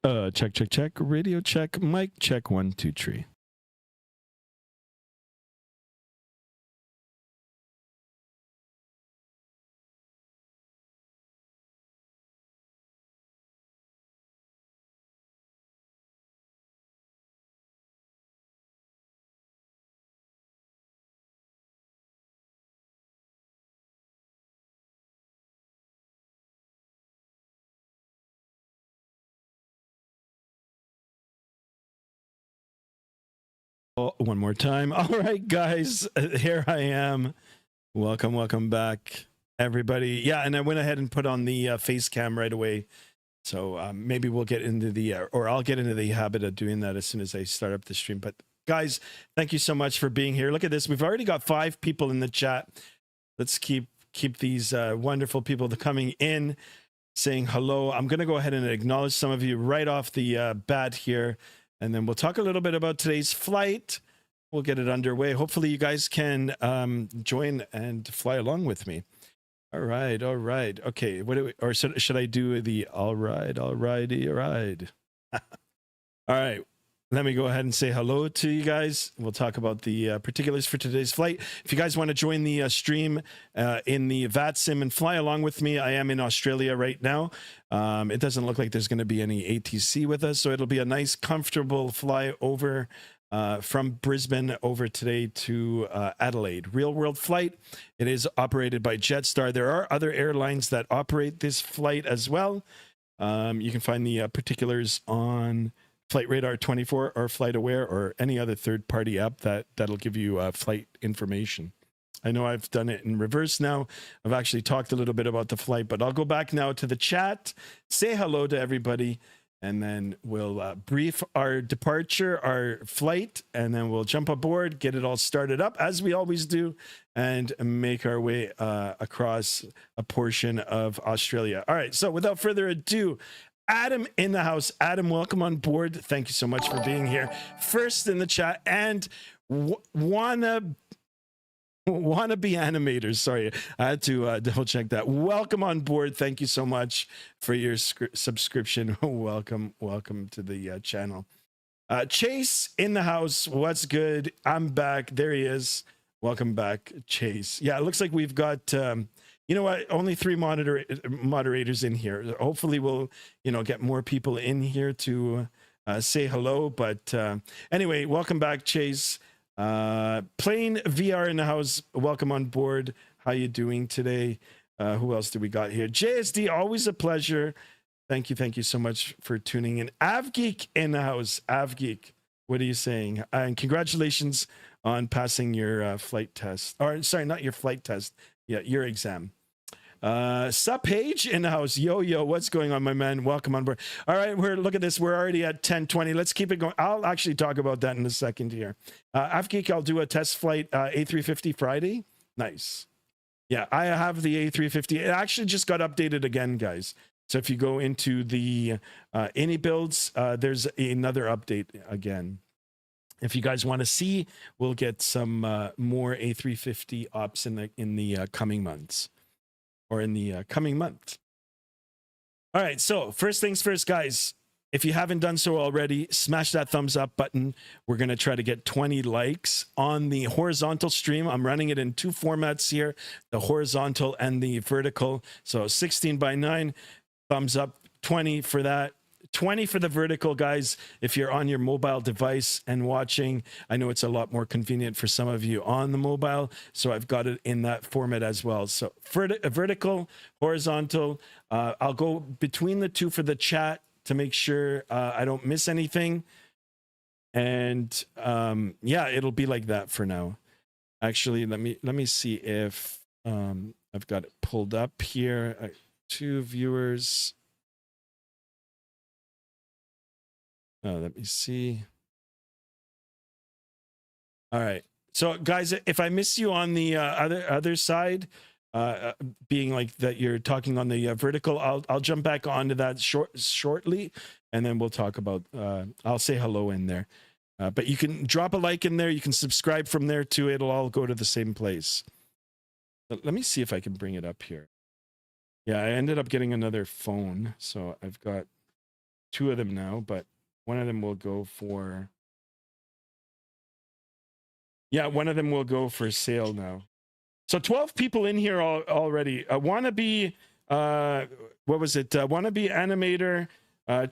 Check, check, check. Radio check. Mic check. 1, 2, 3. Oh, one more time. All right, guys, here I am. Welcome back, everybody. Yeah, and I went ahead and put on the face cam right away. So maybe we'll get into the, or I'll get into the habit of doing that as soon as I start up the stream. But guys, thank you so much for being here. Look at this. We've already got 5 people in the chat. Let's keep these wonderful people coming in, saying hello. I'm going to go ahead and acknowledge some of you right off the bat here. And then we'll talk a little bit about today's flight. We'll get it underway. Hopefully you guys can join and fly along with me. All right. Okay. What do we, or should I do the all right? All right. All right. Let me go ahead and say hello to you guys. We'll talk about the particulars for today's flight. If you guys want to join the stream in the Vatsim and fly along with me, I am in Australia right now. It doesn't look like there's going to be any ATC with us, so it'll be a nice, comfortable fly over from Brisbane over today to Adelaide. Real world flight. It is operated by Jetstar. There are other airlines that operate this flight as well. You can find the particulars on Flight Radar 24 or Flight Aware or any other third-party app that'll give you flight information. I know I've done it in reverse now. I've actually talked a little bit about the flight, but I'll go back now to the chat, say hello to everybody, and then we'll brief our departure, our flight, and then we'll jump aboard, get it all started up, as we always do, and make our way across a portion of Australia. All right, so without further ado, Adam in the house. Adam, welcome on board. Thank you so much for being here. First in the chat, and wanna be animators. Sorry, I had to double check that. Welcome on board. Thank you so much for your subscription. welcome to the channel. Chase in the house. What's good? I'm back. There he is. Welcome back, Chase. Yeah, it looks like we've got you know what? Only 3 moderators in here. Hopefully we'll, get more people in here to say hello. But anyway, welcome back, Chase. Plain VR in the house. Welcome on board. How you doing today? Who else do we got here? JSD, always a pleasure. Thank you so much for tuning in. AvGeek in the house. AvGeek, what are you saying? And congratulations on passing your flight test. Or sorry, not your flight test. Yeah, your exam. Sup Page in the house. Yo, what's going on, my man? Welcome on board. All right, look at this. We're already at 10:20. Let's keep it going. I'll actually talk about that in a second here. AvGeek, I'll do a test flight A350 Friday. Nice. Yeah, I have the A350. It actually just got updated again, guys. So if you go into the any builds, there's another update again. If you guys want to see, we'll get some more A350 ops in the coming months. Or in the coming month. All right, so first things first, guys. If you haven't done so already, smash that thumbs up button. We're going to try to get 20 likes on the horizontal stream. I'm running it in 2 formats here, the horizontal and the vertical. So 16:9, thumbs up, 20 for that. 20 for the vertical, guys. If you're on your mobile device and watching, I know it's a lot more convenient for some of you on the mobile, so I've got it in that format as well. So vertical, horizontal. I'll go between the 2 for the chat to make sure I don't miss anything. And yeah, it'll be like that for now. Actually, let me see if I've got it pulled up here. 2 viewers. Let me see. All right. So guys, if I miss you on the other side, being like that you're talking on the vertical, I'll jump back onto that shortly, and then we'll talk about, I'll say hello in there. But you can drop a like in there. You can subscribe from there too. It'll all go to the same place. But let me see if I can bring it up here. Yeah, I ended up getting another phone. So I've got two of them now, but one of them will go for, yeah, one of them will go for sale now. So 12 people in here already. Wannabe, what was it? Wannabe animator.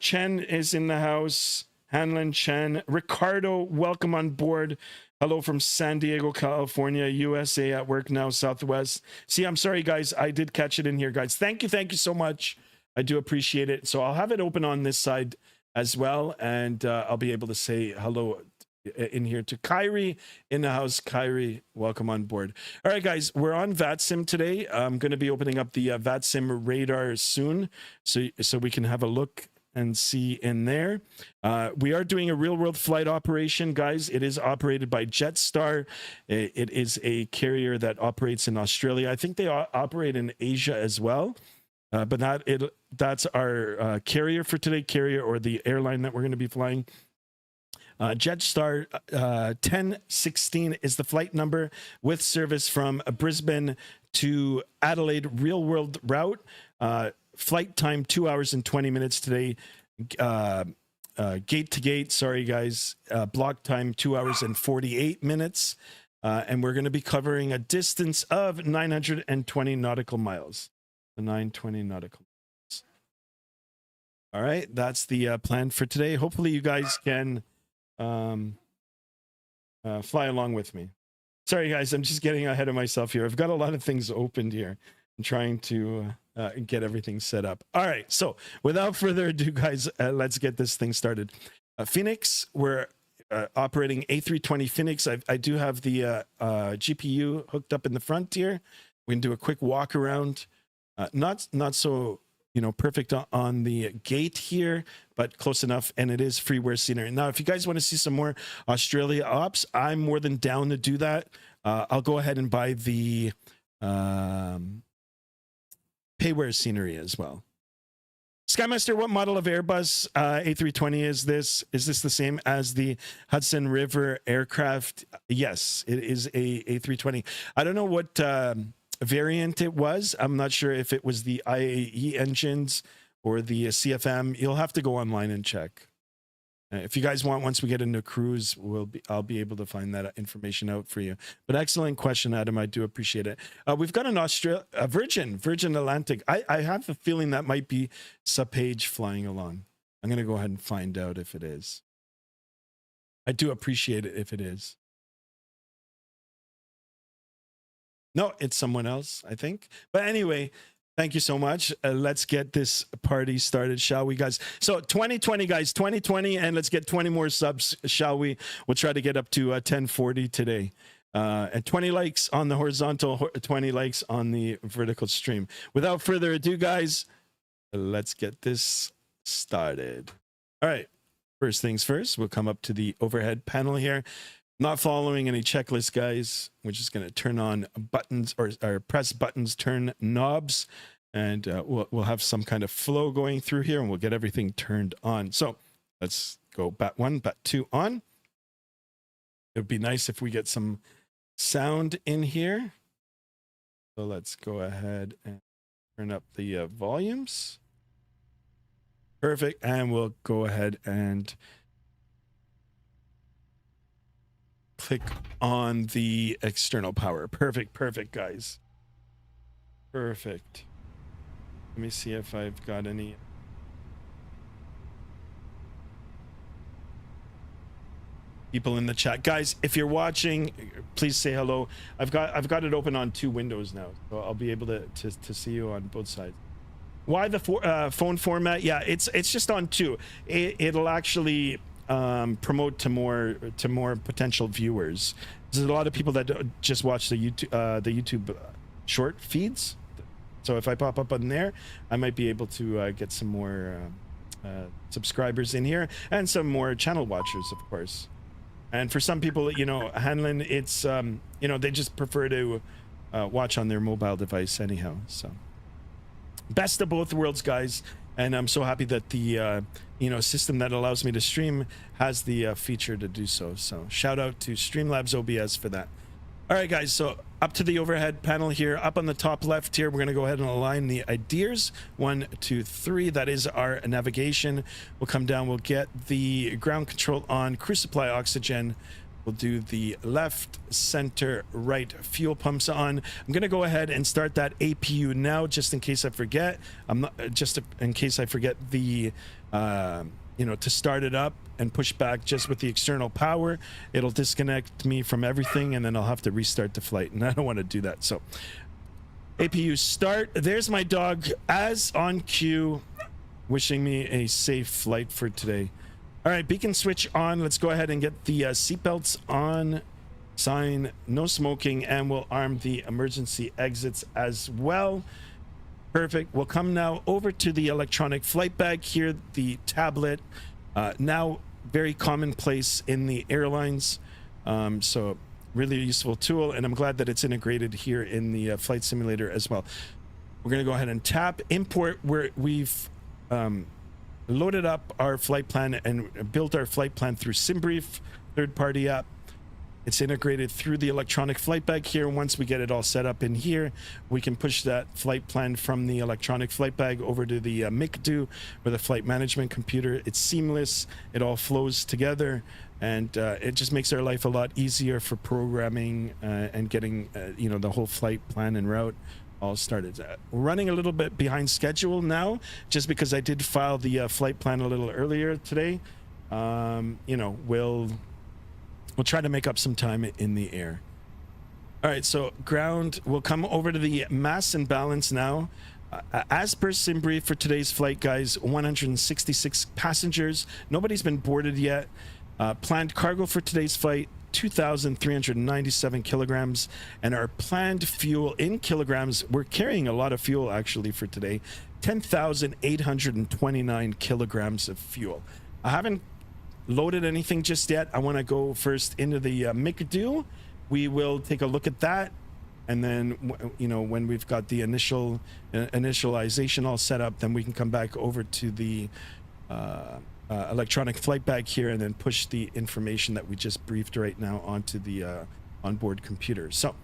Chen is in the house. Hanlon Chen. Ricardo, welcome on board. Hello from San Diego, California, USA, at work now, Southwest. See, I'm sorry, guys. I did catch it in here, guys. Thank you so much. I do appreciate it. So I'll have it open on this side as well, and I'll be able to say hello in here to Kyrie in the house. Kyrie, welcome on board. All right, guys, we're on Vatsim today. I'm going to be opening up the Vatsim radar soon, so we can have a look and see in there. We are doing a real-world flight operation, guys. It is operated by Jetstar. It is a carrier that operates in Australia. I think they operate in Asia as well. But that's our carrier for today, or the airline that we're going to be flying. Jetstar 1016 is the flight number, with service from Brisbane to Adelaide, real world route. Flight time 2 hours and 20 minutes today. Gate to gate, sorry guys. Block time 2 hours and 48 minutes. And we're going to be covering a distance of 920 nautical miles. 920 nautical miles. All right, that's the plan for today. Hopefully you guys can fly along with me. Sorry guys, I'm just getting ahead of myself here. I've got a lot of things opened here. I'm trying to get everything set up. All right, so without further ado, guys, let's get this thing started. Fenix, we're operating A320 Fenix. I do have the GPU hooked up in the front here. We can do a quick walk around. Not so, you know, perfect on the gate here, but close enough, and it is freeware scenery. Now, if you guys want to see some more Australia ops, I'm more than down to do that. I'll go ahead and buy the payware scenery as well. Skymaster, what model of Airbus A320 is this? Is this the same as the Hudson River aircraft? Yes, it is a A320. I don't know what variant it was. I'm not sure if it was the IAE engines or the CFM. You'll have to go online and check. If you guys want, once we get into cruise, I'll be able to find that information out for you. But excellent question, Adam. I do appreciate it. We've got a Virgin Atlantic. I have a feeling that might be Subpage flying along. I'm going to go ahead and find out if it is. I do appreciate it if it is. No, it's someone else, I think. But anyway, thank you so much. Let's get this party started, shall we, guys? So 2020, guys, 2020, and let's get 20 more subs, shall we? We'll try to get up to 1040 today. And 20 likes on the horizontal, 20 likes on the vertical stream. Without further ado, guys, let's get this started. All right, first things first, we'll come up to the overhead panel here. Not following any checklist, guys. We're just going to turn on buttons or press buttons, turn knobs, and we'll have some kind of flow going through here, and we'll get everything turned on. So let's go bat 1, bat 2 on. It would be nice if we get some sound in here. So let's go ahead and turn up the volumes. Perfect. And we'll go ahead and click on the external power. Perfect, guys. Perfect. Let me see if I've got any. People in the chat, guys. If you're watching, please say hello. I've got it open on 2 windows now, so I'll be able to see you on both sides. Why the phone format? Yeah, it's just on 2. It'll actually promote to more potential viewers. There's a lot of people that just watch the YouTube short feeds. So if I pop up on there, I might be able to get some more subscribers in here and some more channel watchers, of course. And for some people, you know, Hanlon, it's you know, they just prefer to watch on their mobile device anyhow. So best of both worlds, guys. And I'm so happy that the you know, system that allows me to stream has the feature to do so. So shout out to Streamlabs OBS for that. All right, guys. So up to the overhead panel here, up on the top left here, we're going to go ahead and align the ideas. 1, 2, 3. That is our navigation. We'll come down. We'll get the ground control on, crew supply oxygen. We'll do the left, center, right fuel pumps on. I'm going to go ahead and start that APU now, just in case I forget. In case I forget the, to start it up and push back just with the external power. It'll disconnect me from everything, and then I'll have to restart the flight, and I don't want to do that. So APU start. There's my dog as on cue, wishing me a safe flight for today. All right, beacon switch on. Let's go ahead and get the seatbelts on, sign no smoking, and we'll arm the emergency exits as well. Perfect. We'll come now over to the electronic flight bag here, the tablet, now very commonplace in the airlines. So really useful tool, and I'm glad that it's integrated here in the flight simulator as well. We're going to go ahead and tap import, where we've loaded up our flight plan and built our flight plan through SimBrief, third-party app. It's integrated through the electronic flight bag here. Once we get it all set up in here, we can push that flight plan from the electronic flight bag over to the MCDU, or the flight management computer. It's seamless. It all flows together, and it just makes our life a lot easier for programming and getting the whole flight plan and route all started. We're running a little bit behind schedule now, just because I did file the flight plan a little earlier today. We'll try to make up some time in the air. All right, so ground, we'll come over to the mass and balance now. As per SimBrief for today's flight, guys, 166 passengers. Nobody's been boarded yet. Planned cargo for today's flight, 2,397 kilograms. And our planned fuel in kilograms, we're carrying a lot of fuel actually for today, 10,829 kilograms of fuel. I haven't loaded anything just yet. I want to go first into the MCDU. We will take a look at that, and then when we've got the initialization all set up, then we can come back over to the electronic flight bag here and then push the information that we just briefed right now onto the onboard computer. So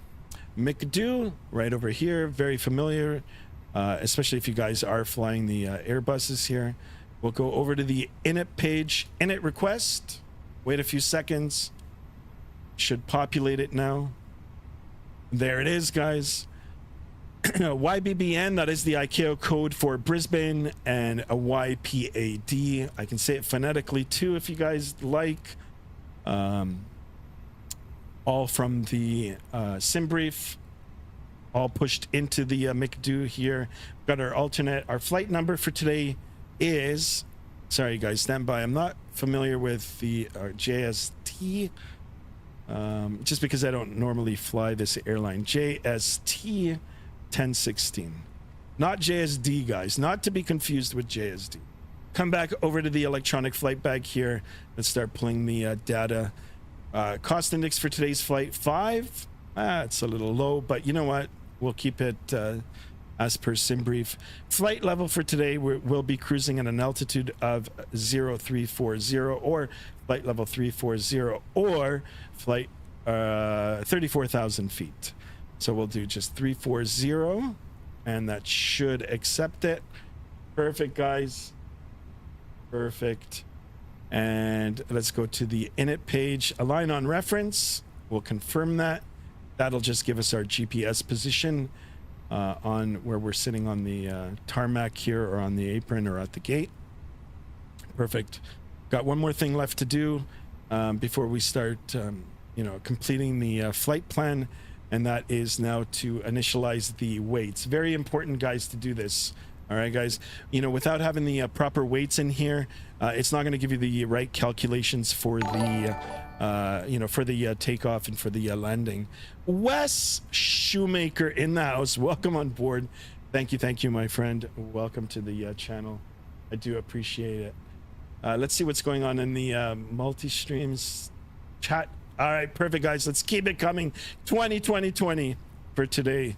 MCDU right over here, very familiar, especially if you guys are flying the Airbuses here. We'll go over to the init page, init request, wait a few seconds, should populate it now. There it is, guys. YBBN, that is the ICAO code for Brisbane, and a YPAD. I can say it phonetically too if you guys like. All from the SimBrief, all pushed into the MCDU here. We've got our alternate. Our flight number for today is, sorry guys, stand by. I'm not familiar with the JST, just because I don't normally fly this airline. JST 1016, not JSD, guys, not to be confused with JSD. Come back over to the electronic flight bag here. Let's start pulling the data. Cost index for today's flight, 5. It's a little low, but you know what, we'll keep it as per SimBrief. Flight level for today, we'll be cruising at an altitude of 0340, or flight level 340, or flight 34,000 feet. So we'll do just 340, and that should accept it. Perfect, guys. Perfect. And let's go to the init page. Align on reference. We'll confirm that. That'll just give us our GPS position on where we're sitting on the tarmac here, or on the apron, or at the gate. Perfect. Got one more thing left to do before we start completing the flight plan, and that is now to initialize the weights. Very important, guys, to do this. All right, guys, without having the proper weights in here, it's not going to give you the right calculations for the for the takeoff and for the landing. Wes Shoemaker in the house, welcome on board. Thank you, my friend. Welcome to the channel. I do appreciate it. Let's see what's going on in the multi-streams chat. All right, perfect, guys. Let's keep it coming. 20 for today.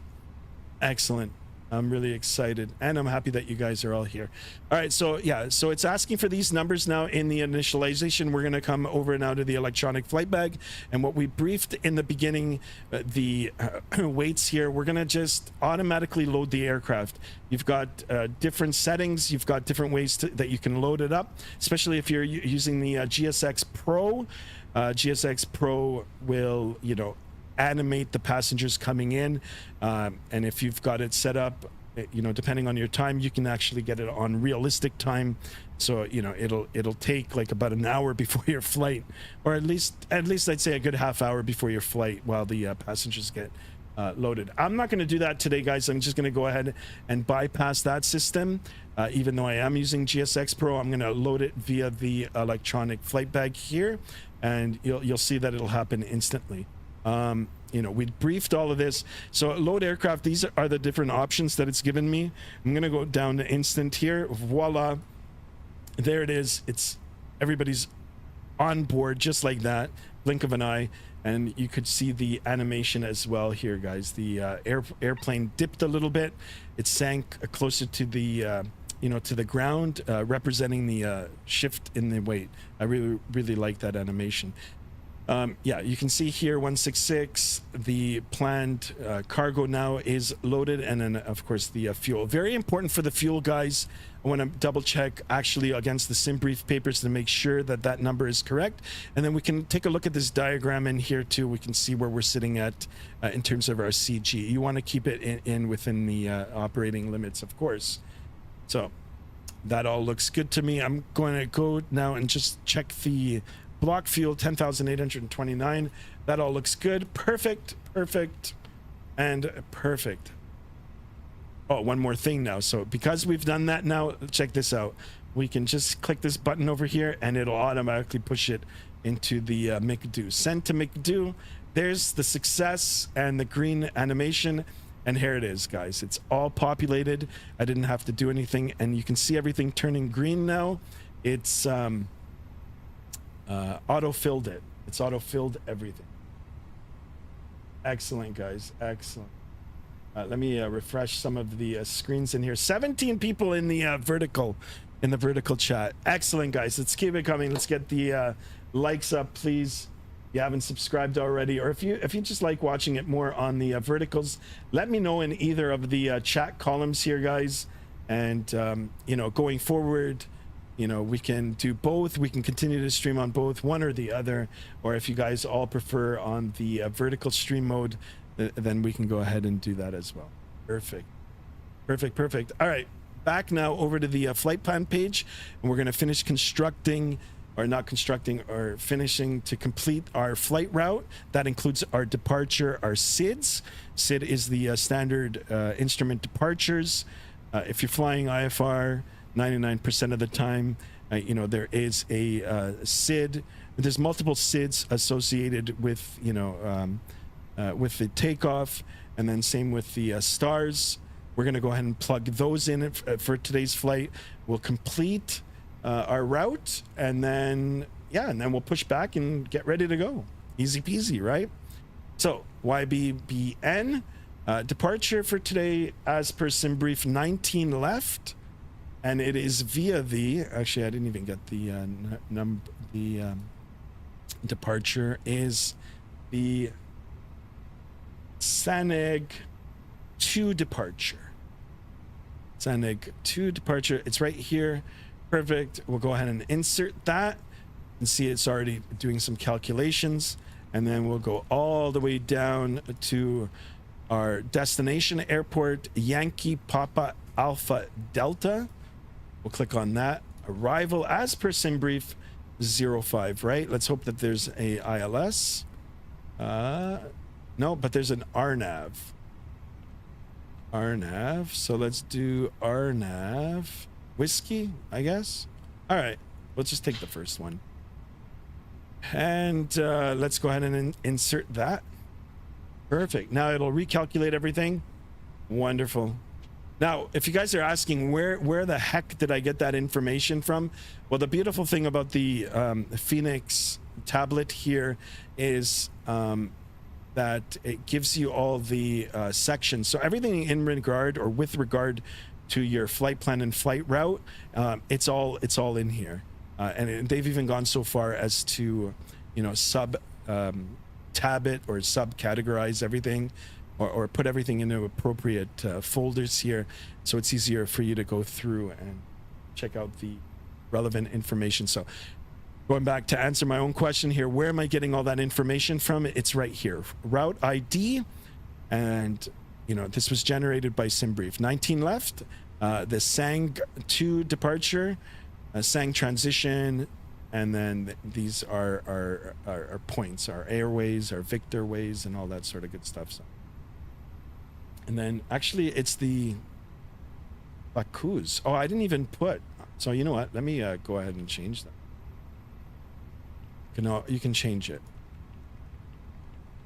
Excellent. I'm really excited, and I'm happy that you guys are all here. All right, so yeah, so it's asking for these numbers now in the initialization. We're going to come over now to the electronic flight bag, and what we briefed in the beginning, the weights here, we're going to just automatically load the aircraft. You've got different settings, you've got different ways that you can load it up, especially if you're using the GSX Pro. GSX Pro will, you know, animate the passengers coming in, and if you've got it set up, you know, depending on your time, you can actually get it on realistic time. So, you know, it'll take like about an hour before your flight, or at least I'd say a good half hour before your flight while the passengers get loaded. I'm not going to do that today, guys. I'm just going to go ahead and bypass that system. Even though I am using GSX Pro, I'm going to load it via the electronic flight bag here, and you'll see that it'll happen instantly. You know, we briefed all of this. So load aircraft, these are the different options that it's given me. I'm going to go down to instant here. Voila. There it is. It's everybody's on board just like that. Blink of an eye. And you could see the animation as well here, guys. The airplane dipped a little bit. It sank closer to the, you know, to the ground, representing the shift in the weight. I really like that animation. Yeah, you can see here 166, the planned cargo now is loaded, and then of course the fuel. Very important for the fuel, guys. I want to double check actually against the sim brief papers to make sure that that number is correct, and then we can take a look at this diagram in here too. We can see where we're sitting at in terms of our CG. You want to keep it in within the operating limits, of course. So that all looks good to me. I'm going to go now and just check the block fuel, 10,829. That all looks good. Perfect, perfect, and perfect. Oh, one more thing now. So because we've done that now, check this out. We can just click this button over here and it'll automatically push it into the McDo. Send to McDo. There's the success and the green animation. And here it is, guys. It's all populated. I didn't have to do anything. And you can see everything turning green now. It's auto-filled it. It's auto-filled everything. Excellent, guys. Excellent. Let me refresh some of the screens in here. 17 people in the vertical chat. Excellent, guys. Let's keep it coming. Let's get the likes up, please. If you haven't subscribed already, or if you just like watching it more on the verticals, let me know in either of the chat columns here, guys. And you know, going forward, you know, we can do both. We can continue to stream on both, one or the other. Or if you guys all prefer on the vertical stream mode, then we can go ahead and do that as well. Perfect. Perfect, perfect. All right, back now over to the flight plan page. And we're going to finish constructing, or not constructing, or finishing to complete our flight route. That includes our departure, our SIDs. SID is the standard instrument departures. If you're flying IFR, 99% of the time, you know, there is a SID. There's multiple SIDs associated with, you know, with the takeoff, and then same with the stars. We're going to go ahead and plug those in for today's flight. We'll complete our route, and then, yeah, and then we'll push back and get ready to go. Easy peasy, right? So YBBN, departure for today, as per SimBrief, 19 left. And it is via the, actually I didn't even get the departure is the SANEG 2 departure. SANEG 2 departure, it's right here. Perfect. We'll go ahead and insert that and see it's already doing some calculations. And then we'll go all the way down to our destination airport, Yankee Papa Alpha Delta. We'll click on that. Arrival as per SimBrief 05, right? Let's hope that there's a ILS. No, but there's an RNAV. RNAV. So let's do RNAV. Whiskey, I guess. All right. We'll just take the first one. And let's go ahead and insert that. Perfect. Now it'll recalculate everything. Wonderful. Now, if you guys are asking where the heck did I get that information from? Well, the beautiful thing about the Fenix tablet here is that that it gives you all the sections. So everything in regard or with regard to your flight plan and flight route, it's all in here. And they've even gone so far as to, you know, tab it or subcategorize everything, or put everything into appropriate folders here, so it's easier for you to go through and check out the relevant information. So going back to answer my own question here, where am I getting all that information from? It's right here, route ID, and you know, this was generated by SimBrief. 19 left, the Sang 2 departure, Sang transition, and then these are our points, our airways, our Victor ways, and all that sort of good stuff. So, and then actually it's the Bakus. Oh, I didn't even put. So you know what? Let me go ahead and change that. You can change it.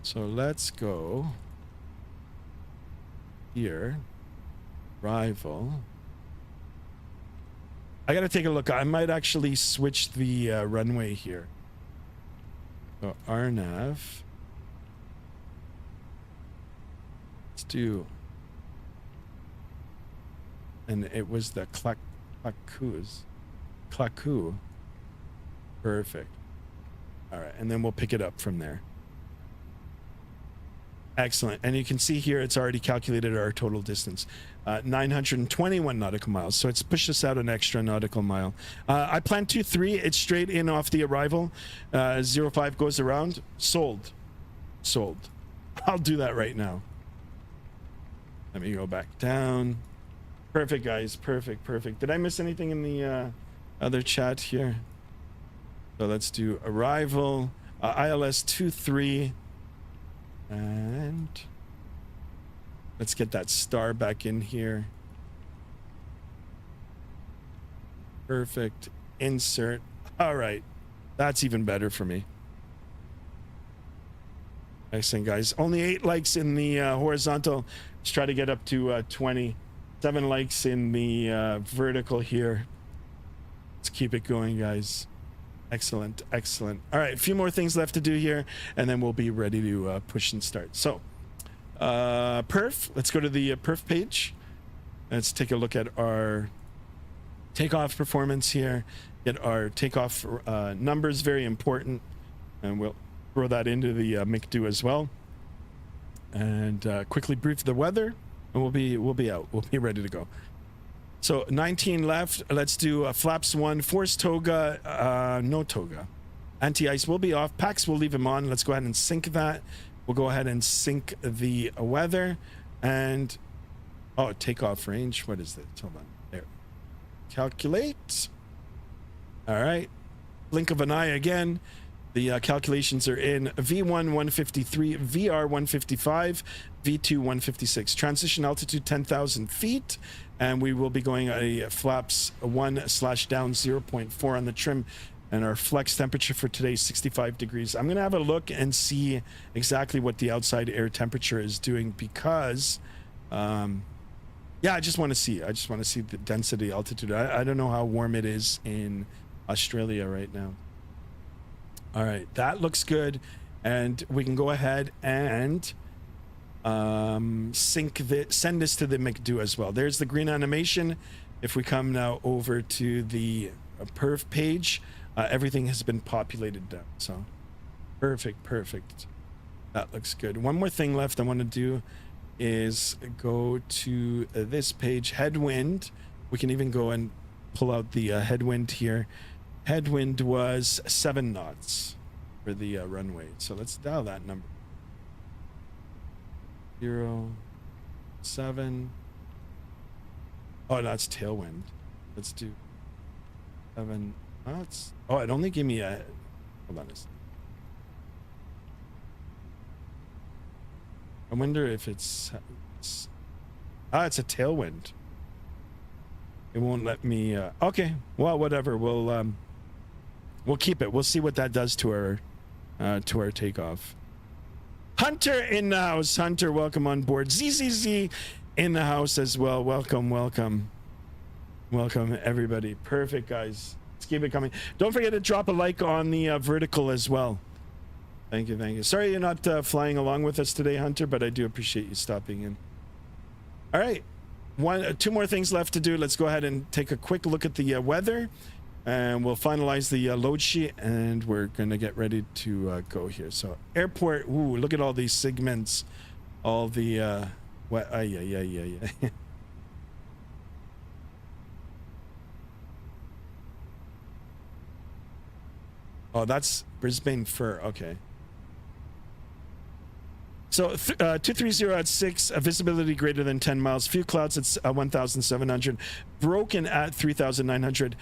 So let's go here. Arrival. I gotta take a look. I might actually switch the runway here. So RNAV. Let's do. And it was the Klaku. Perfect. All right, and then we'll pick it up from there. Excellent. And you can see here it's already calculated our total distance, 921 nautical miles. So it's pushed us out an extra nautical mile. I planned 23. It's straight in off the arrival. 05 goes around. Sold. I'll do that right now. Let me go back down. Perfect, guys. Perfect. Did I miss anything in the other chat here? So let's do arrival, ILS 23, and let's get that star back in here. Perfect. Insert. All right, that's even better for me. Excellent, guys. Only 8 likes in the horizontal. Let's try to get up to 20. 7 likes in the vertical here. Let's keep it going, guys. Excellent. All right, a few more things left to do here, and then we'll be ready to push and start. So perf, let's go to the perf page. Let's take a look at our takeoff performance here. Get our takeoff numbers, very important, and we'll throw that into the McDo as well. And quickly brief the weather, and we'll be out. We'll be ready to go. So 19 left. Let's do flaps 1, force toga, no toga. Anti-ice will be off. Pax will leave him on. Let's go ahead and sync that. We'll go ahead and sync the weather and takeoff range. What is this? Hold on. There. Calculate. All right. Blink of an eye again. The calculations are in V1 153, VR 155, V2 156. Transition altitude 10,000 feet. And we will be going a flaps 1/down 0.4 on the trim. And our flex temperature for today is 65 degrees. I'm going to have a look and see exactly what the outside air temperature is doing because, I just want to see. The density, altitude. I don't know how warm it is in Australia right now. All right, that looks good. And we can go ahead and send this to the McDo as well. There's the green animation. If we come now over to the perf page, everything has been populated down. So perfect. That looks good. One more thing left I want to do is go to this page, headwind. We can even go and pull out the headwind here. Headwind was 7 knots for the runway. So let's dial that number. 07. Oh, that's tailwind. Let's do 7 knots. Oh, it only gave me a. Hold on a second. I wonder if it's a tailwind. It won't let me. Okay, well, whatever. We'll keep it. We'll see what that does to our takeoff. Hunter in the house. Hunter, welcome on board. ZZZ in the house as well. Welcome everybody. Perfect, guys. Let's keep it coming. Don't forget to drop a like on the vertical as well. Thank you, thank you. Sorry you're not flying along with us today, Hunter, but I do appreciate you stopping in. All right, two more things left to do. Let's go ahead and take a quick look at the weather, and we'll finalize the load sheet, and we're gonna get ready to go here. So airport, ooh, look at all these segments, all the what? Yeah. Oh, that's Brisbane fur. Okay. So 230 at 6, visibility greater than 10 miles, few clouds at 1,700, broken at 3,900.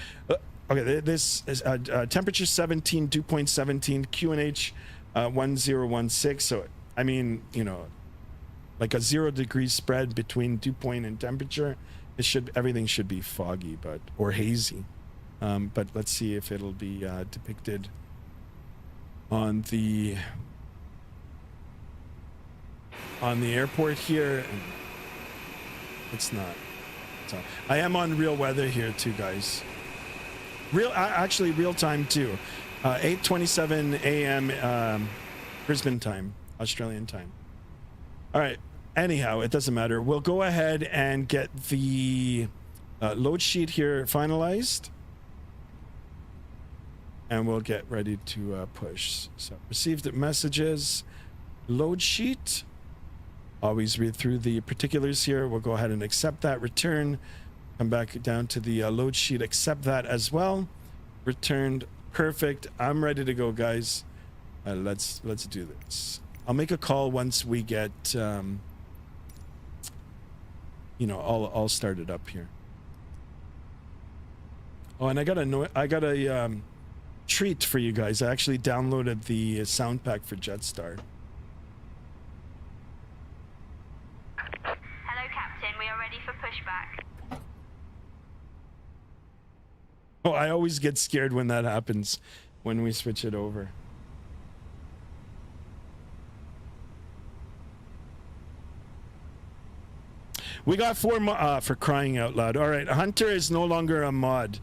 Okay, this is temperature 17, dew point 17, QNH 1016. So, I mean, you know, like a 0 degree spread between dew point and temperature. Everything should be foggy, or hazy. But let's see if it'll be depicted on the airport here. It's not. I am on real weather here too, guys. Actually real time too. 8:27 a.m. Brisbane time, Australian time. All right. Anyhow, it doesn't matter. We'll go ahead and get the load sheet here finalized, and we'll get ready to push. So received messages, load sheet. Always read through the particulars here. We'll go ahead and accept that, return, come back down to the load sheet, accept that as well. Returned, perfect. I'm ready to go, guys. Let's do this. I'll make a call once we get, you know, all started up here. Oh, and I got a treat for you guys. I actually downloaded the sound pack for Jetstar. Hello, Captain. We are ready for pushback. Oh, I always get scared when that happens, when we switch it over. We got 4 for crying out loud. All right, Hunter is no longer a mod.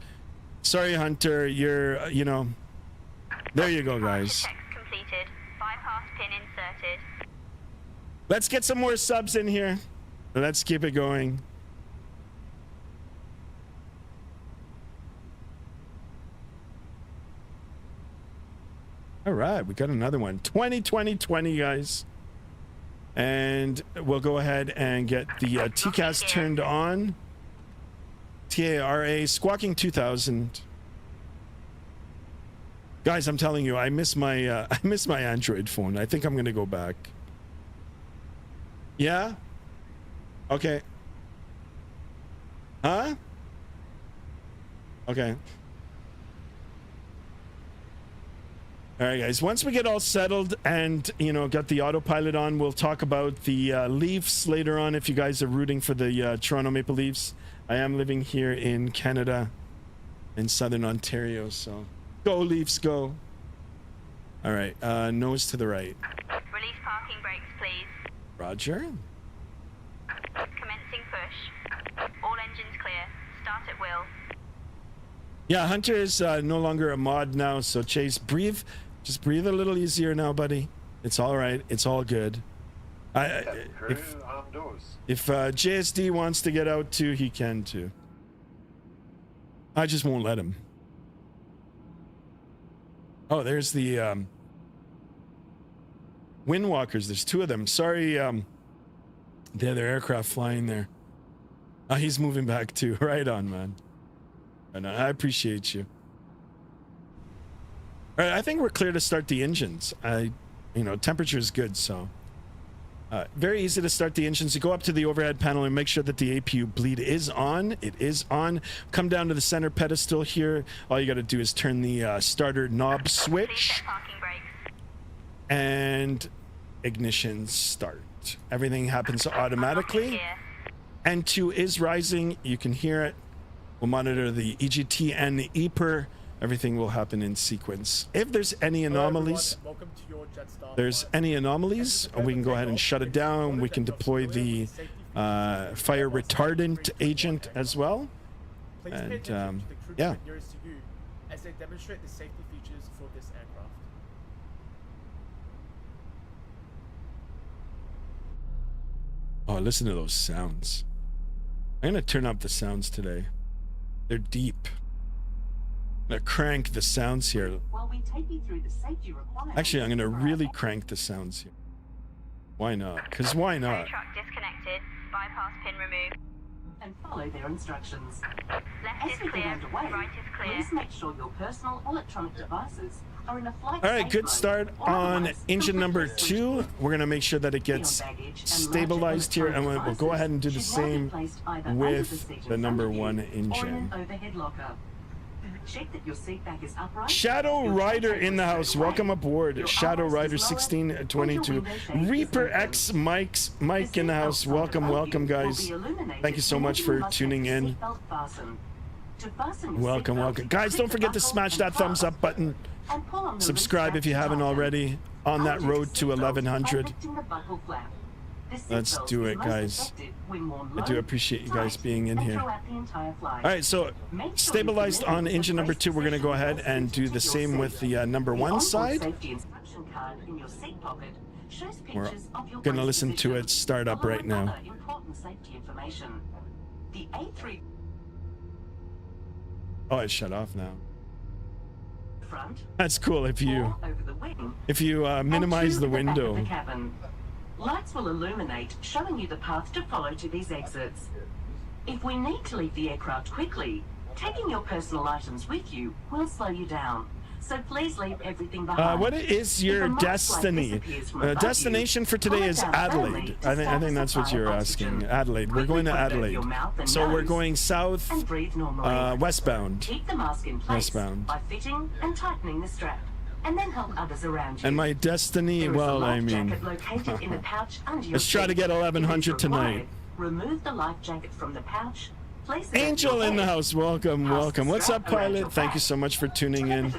Sorry, Hunter. You're, you know. There you go, guys. Completed. Bypass pin inserted. Let's get some more subs in here. Let's keep it going. All right, we got another one. 20, guys. And we'll go ahead and get the TCAS turned on. TARA squawking 2000. Guys, I'm telling you, I miss my Android phone. I think I'm gonna go back. Yeah? Okay. Huh? Okay. All right, guys, once we get all settled and, you know, got the autopilot on, we'll talk about the Leafs later on. If you guys are rooting for the Toronto Maple Leafs, I am living here in Canada, in Southern Ontario, so go Leafs, go. All right, nose to the right. Release parking brakes, please. Roger. Commencing push. All engines clear. Start at will. Yeah, Hunter is no longer a mod now, so Chase, breathe. Just breathe a little easier now, buddy. It's all right. It's all good. If JSD wants to get out too, he can too. I just won't let him. Oh, there's the Windwalkers. There's 2 of them. Sorry, the other aircraft flying there. Oh, he's moving back too. Right on, man. I appreciate you. All right, I think we're clear to start the engines. You know, temperature is good, so very easy to start the engines. You go up to the overhead panel and make sure that the APU bleed is on. It is on. Come down to the center pedestal here. All you got to do is turn the starter knob switch, and ignition start. Everything happens automatically. N2 is rising. You can hear it. We'll monitor the EGT and the EPR. Everything will happen in sequence. If there's any anomalies, we can go ahead and shut it down. We can deploy the fire retardant agent as well. And yeah. As they demonstrate the safety features for this aircraft. Oh, listen to those sounds. I'm gonna turn up the sounds today. They're deep. I'm gonna crank the sounds here. While we take you through the safety requirements. Actually, I'm gonna really crank the sounds here. Why not? Because why not? Tow truck disconnected. Bypass pin removed. And follow their instructions. Left As is we get clear. underway, Right is clear. please make sure your personal electronic devices are in a flight All right, safe good mode start or on otherwise engine number completely 2. We're gonna make sure that it gets stabilized here, and we'll go ahead and do the same with the number 1 engine. Check that your seat back is upright. Shadow Rider in the house. Welcome aboard. Shadow Rider 1622. Reaper X Mike in the house. Welcome, guys. Thank you so much for tuning in. Welcome. Guys, don't forget to smash that thumbs up button. Subscribe if you haven't already. On that road to 1100. Let's do it, guys. I do appreciate you guys being in here. All right, so stabilized on engine number 2. We're going to go ahead and do the same with the number 1 side. We're going to listen to it start up right now. Oh, it's shut off now. That's cool if you minimize the window. Lights will illuminate, showing you the path to follow to these exits. If we need to leave the aircraft quickly, taking your personal items with you will slow you down. So please leave everything behind. What is your destiny? Destination for today is Adelaide. I think that's what you're asking. Adelaide. We're going to Adelaide. So we're going south, westbound. Keep the mask in place by fitting and tightening the strap. And then help others around you. And my destiny, well, I mean, let's try to get 1100 tonight. Remove the life jacket from the pouch. Angel in the house, welcome. What's up, pilot? Thank you so much for tuning in.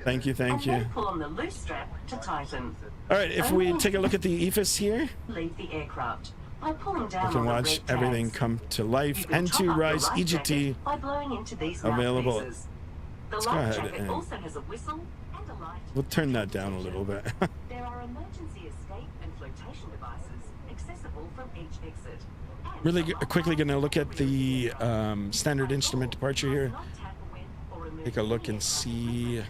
Thank you. Pull on the loose strap to tighten. All right, if we take a look at the EFIS here, leave the aircraft. By pulling down we can watch everything come to life. N2 Rise EGT available. Let's go ahead and we'll turn that down a little bit. There are emergency escape and flotation devices accessible from each exit. Really quickly going to look at the standard instrument departure here. Take a look and see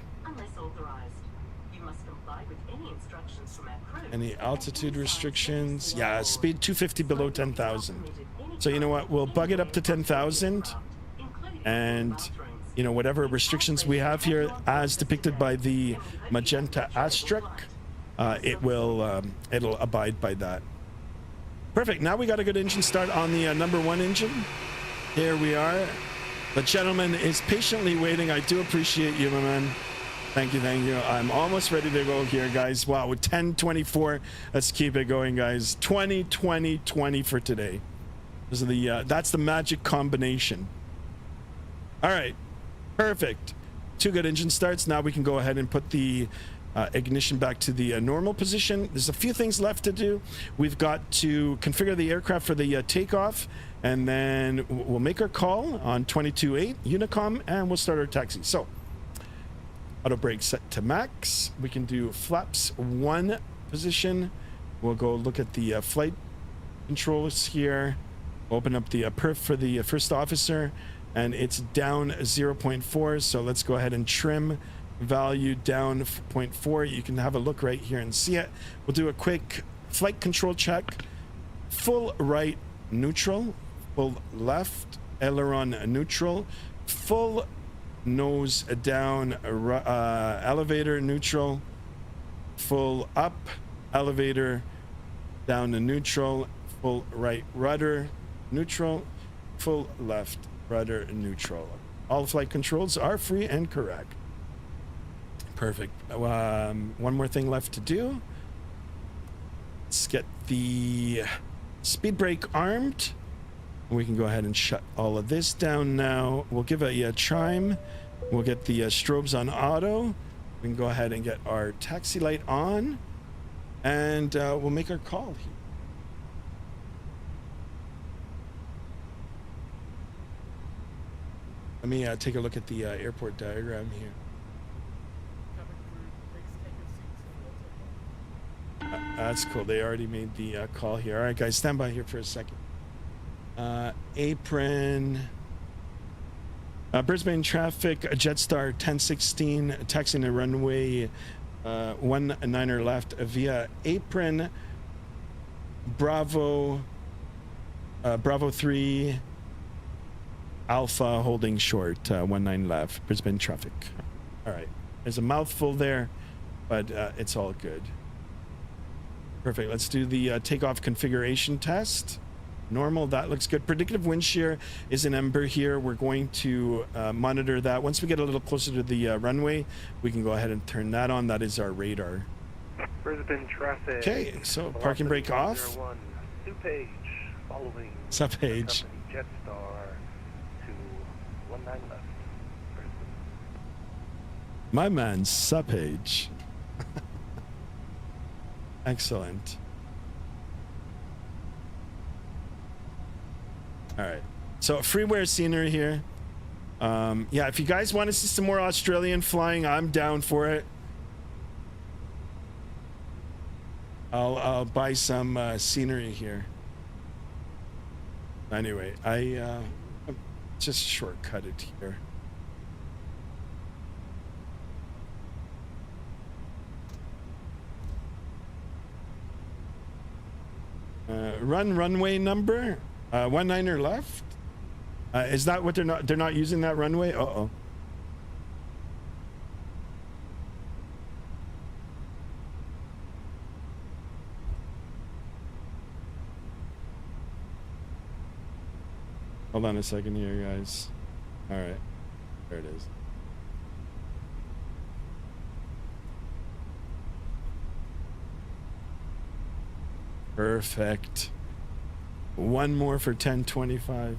any altitude restrictions. Yeah, speed 250 below 10,000. So you know what? We'll bug it up to 10,000, and you know, whatever restrictions we have here as depicted by the magenta asterisk, it'll abide by that. Perfect. Now we got a good engine start on the number 1 engine. Here we are. The gentleman is patiently waiting. I do appreciate you, my man. Thank you. I'm almost ready to go here, guys. Wow, with 10:24. Let's keep it going, guys. 20, 20, 20 for today. Those are the that's the magic combination. All right. Perfect. 2 good engine starts. Now we can go ahead and put the ignition back to the normal position. There's a few things left to do. We've got to configure the aircraft for the takeoff, and then we'll make our call on 22.8 Unicom, and we'll start our taxi. So auto brake set to max. We can do flaps 1 position. We'll go look at the flight controls here. Open up the perf for the first officer, and it's down 0.4. So let's go ahead and trim value down 0.4. You can have a look right here and see it. We'll do a quick flight control check. Full right neutral, full left aileron neutral, full nose down elevator neutral, full up elevator down to neutral, full right rudder neutral, full left rudder neutral. All flight controls are free and correct. Perfect. One more thing left to do. Let's get the speed brake armed. We can go ahead and shut all of this down now. We'll give a chime. We'll get the strobes on auto. We can go ahead and get our taxi light on, and we'll make our call here. Let me take a look at the airport diagram here. That's cool. They already made the call here. All right, guys, stand by here for a second. Apron. Brisbane traffic, Jetstar 1016, taxiing the runway 19er left via apron. Bravo 3 Alpha holding short, 19 left, Brisbane traffic. All right, there's a mouthful there, but it's all good. Perfect. Let's do the takeoff configuration test. Normal, that looks good. Predictive wind shear is an ember here. We're going to monitor that. Once we get a little closer to the runway, we can go ahead and turn that on. That is our radar. Brisbane traffic. Okay, so parking brake off. Supage following Supage. Jetstar to 19 left. Brisbane. My man, Supage. Excellent. All right, so freeware scenery here. Yeah, if you guys want to see some more Australian flying, I'm down for it. I'll buy some scenery here. Anyway, I just shortcut it here. Runway number 19er left. Is that what they're not using that runway? Uh-oh. Hold on a second here, guys. All right, there it is. Perfect. One more for 1025.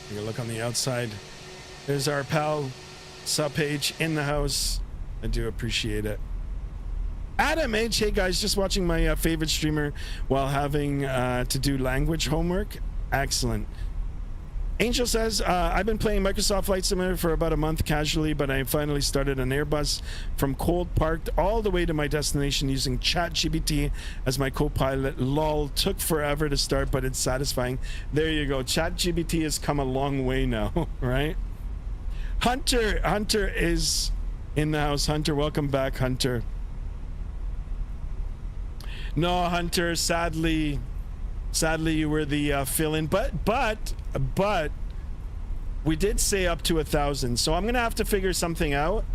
Take a look on the outside. There's our pal Supage in the house. I do appreciate it. Adam H, hey guys, just watching my favorite streamer while having to do language homework. Excellent. Angel says, I've been playing Microsoft Flight Simulator for about a month casually, but I finally started an Airbus from cold parked all the way to my destination using ChatGPT as my co-pilot. Lol, took forever to start, but it's satisfying. There you go. ChatGPT has come a long way now, right? Hunter is in the house. Hunter, welcome back, Hunter. No, Hunter, sadly you were the fill-in, but we did say up to 1,000, so I'm gonna have to figure something out.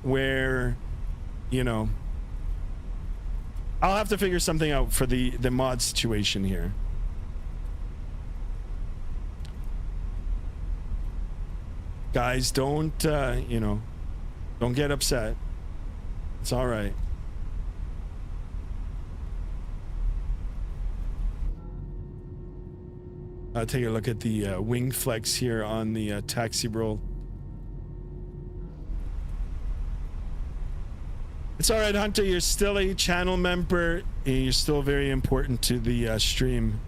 Where, you know, I'll have to figure something out for the mod situation here. Guys, don't don't get upset. It's all right. Take a look at the wing flex here on the taxi roll. It's all right, Hunter. You're still a channel member, and you're still very important to the stream.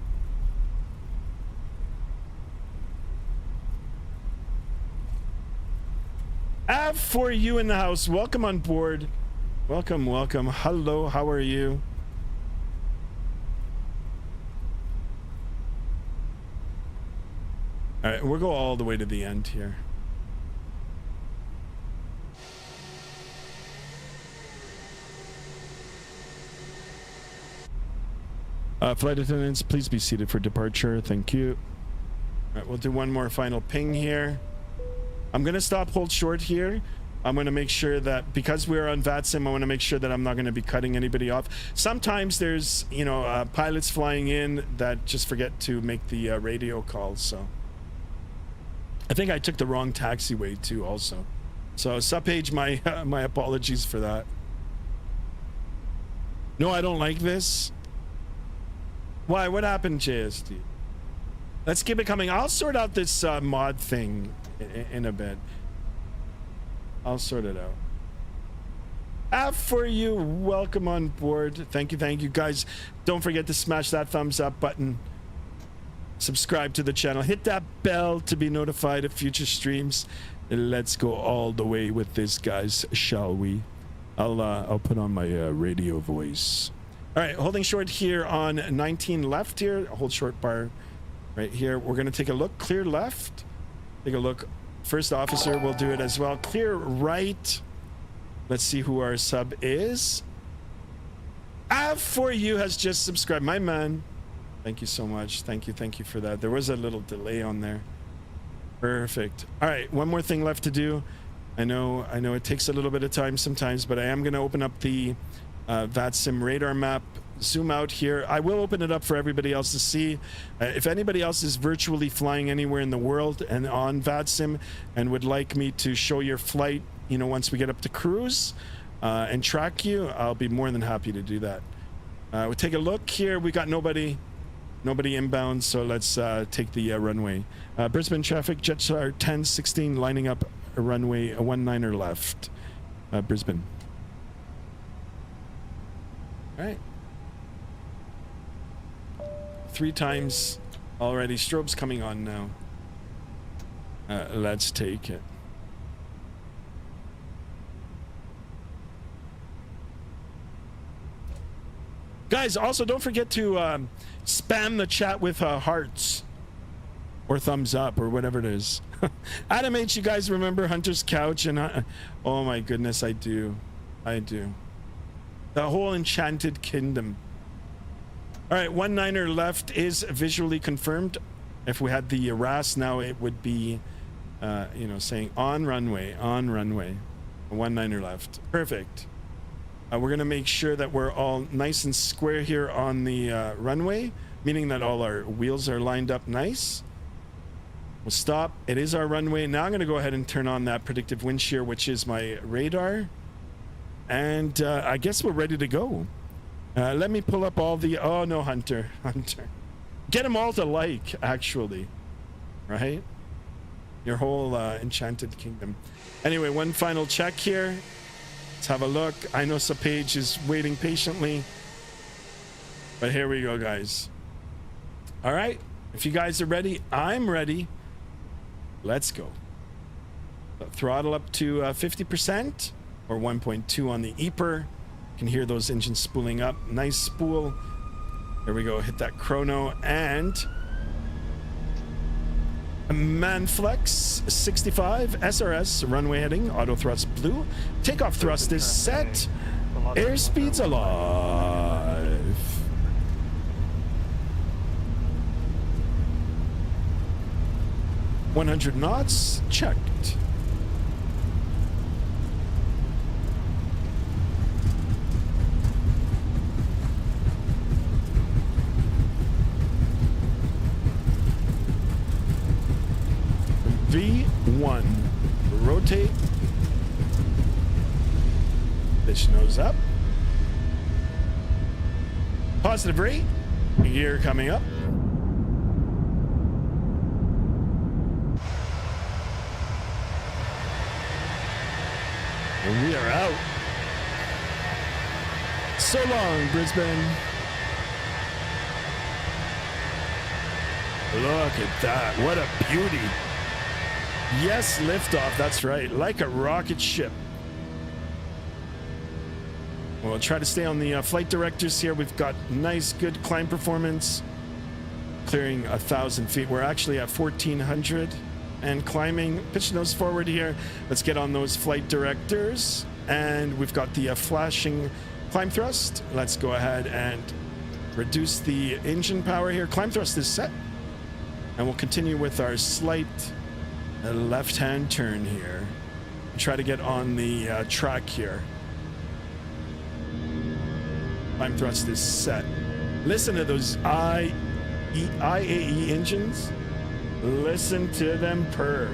For you in the house, welcome on board. Welcome. Hello, how are you? All right, we'll go all the way to the end here. Flight attendants, please be seated for departure. Thank you. All right, we'll do one more final ping here. I'm going to stop hold short here. I'm going to make sure that because we're on Vatsim, I want to make sure that I'm not going to be cutting anybody off. Sometimes there's, pilots flying in that just forget to make the radio calls, so. I think I took the wrong taxiway too also. So Supage, my apologies for that. No, I don't like this. Why? What happened, JSD? Let's keep it coming. I'll sort out this mod thing in a bit. I'll sort it out. For you, welcome on board. Thank you guys. Don't forget to smash that thumbs up button. subscribe to the channel, hit that bell to be notified of future streams. Let's go all the way with this, guys, shall we? I'll put on my radio voice. All right, holding short here on 19 left here. Hold short bar right here. We're going to take a look. Clear left. Take a look. First officer will do it as well. Clear right. Let's see who our sub is. Av4U has just subscribed. My man. Thank you so much. Thank you for that. There was a little delay on there. Perfect. All right, one more thing left to do. I know it takes a little bit of time sometimes, but I am going to open up the Vatsim radar map, zoom out here. I will open it up for everybody else to see. If anybody else is virtually flying anywhere in the world and on Vatsim and would like me to show your flight, you know, once we get up to cruise and track you, I'll be more than happy to do that. We'll take a look here. We got nobody inbound, so let's take the runway. Brisbane traffic, Jetstar 1016 lining up a runway, a 19er left. Brisbane. All right. 3 times already. Strobe's coming on now. Let's take it. Guys, also don't forget to spam the chat with hearts or thumbs up or whatever it is. Adam H, you guys remember Hunter's Couch? And oh my goodness, I do. The whole Enchanted Kingdom. All right, 19er left is visually confirmed. If we had the RAS now, it would be, you know, saying on runway. 19er left. Perfect. We're going to make sure that we're all nice and square here on the runway, meaning that all our wheels are lined up nice. We'll stop. It is our runway. Now I'm going to go ahead and turn on that predictive wind shear, which is my radar. And I guess we're ready to go. Let me pull up all the... Oh, no, Hunter. Get them all to like, actually. Right? Your whole Enchanted Kingdom. Anyway, one final check here. Let's have a look. I know Sapage is waiting patiently. But here we go, guys. All right. If you guys are ready, I'm ready. Let's go. Throttle up to 50% or 1.2 on the EPR. You can hear those engines spooling up. Nice spool. There we go. Hit that chrono and Manflex 65 SRS runway heading. Auto thrust blue. Takeoff thrust is set. Airspeed's alive. $100 knots checked. V1. Rotate. Pitch nose up. Positive rate. Gear coming up. And we are out. So long, Brisbane. Look at that. What a beauty. Yes, liftoff. That's right. Like a rocket ship. We'll try to stay on the flight directors here. We've got nice, good climb performance. Clearing 1,000 feet. We're actually at 1,400 and climbing. Pitch nose forward here. Let's get on those flight directors. And we've got the flashing climb thrust. Let's go ahead and reduce the engine power here. Climb thrust is set. And we'll continue with our slight left-hand turn here. Try to get on the track here. Climb thrust is set. Listen to those IAE engines. Listen to them purr.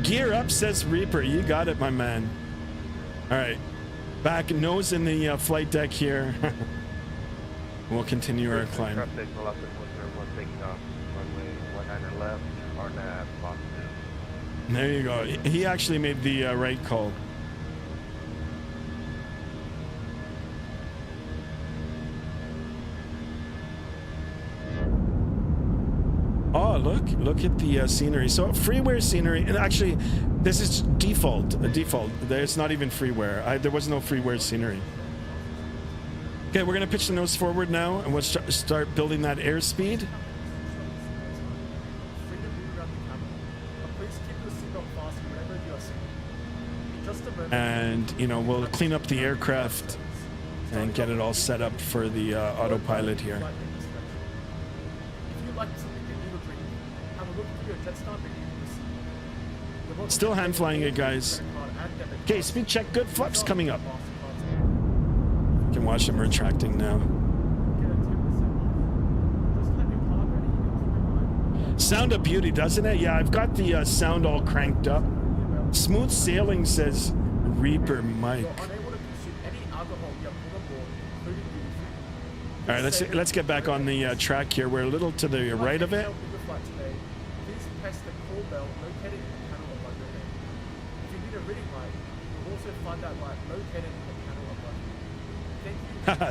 Gear up, says Reaper. You got it, my man. All right. Back nose in the flight deck here. We'll continue our climb. Traffic, velocity 101 taking off. Runway 19er left. RNAV positive. There you go. He actually made the right call. look at the scenery. So freeware scenery, and actually, this is default. There's not even freeware. There was no freeware scenery. Okay, we're gonna pitch the nose forward now, and we'll start building that airspeed. And you know, we'll clean up the aircraft and get it all set up for the autopilot here. Still hand flying it, guys. Okay, speed check good. Flaps coming up. You can watch them retracting now. Sound of beauty, doesn't it? Yeah, I've got the sound all cranked up. Smooth sailing, says Reaper Mike. All right, let's get back on the track here. We're a little to the right of it.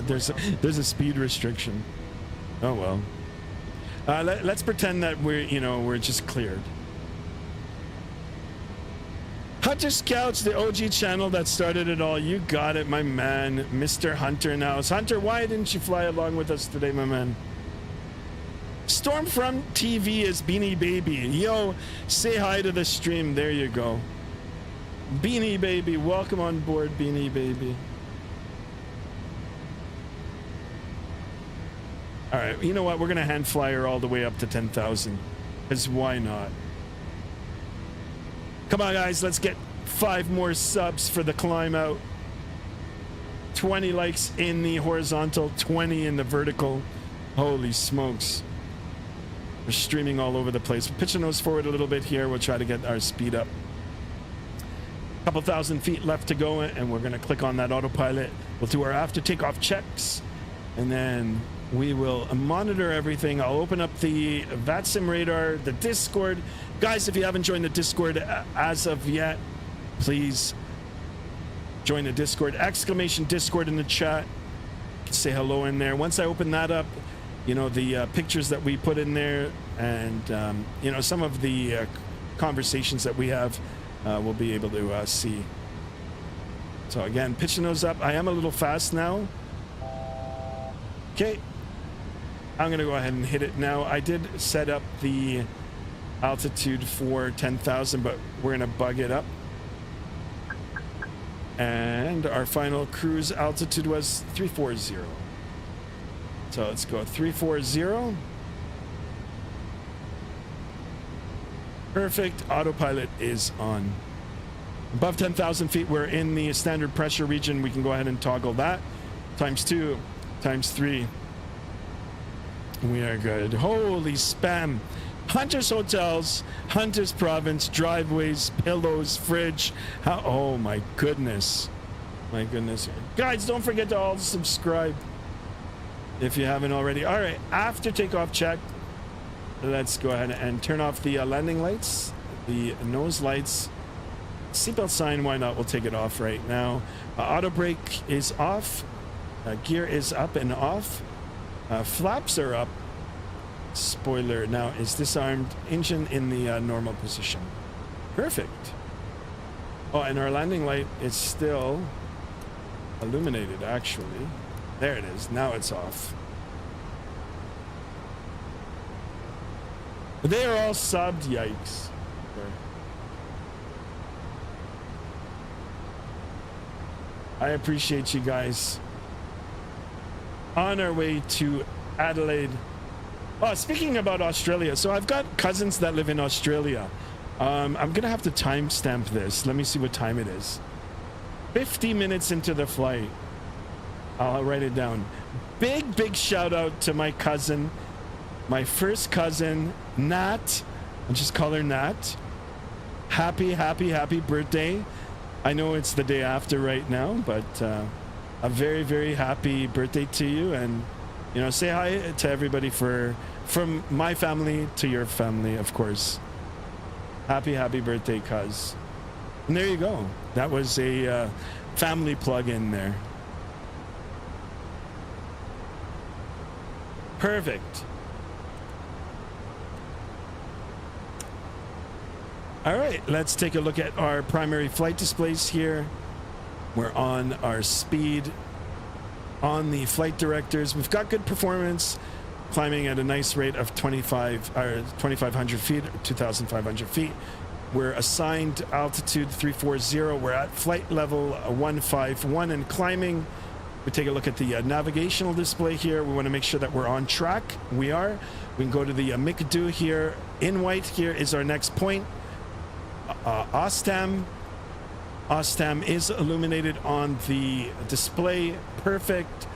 there's a speed restriction. Oh well. Let's pretend that we're just cleared. Hunter Scouts, the OG channel that started it all. You got it, my man, Mr. Hunter now. Hunter, why didn't you fly along with us today, my man? Stormfront TV is Beanie Baby. Yo, say hi to the stream. There you go. Beanie Baby, welcome on board, Beanie Baby. All right, you know what? We're gonna hand fly her all the way up to 10,000. Because why not? Come on, guys, let's get 5 more subs for the climb out. 20 likes in the horizontal, 20 in the vertical. Holy smokes. We're streaming all over the place. We'll pitch the nose forward a little bit here. We'll try to get our speed up. A couple thousand feet left to go, and we're going to click on that autopilot. We'll do our after takeoff checks, and then we will monitor everything. I'll open up the Vatsim radar, the Discord. Guys, if you haven't joined the Discord as of yet, please join the Discord. Exclamation Discord in the chat. Say hello in there. Once I open that up, you know, the pictures that we put in there and, you know, some of the conversations that we have, we'll be able to see. So again, pitching those up. I am a little fast now. Okay. I'm going to go ahead and hit it now. I did set up the altitude for 10,000, but we're going to bug it up. And our final cruise altitude was 340. So let's go 340. Perfect. Autopilot is on. Above 10,000 feet, we're in the standard pressure region. We can go ahead and toggle that. ×2, ×3. We are good. Holy spam. Hunter's Hotels, Hunter's Province, driveways, pillows, fridge. Oh my goodness. My goodness. Guys, don't forget to all subscribe if you haven't already. All right, after takeoff check, let's go ahead and turn off the landing lights, the nose lights. Seatbelt sign, why not? We'll take it off right now. Auto brake is off. Gear is up and off. Flaps are up. Spoiler now is disarmed. Engine in the normal position. Perfect. Oh, and our landing light is still illuminated, actually. There it is. Now it's off. They are all subbed. Yikes. I appreciate you guys. On our way to Adelaide. Oh, speaking about Australia, so I've got cousins that live in Australia. I'm gonna have to timestamp this. Let me see what time it is. 50 minutes into the flight. I'll write it down. Big shout out to my cousin, my first cousin, Nat. I'll just call her Nat. Happy birthday. I know it's the day after right now, but a very happy birthday to you, and you know, say hi to everybody from my family to your family, of course. Happy birthday, cuz. And there you go. That was a family plug in there. Perfect. All right, let's take a look at our primary flight displays here. We're on our speed, on the flight directors. We've got good performance, climbing at a nice rate of 2,500 feet, 2,500 feet. We're assigned altitude 340. We're at flight level 151 and climbing. We take a look at the navigational display here. We want to make sure that we're on track. We are. We can go to the McAdoo here. In white here is our next point. Ostam. Ostam is illuminated on the display. Perfect.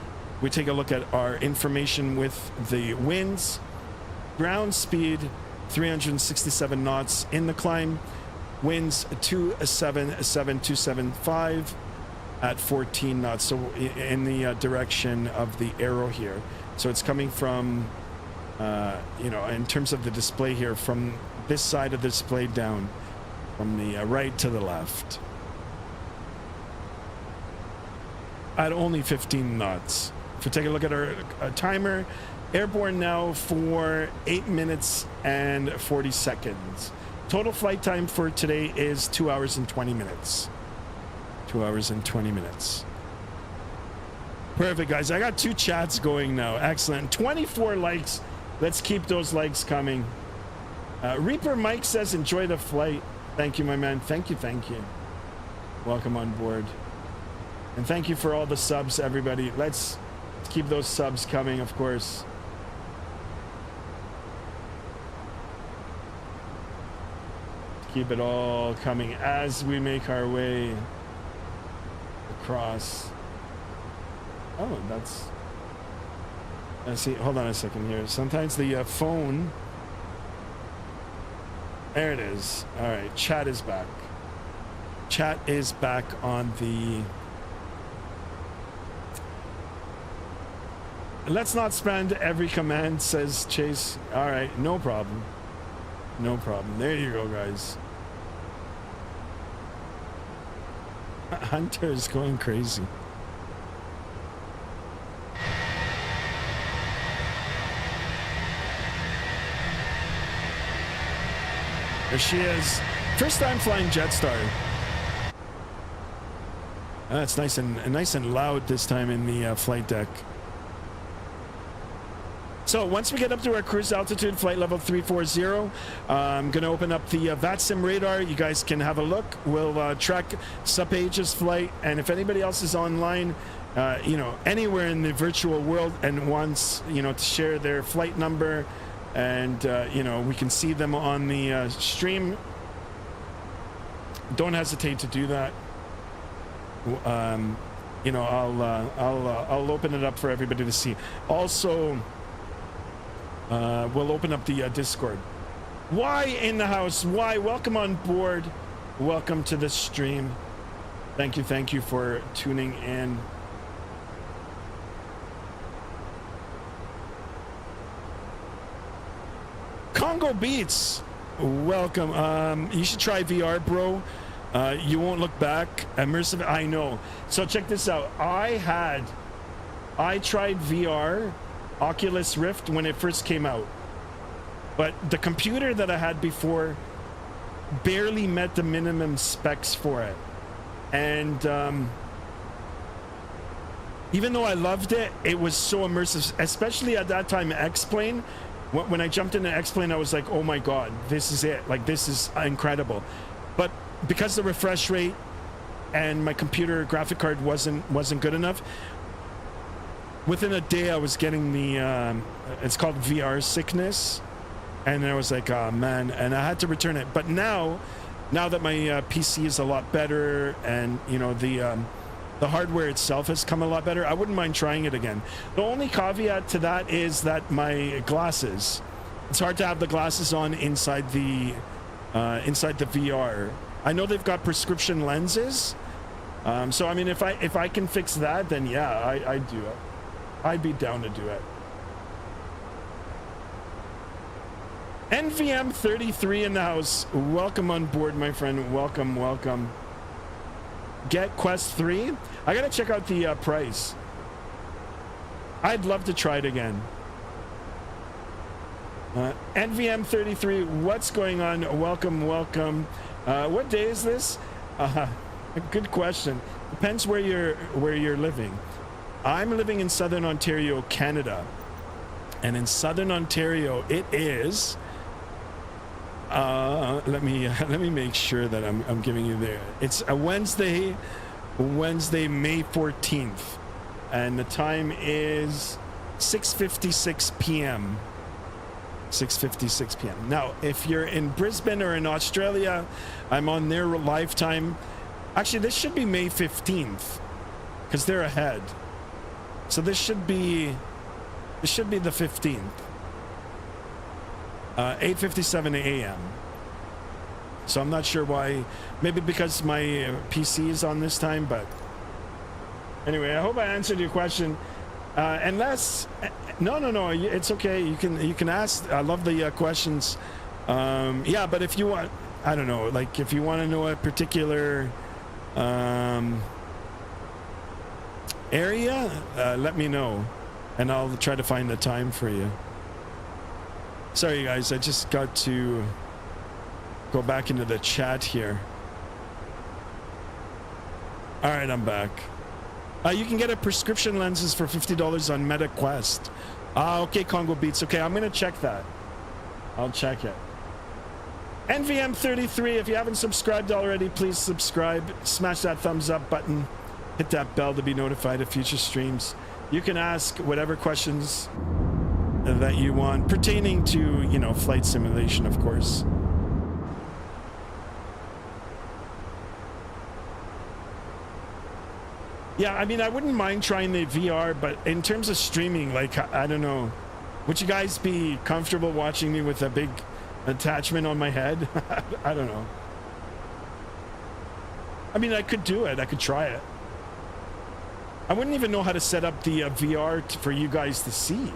We take a look at our information with the winds. Ground speed 367 knots in the climb. Winds 275 at 14 knots. So in the direction of the arrow here. So it's coming from, you know, in terms of the display here, from this side of the display down, from the right to the left. At only 15 knots. If we take a look at our timer, airborne now for 8 minutes and 40 seconds. Total flight time for today is 2 hours and 20 minutes. 2 hours and 20 minutes. Perfect, guys. I got 2 chats going now. Excellent. 24 likes. Let's keep those likes coming. Reaper Mike says, enjoy the flight. Thank you, my man. Thank you. Thank you. Welcome on board. And thank you for all the subs, everybody. Let's keep those subs coming, of course. Keep it all coming as we make our way across. Oh, that's... Let's see. Hold on a second here. Sometimes the phone... There it is. All right. Chat is back. Chat is back on the... Let's not spend every command, says Chase. All right. No problem. No problem. There you go, guys. Hunter is going crazy. There she is. First time flying Jetstar. That's nice and loud this time in the flight deck. So once we get up to our cruise altitude, flight level 340, I'm going to open up the Vatsim radar. You guys can have a look. We'll track Supage's flight. And if anybody else is online, you know, anywhere in the virtual world and wants, you know, to share their flight number and, you know, we can see them on the stream, don't hesitate to do that. You know, I'll open it up for everybody to see. Also, we'll open up the Discord. Why in the house? Why? Welcome on board. Welcome to the stream. Thank you for tuning in. Congo Beats, welcome. You should try VR, bro. You won't look back. Immersive, I know. So check this out. I tried VR, Oculus Rift, when it first came out, but the computer that I had before barely met the minimum specs for it. And even though I loved it, it was so immersive, especially at that time, X-Plane. When I jumped into X-Plane, I was like, oh my God, this is it. Like, this is incredible. But because the refresh rate and my computer graphic card wasn't good enough, within a day I was getting the, it's called VR sickness. And I was like, oh man, and I had to return it. But now that my PC is a lot better and, you know, the hardware itself has come a lot better, I wouldn't mind trying it again. The only caveat to that is that my glasses, it's hard to have the glasses on inside the VR. I know they've got prescription lenses. So I mean, if I can fix that, then yeah, I'd do it. I'd be down to do it. NVM 33 in the house. Welcome on board, my friend. Welcome. Get Quest 3. I gotta check out the price. I'd love to try it again. NVM33, what's going on? Welcome, welcome. What day is this? A good question. Depends where you're living. I'm living in Southern Ontario, Canada, and in Southern Ontario, it is. Let me make sure that I'm giving you there. It's a Wednesday, May 14th, and the time is 6:56 p.m. 6:56 p.m. Now, if you're in Brisbane or in Australia, I'm on their live time. Actually, this should be May 15th because they're ahead. So this should be the 15th. 8:57 a.m. So I'm not sure why. Maybe because my PC is on this time, but anyway, I hope I answered your question. Unless, no, it's okay. You can ask. I love the questions. Yeah, but if you want, I don't know, like if you want to know a particular area, let me know, and I'll try to find the time for you. Sorry, guys, I just got to go back into the chat here. All right, I'm back. You can get a prescription lenses for $50 on MetaQuest. Okay, Congo Beats. Okay, I'm going to check that. I'll check it. NVM33, if you haven't subscribed already, please subscribe. Smash that thumbs up button. Hit that bell to be notified of future streams. You can ask whatever questions that you want pertaining to, you know, flight simulation, of course. Yeah, I mean, I wouldn't mind trying the VR, but in terms of streaming, like, I don't know. Would you guys be comfortable watching me with a big attachment on my head? I don't know. I mean, I could do it. I could try it. I wouldn't even know how to set up the VR for you guys to see.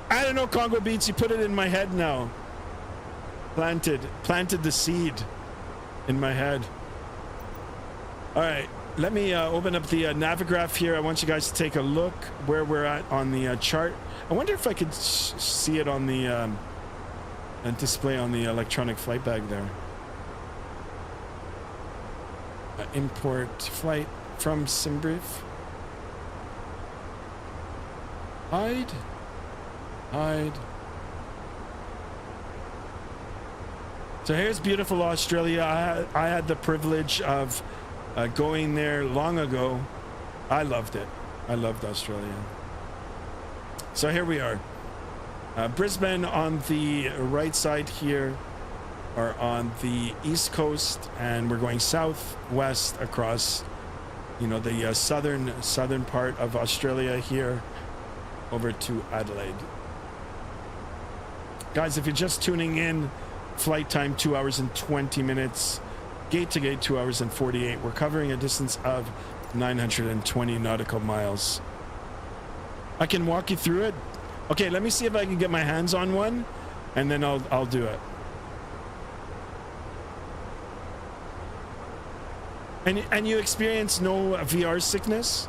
I don't know, Congo Beats. You put it in my head now. Planted the seed in my head. All right, let me open up the Navigraph here. I want you guys to take a look where we're at on the chart. I wonder if I could see it on the display on the electronic flight bag there. Import flight from SimBrief. Hide. So here's beautiful Australia. I had the privilege of going there long ago. I loved it. I loved Australia. So here we are. Brisbane on the right side here, or on the east coast, and we're going southwest across, you know, the southern part of Australia here over to Adelaide. Guys, if you're just tuning in, flight time 2 hours and 20 minutes. Gate to gate 2 hours and 48. We're covering a distance of 920 nautical miles. I can walk you through it. Okay, let me see if I can get my hands on one, and then I'll do it. And you experience no VR sickness?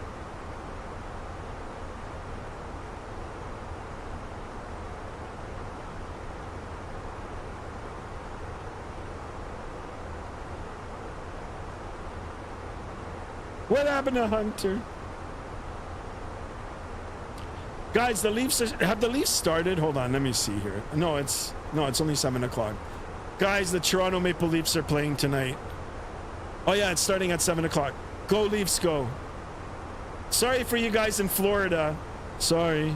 What happened to Hunter? Guys, the Leafs have the Leafs started? Hold on, let me see here. No, it's only 7 o'clock. Guys, the Toronto Maple Leafs are playing tonight. Oh yeah, it's starting at 7 o'clock. Go Leafs, go. Sorry for you guys in Florida. Sorry,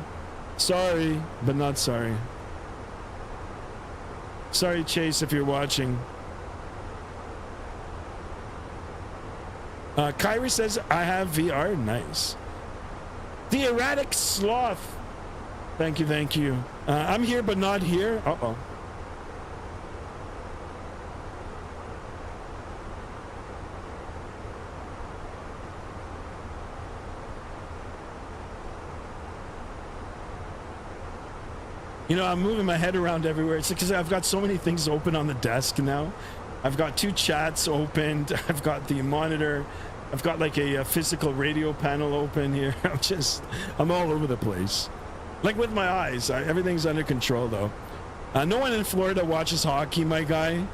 but not sorry. Sorry, Chase, if you're watching. Kyrie says, I have VR. Nice. The Erratic Sloth. Thank you. I'm here, but not here. Uh-oh. You know, I'm moving my head around everywhere. It's because I've got so many things open on the desk now. I've got 2 chats opened. I've got the monitor. I've got like a physical radio panel open here. I'm all over the place. Like with my eyes, everything's under control though. No one in Florida watches hockey, my guy.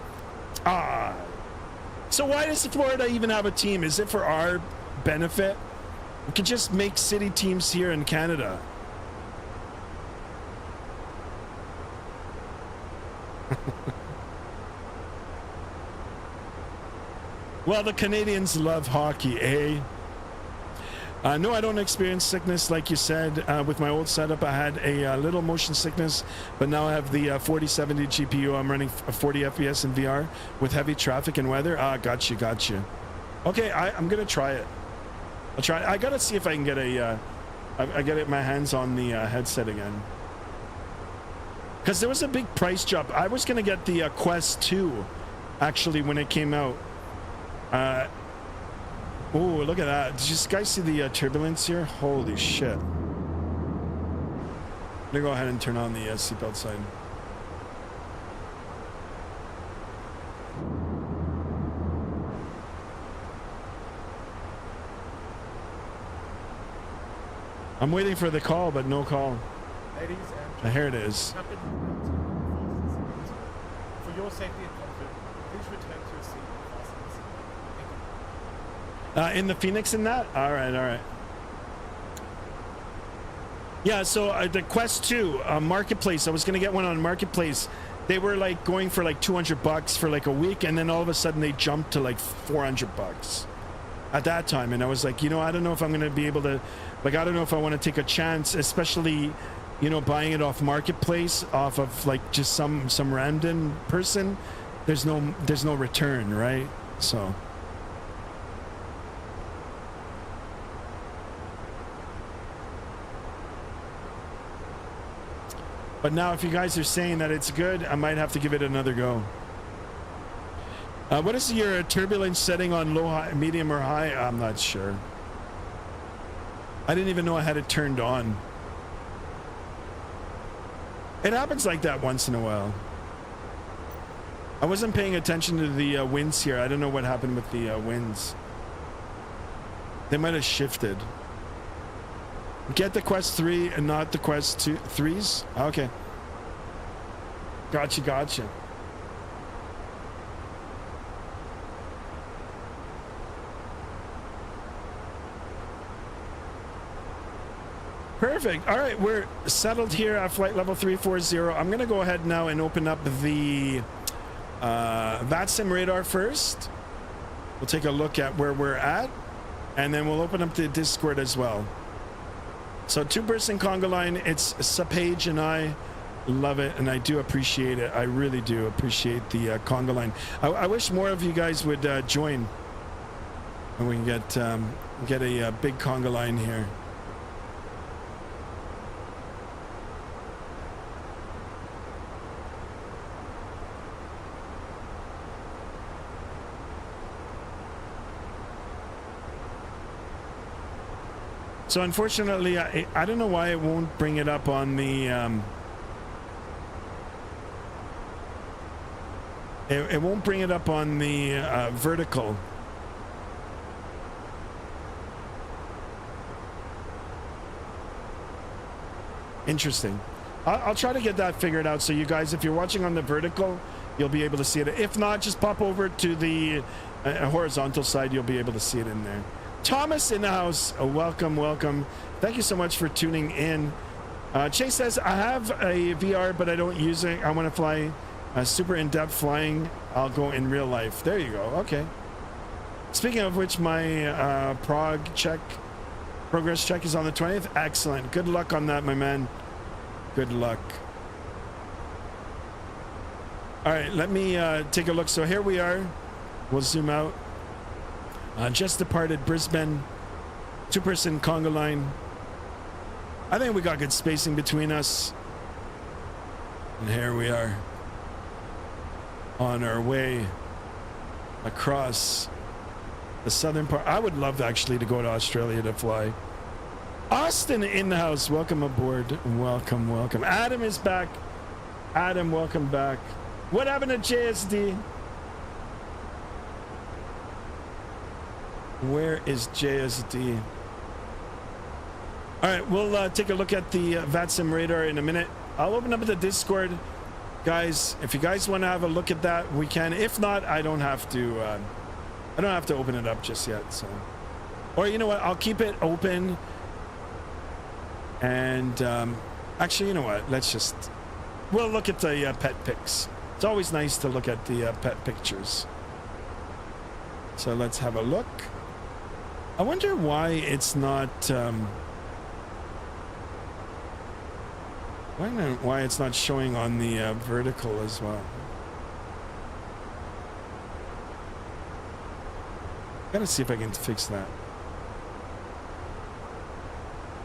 So why does Florida even have a team? Is it for our benefit? We could just make city teams here in Canada. Well, the Canadians love hockey, eh? No, I don't experience sickness like you said. With my old setup, I had a little motion sickness, but now I have the 4070 GPU. I'm running 40 FPS in VR with heavy traffic and weather. Got you. Okay, I'm gonna try it. I'll try it. I gotta see if I can get I get my hands on the headset again. Because there was a big price jump. I was gonna get the Quest 2, actually, when it came out. Oh, look at that. Did you guys see the turbulence here? Holy shit. I'm gonna go ahead and turn on the seatbelt sign. I'm waiting for the call, but no call. Ladies and Here it is. for your safety and comfort, please return to your seat and fasten your seat. Thank you. In the Fenix in that? All right. Yeah, so the Quest 2 Marketplace, I was going to get one on Marketplace. They were like going for like $200 for like a week, and then all of a sudden they jumped to like $400 at that time. And I was like, I don't know if I'm going to be able to, like, I don't know if I want to take a chance, especially, buying it off Marketplace, off of like just some random person. There's no return, right? So. But now if you guys are saying that it's good, I might have to give it another go. What is your turbulence setting on low, high, medium, or high? I'm not sure. I didn't even know I had it turned on. It happens like that once in a while. I wasn't paying attention to the winds here. I don't know what happened with the winds. They might have shifted. Get the Quest 3 and not the Quest 3s? Okay. Gotcha. Perfect. All right, we're settled here at flight level 340. I'm going to go ahead now and open up the Vatsim radar first. We'll take a look at where we're at, and then we'll open up the Discord as well. So two-person conga line, it's Sapage and I love it, and I do appreciate it. I really do appreciate the conga line. I wish more of you guys would join, and we can get a big conga line here. So unfortunately, I don't know why it won't bring it up on the it won't bring it up on the vertical. Interesting. I'll try to get that figured out, so you guys, if you're watching on the vertical, you'll be able to see it. If not, just pop over to the horizontal side. You'll be able to see it in there. Thomas in the house, welcome. Thank you so much for tuning in. Chase says, I have a VR, but I don't use it. I want to fly super in-depth flying. I'll go in real life. There you go. Okay. Speaking of which, my progress check is on the 20th. Excellent. Good luck on that, my man. Good luck. All right, let me take a look. So here we are. We'll zoom out. Just departed Brisbane, two-person conga line. I think we got good spacing between us. And here we are on our way across the southern part. I would love actually to go to Australia to fly. Austin in the house. Welcome aboard. Welcome. Adam is back. Adam, welcome back. What happened to JSD? Where is JSD? All right, we'll take a look at the Vatsim radar in a minute. I'll open up the Discord, guys. If you guys want to have a look at that, we can. If not, I don't have to. I don't have to open it up just yet. So, or you know what? I'll keep it open. And actually, you know what? We'll look at the pet pics. It's always nice to look at the pet pictures. So let's have a look. I wonder why it's not. Why it's not showing on the vertical as well. Gotta see if I can fix that.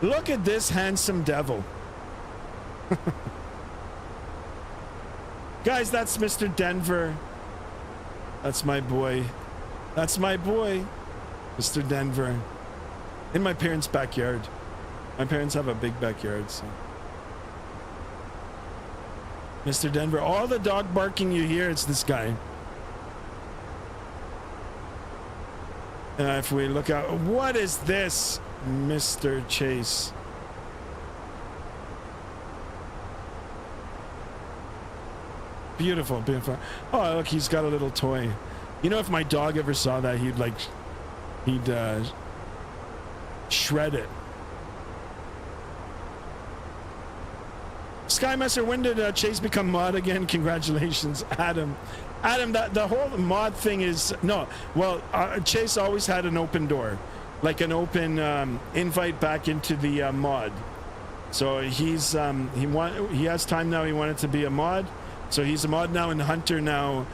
Look at this handsome devil. Guys, that's Mr. Denver. That's my boy. That's my boy, Mr. Denver. In my parents' backyard. My parents have a big backyard, so. Mr. Denver, all the dog barking you hear, it's this guy. If we look out, what is this, Mr. Chase? Beautiful, beautiful. Oh, look, he's got a little toy. You know, if my dog ever saw that, he'd shred it. Skymaster, when did Chase become mod again? Congratulations, Adam. Adam, the whole mod thing is no. Well, Chase always had an open door, like an open invite back into the mod. So he has time now. He wanted to be a mod, so he's a mod now. And Hunter now,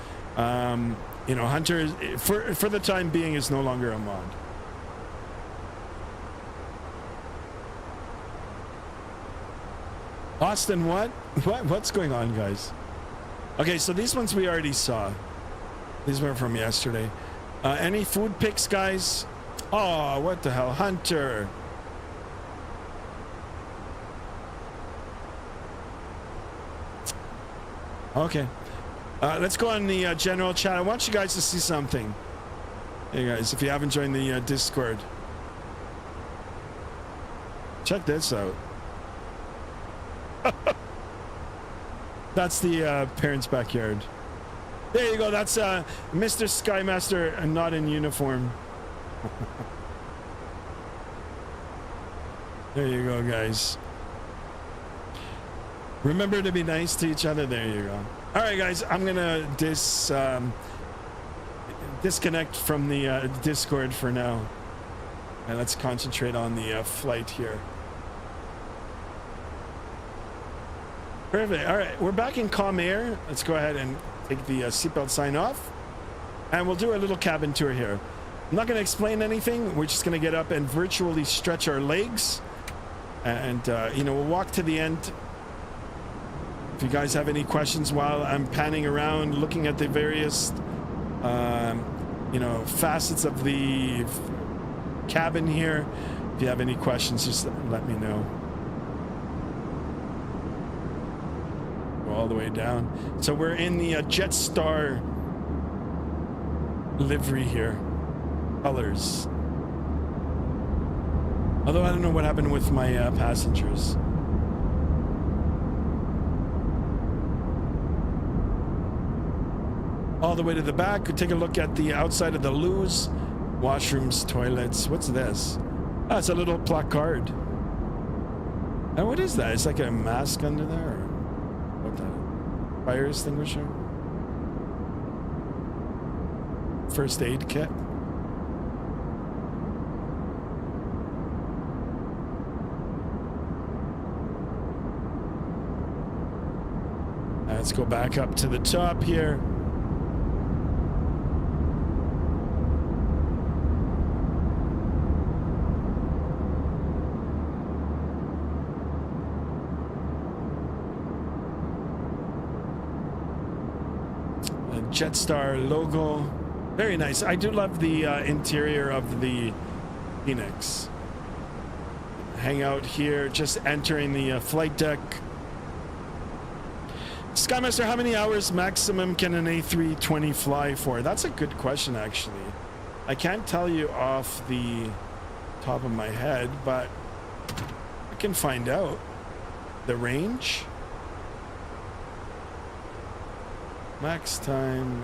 you know, Hunter for the time being is no longer a mod. Austin, what's going on, guys? Okay, so these ones we already saw. These were from yesterday. Any food pics, guys? Oh, what the hell, Hunter? Okay, let's go on the general chat. I want you guys to see something. Hey guys, if you haven't joined the Discord, check this out. That's the parents' backyard. There you go. That's Mr. Skymaster, not in uniform. There you go, guys. Remember to be nice to each other. There you go. All right, guys. I'm gonna disconnect from the Discord for now, and let's concentrate on the flight here. Perfect. All right, we're back in calm air. Let's go ahead and take the seatbelt sign off, and we'll do a little cabin tour here. I'm not going to explain anything. We're just going to get up and virtually stretch our legs, and you know, we'll walk to the end. If you guys have any questions while I'm panning around, looking at the various, you know, facets of the cabin here, if you have any questions, just let me know. All the way down. So we're in the Jetstar livery here, colors. Although I don't know what happened with my passengers. All the way to the back. We take a look at the outside of the loos, washrooms, toilets. What's this? Oh, it's a little placard. And what is that? It's like a mask under there. Or what the fire extinguisher? First aid kit. Let's go back up to the top here. Jetstar logo, very nice. I do love the interior of the Fenix. Hang out here, just entering the flight deck. Skymaster, how many hours maximum can an A320 fly for? That's a good question, actually. I can't tell you off the top of my head, but can find out the range. Max time.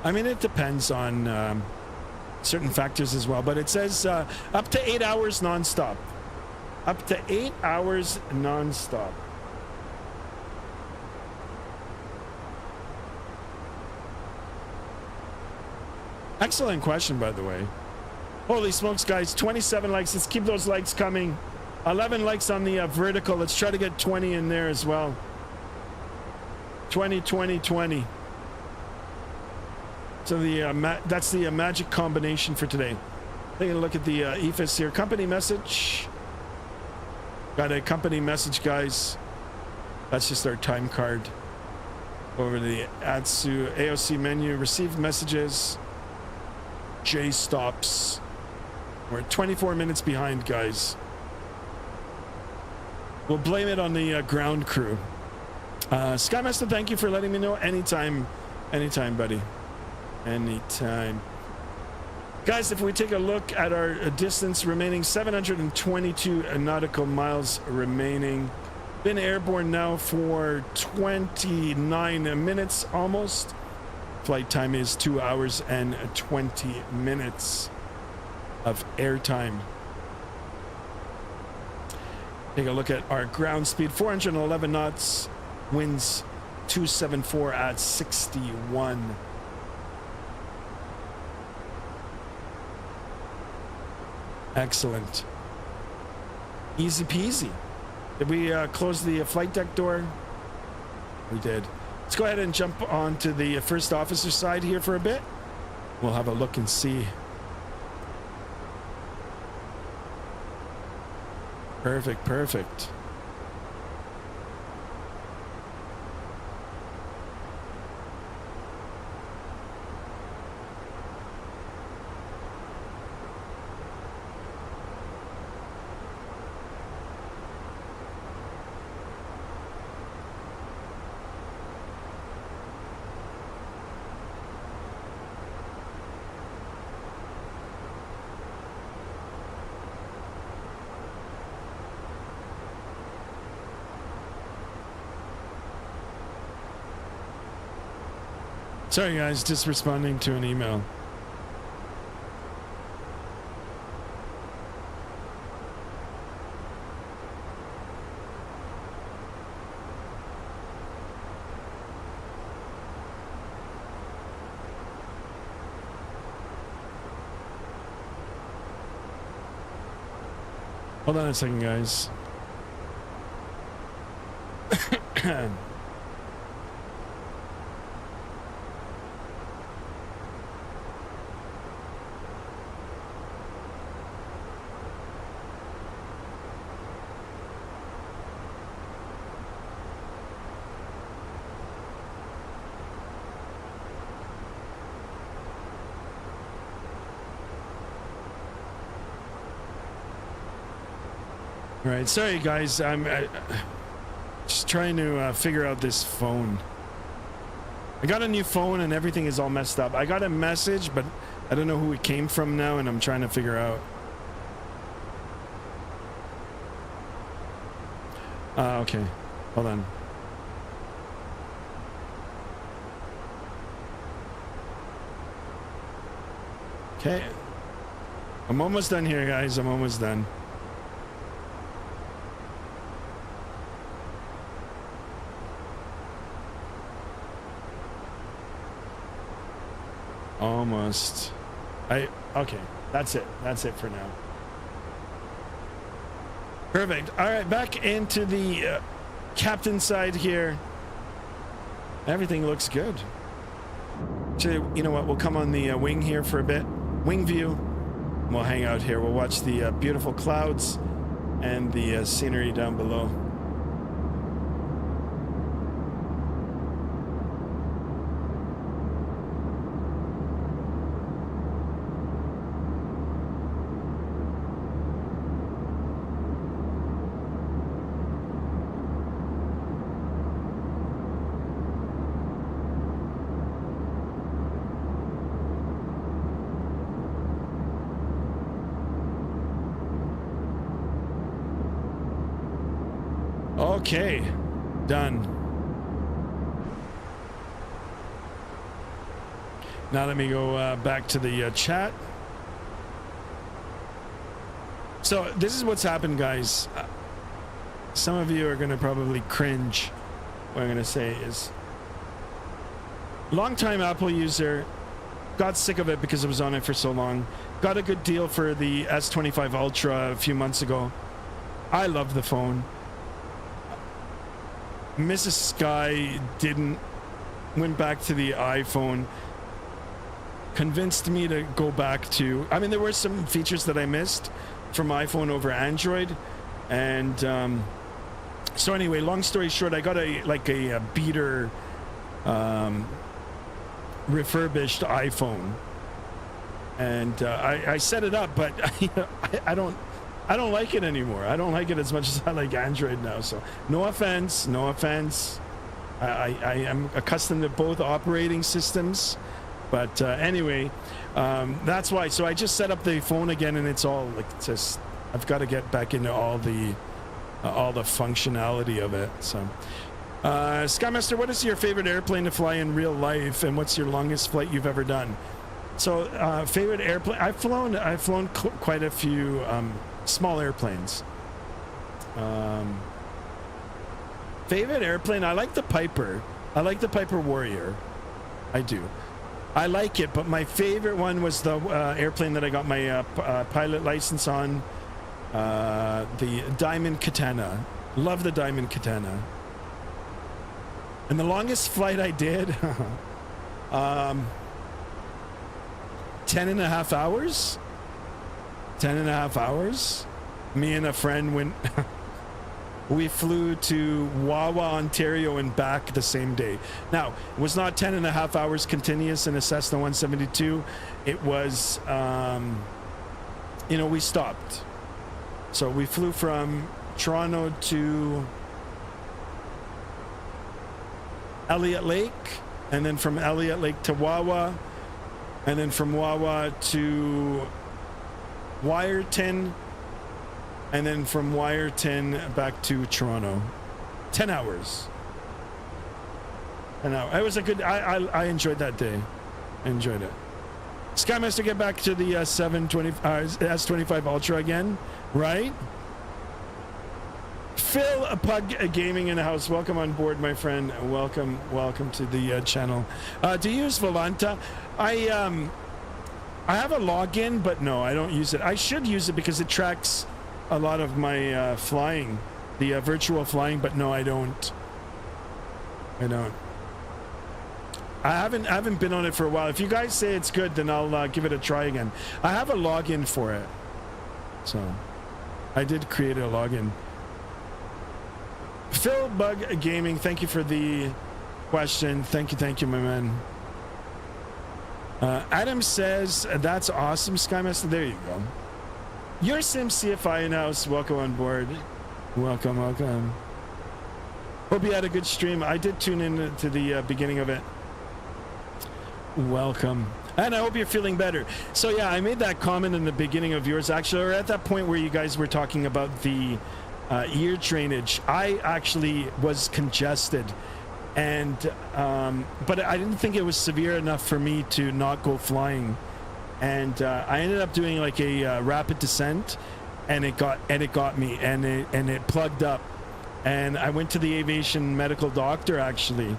I mean, it depends on certain factors as well, but it says up to 8 hours nonstop. Up to 8 hours nonstop. Excellent question, by the way. Holy smokes, guys. 27 likes. Let's keep those likes coming. 11 likes on the vertical. Let's try to get 20 in there as well. 20, 20, 20. So that's the magic combination for today. Taking a look at the EFIS here. Company message. Got a company message, guys. That's just our time card. Over to the ATSU AOC menu. Received messages. J stops. We're 24 minutes behind, guys. We'll blame it on the ground crew. Skymaster, thank you for letting me know. Anytime, buddy. Anytime. Guys, if we take a look at our distance remaining, 722 nautical miles remaining. Been airborne now for 29 minutes almost. Flight time is 2 hours and 20 minutes of airtime. Take a look at our ground speed, 411 knots, winds 274 at 61. Excellent. Easy peasy. Did we close the flight deck door? We did. Let's go ahead and jump onto the first officer side here for a bit. We'll have a look and see. Perfect, perfect. Sorry guys, just responding to an email. Hold on a second, guys. All right, sorry guys, I'm just trying to figure out this phone. I got a new phone and everything is all messed up. I got a message, but I don't know who it came from now, and I'm trying to figure out. Okay, hold on. Okay, I'm almost done here, guys. I'm almost done. Almost. Okay, that's it. That's it for now. Perfect. All right, back into the captain side here. Everything looks good. Actually, you know what? We'll come on the wing here for a bit. Wing view. We'll hang out here. We'll watch the beautiful clouds and the scenery down below. Okay, done. Now let me go back to the chat. So this is what's happened, guys. Some of you are going to probably cringe. What I'm going to say is, long-time Apple user, got sick of it because it was on it for so long. Got a good deal for the S25 Ultra a few months ago. I love the phone. Mrs. Sky went back to the iPhone, convinced me to go back to, I mean, there were some features that I missed from iPhone over Android. And so anyway, long story short, I got a beater refurbished iPhone, and I set it up, but I don't like it anymore. I don't like it as much as I like Android now. So no offense. I am accustomed to both operating systems, but anyway, that's why. So I just set up the phone again, and it's all like, just I've got to get back into all the functionality of it. So Skymaster, what is your favorite airplane to fly in real life, and what's your longest flight you've ever done? So favorite airplane, I've flown quite a few small airplanes. Favorite airplane, I like the Piper. I like the Piper Warrior. I do. I like it, but my favorite one was the airplane that I got my pilot license on, the Diamond Katana. Love the Diamond Katana. And the longest flight I did, 10.5 hours. 10.5 hours. Me and a friend went. We flew to Wawa, Ontario, and back the same day. Now, it was not 10.5 hours continuous in a Cessna 172. It was, we stopped. So we flew from Toronto to Elliott Lake, and then from Elliott Lake to Wawa, and then from Wawa to Wyerton, and then from Wyerton back to Toronto. 10 hours. And it was a good, I enjoyed that day. I enjoyed it. Skymaster, get back to the S25 Ultra again, right? Phil Pug Gaming in the house. Welcome on board, my friend. Welcome to the channel. Do you use Volanta? I have a login, but no, I don't use it. I should use it because it tracks a lot of my flying, the virtual flying, but no, I don't. I haven't been on it for a while. If you guys say it's good, then I'll give it a try again. I have a login for it, so I did create a login. Phil Bug Gaming, thank you for the question. Thank you, my man. Adam says, that's awesome, Skymaster. There you go. Your Sim CFI in house. Welcome on board. Welcome. Hope you had a good stream. I did tune in to the beginning of it. Welcome. And I hope you're feeling better. So yeah, I made that comment in the beginning of yours, actually, or at that point where you guys were talking about the ear drainage. I actually was congested, and but I didn't think it was severe enough for me to not go flying. And I ended up doing like a rapid descent, and it got me, and it plugged up, and I went to the aviation medical doctor actually,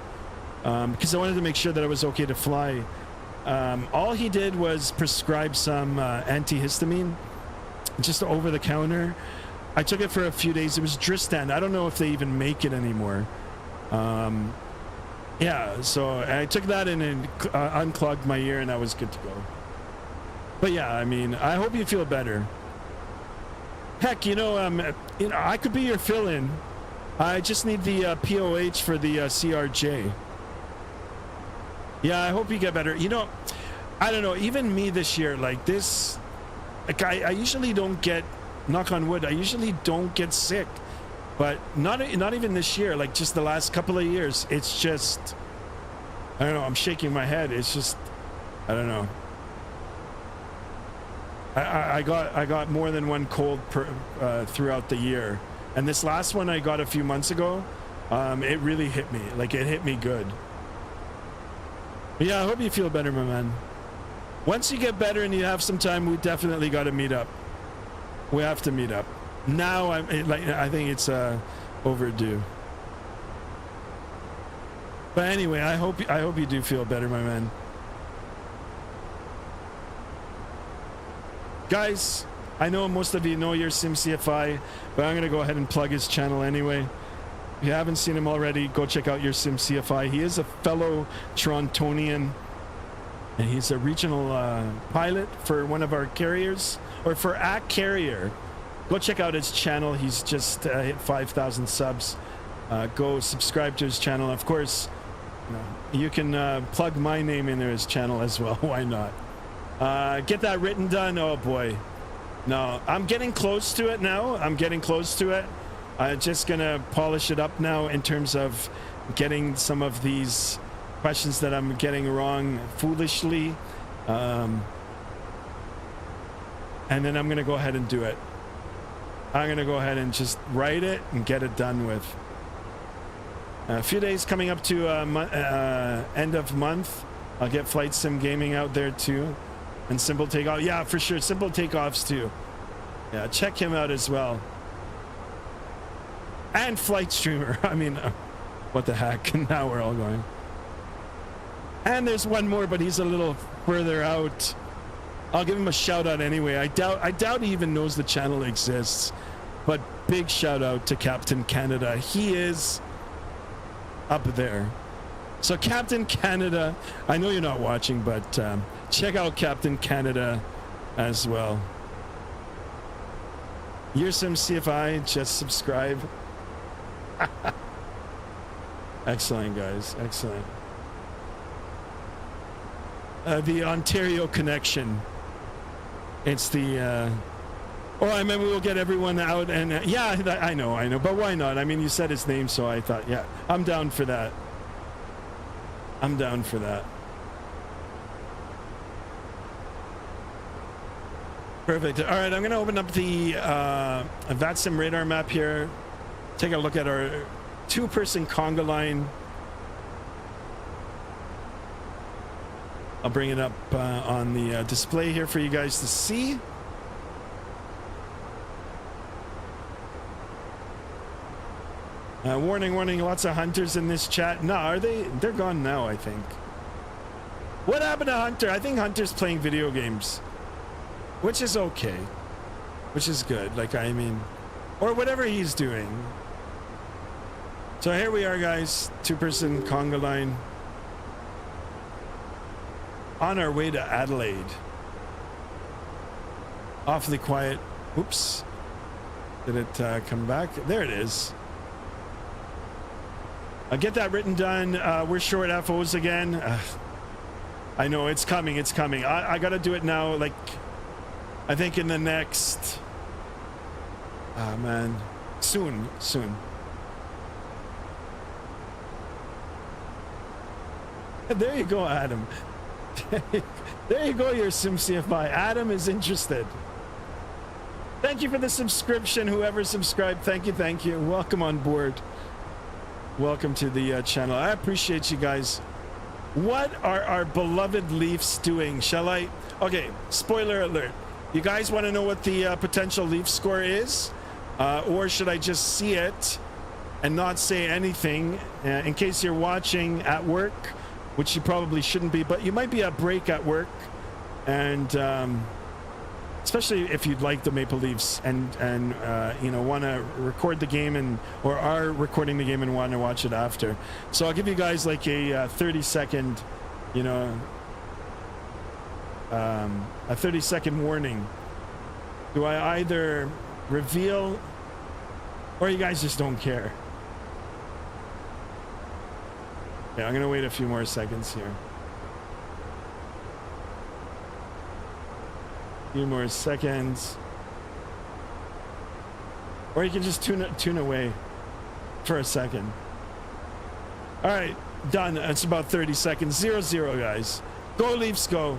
because I wanted to make sure that I was okay to fly. All he did was prescribe some antihistamine, just over the counter. I took it for a few days. It was Dristan. I don't know if they even make it anymore. Yeah, so I took that and it unclogged my ear, and I was good to go. But yeah, I mean, I hope you feel better. Heck, I could be your fill-in. I just need the POH for the CRJ. Yeah, I hope you get better. I don't know, even me this year, like this, like I usually don't get, knock on wood, I usually don't get sick. But not even this year, like just the last couple of years. It's just, I don't know, I'm shaking my head. It's just, I don't know. I got more than one cold throughout the year. And this last one I got a few months ago, it really hit me. Like, it hit me good. Yeah, I hope you feel better, my man. Once you get better and you have some time, we definitely got to meet up. We have to meet up. Now, I think it's overdue. But anyway, I hope you do feel better, my man. Guys, I know most of you know your SimCFI, but I'm going to go ahead and plug his channel anyway. If you haven't seen him already, go check out your SimCFI. He is a fellow Torontonian, and he's a regional pilot for one of our carriers, or for a carrier. Go check out his channel. He's just hit 5,000 subs. Go subscribe to his channel. Of course, you can plug my name into his channel as well. Why not? Get that written done. Oh boy. No, I'm getting close to it now. I'm getting close to it. I'm just gonna polish it up now in terms of getting some of these questions that I'm getting wrong foolishly. And then I'm gonna go ahead and do it. I'm gonna go ahead and just write it and get it done with. A few days coming up to end of month. I'll get Flight Sim Gaming out there too. And Simple Takeoff. Yeah, for sure. Simple Takeoffs too. Yeah, check him out as well. And Flight Streamer. I mean, what the heck? Now we're all going. And there's one more, but he's a little further out. I'll give him a shout out anyway. I doubt he even knows the channel exists. But big shout out to Captain Canada. He is up there. So Captain Canada, I know you're not watching, but check out Captain Canada as well. Your SimCFI, just subscribe. Excellent, guys. Excellent. The Ontario connection. It's the... Oh, I mean, we'll get everyone out and... yeah, I know. But why not? I mean, you said his name, so I thought, yeah, I'm down for that. I'm down for that. Perfect. All right, I'm going to open up the Vatsim radar map here. Take a look at our two-person conga line. I'll bring it up on the display here for you guys to see. Warning, warning, lots of hunters in this chat. No, are they? They're gone now, I think. What happened to Hunter? I think Hunter's playing video games. Which is okay. Which is good. Like, I mean, or whatever he's doing. So here we are, guys. Two-person conga line. On our way to Adelaide. Awfully quiet. Oops. Did it come back? There it is. I'll get that written done. We're short FOs again. I know it's coming. It's coming. I got to do it now. Like, I think in the next... Ah, man. Soon. There you go, Adam. There you go, your SimCFI. Adam is interested. Thank you for the subscription. Whoever subscribed, thank you. Welcome on board. Welcome to the channel. I appreciate you guys. What are our beloved Leafs doing? Shall I? Okay, spoiler alert. You guys want to know what the potential Leaf score is? Or should I just see it and not say anything in case you're watching at work, which you probably shouldn't be, but you might be at break at work, and especially if you'd like the Maple Leafs and you know, want to record the game or are recording the game and want to watch it after. So I'll give you guys like a 30-second, you know, a 30-second warning. Do I either reveal or you guys just don't care? Yeah, I'm gonna wait a few more seconds here. Few more seconds, or you can just tune away for a second. All right, done. It's about 30 seconds. 0-0, guys. Go Leafs, go.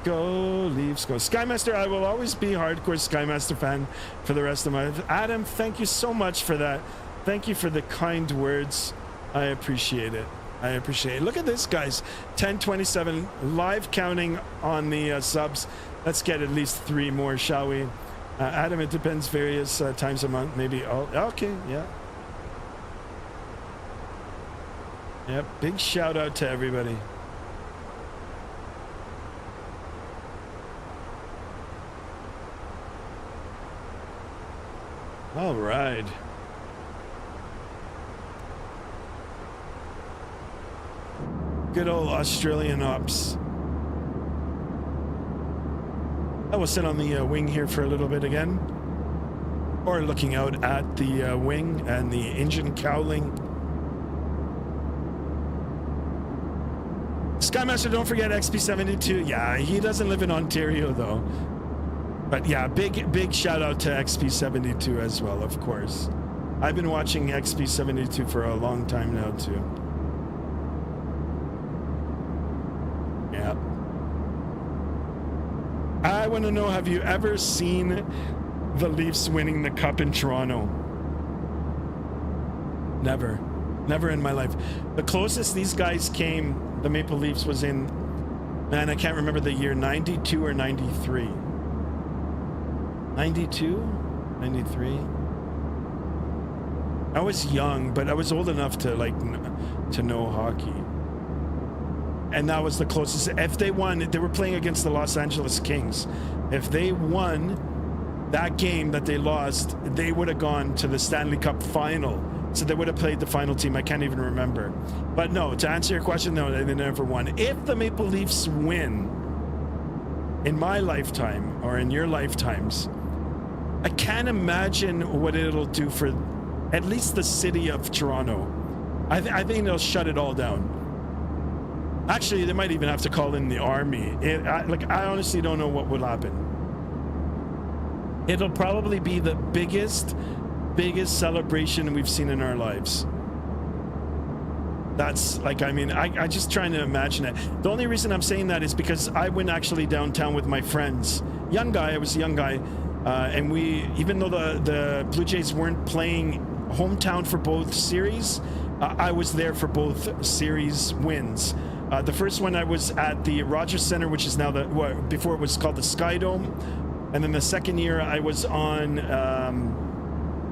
go, Leafs go. Skymaster, I will always be hardcore Skymaster fan for the rest of my life. Adam, thank you so much for that. Thank you for the kind words. I appreciate it. I appreciate it. Look at this, guys. 1027 live counting on the subs. Let's get at least 3 more, shall we? Adam, it depends various times a month. Maybe all. Okay, yeah. Yep, big shout out to everybody. All right. Good old Australian ops. I will sit on the wing here for a little bit again. Or looking out at the wing and the engine cowling. Skymaster, don't forget XP72. Yeah, he doesn't live in Ontario though. But yeah, big shout out to XP72 as well, of course. I've been watching XP72 for a long time now too. Yeah. I want to know, have you ever seen the Leafs winning the cup in Toronto? Never. Never in my life. The closest these guys came, the Maple Leafs, was in, man, I can't remember the year, 92 or 93. 92? 93? I was young, but I was old enough to to know hockey. And that was the closest. If they won, they were playing against the Los Angeles Kings. If they won that game that they lost, they would have gone to the Stanley Cup final. So they would have played the final team. I can't even remember. But no, to answer your question, no, they never won. If the Maple Leafs win in my lifetime or in your lifetimes, I can't imagine what it'll do for at least the city of Toronto. I think they'll shut it all down. Actually, they might even have to call in the army. I honestly don't know what will happen. It'll probably be the biggest celebration we've seen in our lives. That's I just trying to imagine it. The only reason I'm saying that is because I went actually downtown with my friends. I was a young guy. And even though the Blue Jays weren't playing hometown for both series, I was there for both series wins. The first one I was at the Rogers Center, which is now before it was called the Sky Dome. And then the second year I was on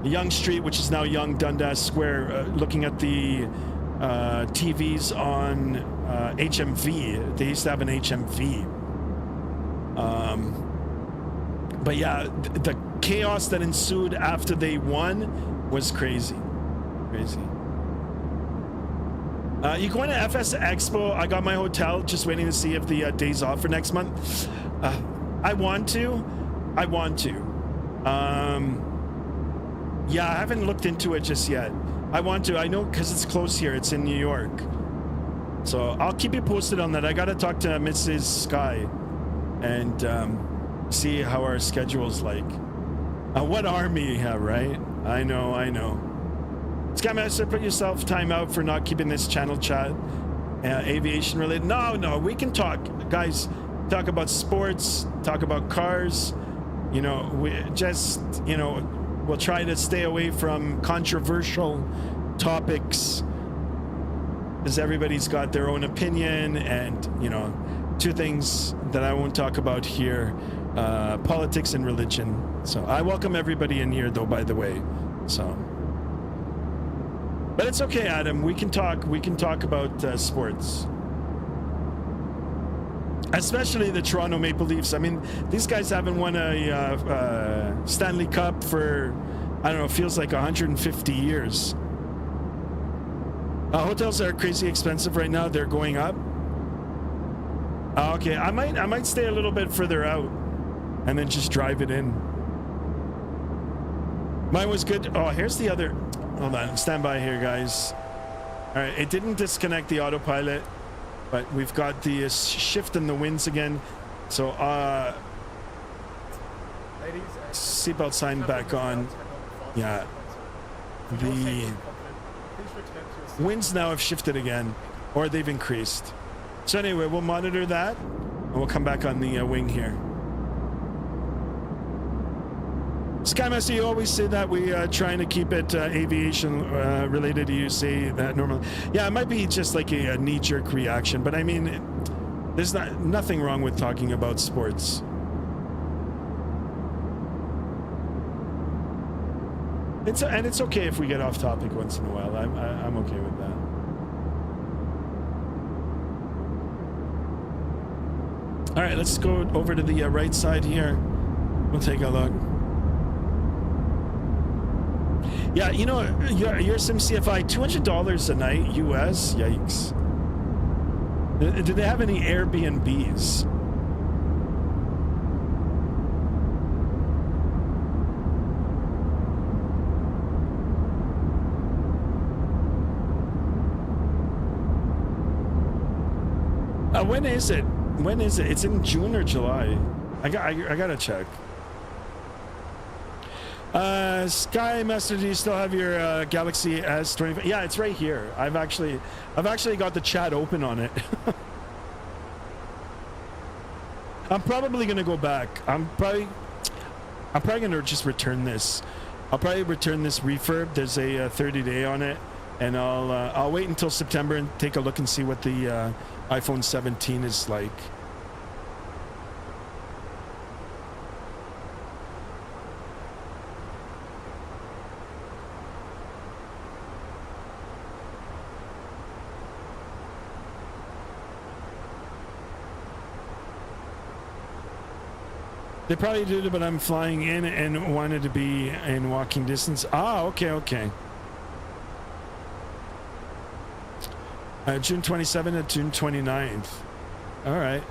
Yonge Street, which is now Yonge Dundas Square, looking at the TVs on HMV. They used to have an HMV. But yeah, the chaos that ensued after they won was crazy. Crazy. You going to FS Expo? I got my hotel, just waiting to see if the day's off for next month. I want to. Yeah, I haven't looked into it just yet. I want to. I know because it's close here. It's in New York. So I'll keep you posted on that. I got to talk to Mrs. Sky and see how our schedule's like. What army you have, right? I know. Skymaster, put yourself time out for not keeping this channel chat aviation related. No, we can talk, guys. Talk about sports, talk about cars. We'll try to stay away from controversial topics because everybody's got their own opinion, and two things that I won't talk about here, politics and religion. So I welcome everybody in here though, by the way. But it's okay, Adam. We can talk about sports. Especially the Toronto Maple Leafs. I mean, these guys haven't won a Stanley Cup for, I don't know, feels like 150 years. Hotels are crazy expensive right now. They're going up. Okay, I might stay a little bit further out and then just drive it in. Mine was good. Oh, here's the other. Hold on, stand by here, guys. All right, it didn't disconnect the autopilot, but we've got the shift in the winds again. So, seatbelt sign back on. Yeah. The winds now have shifted again, or they've increased. So anyway, we'll monitor that, and we'll come back on the wing here. Skymaster, you always say that we trying to keep it aviation related. You say that normally. Yeah, it might be just like a knee-jerk reaction, but I mean, there's nothing wrong with talking about sports. It's okay if we get off topic once in a while. I'm okay with that. All right, let's go over to the right side here. We'll take a look. Yeah, you know, your SimCFI, $200 a night, US. Yikes. Do they have any Airbnbs? When is it? When is it? It's in June or July. I gotta check. Sky Master, do you still have your Galaxy S25? Yeah, it's right here. I've actually got the chat open on it. I'm probably gonna go back. I'm probably gonna just return this. I'll probably return this refurb. There's a 30-day on it, and I'll wait until September and take a look and see what the iPhone 17 is like. They probably did it, but I'm flying in and wanted to be in walking distance. Ah, okay. June 27th to June 29th. All right.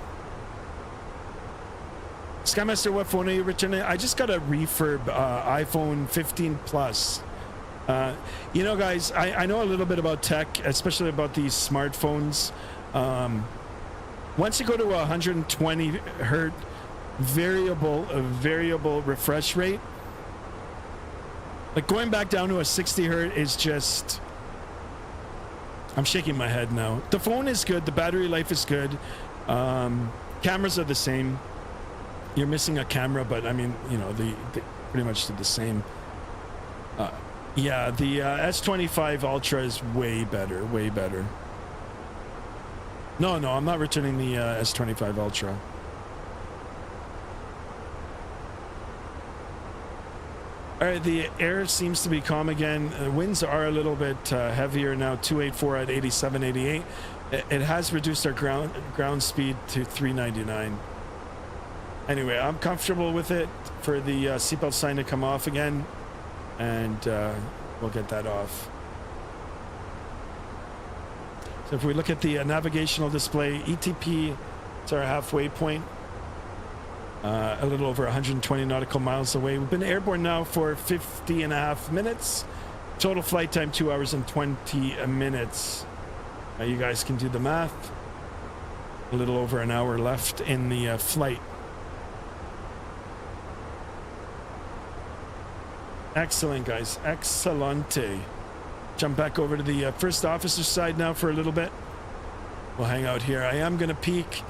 Skymaster, what phone are you returning? I just got a refurb iPhone 15 Plus. You know, guys, I know a little bit about tech, especially about these smartphones. Once you go to 120 hertz variable refresh rate, like going back down to a 60 hertz is just, I'm shaking my head now. The phone is good, the battery life is good, cameras are the same. You're missing a camera, but I mean, you know, they pretty much did the same. Yeah, the S25 Ultra is way better. No, I'm not returning the S25 Ultra. All right, the air seems to be calm again. Winds are a little bit heavier now, 284 at 87, 88. It has reduced our ground speed to 399. Anyway, I'm comfortable with it for the seatbelt sign to come off again, and we'll get that off. So if we look at the navigational display, ETP, it's our halfway point. A little over 120 nautical miles away. We've been airborne now for 50 and a half minutes. Total flight time 2 hours and 20 minutes. You guys can do the math. A little over an hour left in the flight. Excellent, guys. Excellente. Jump back over to the first officer side now for a little bit. We'll hang out here. I am going to peek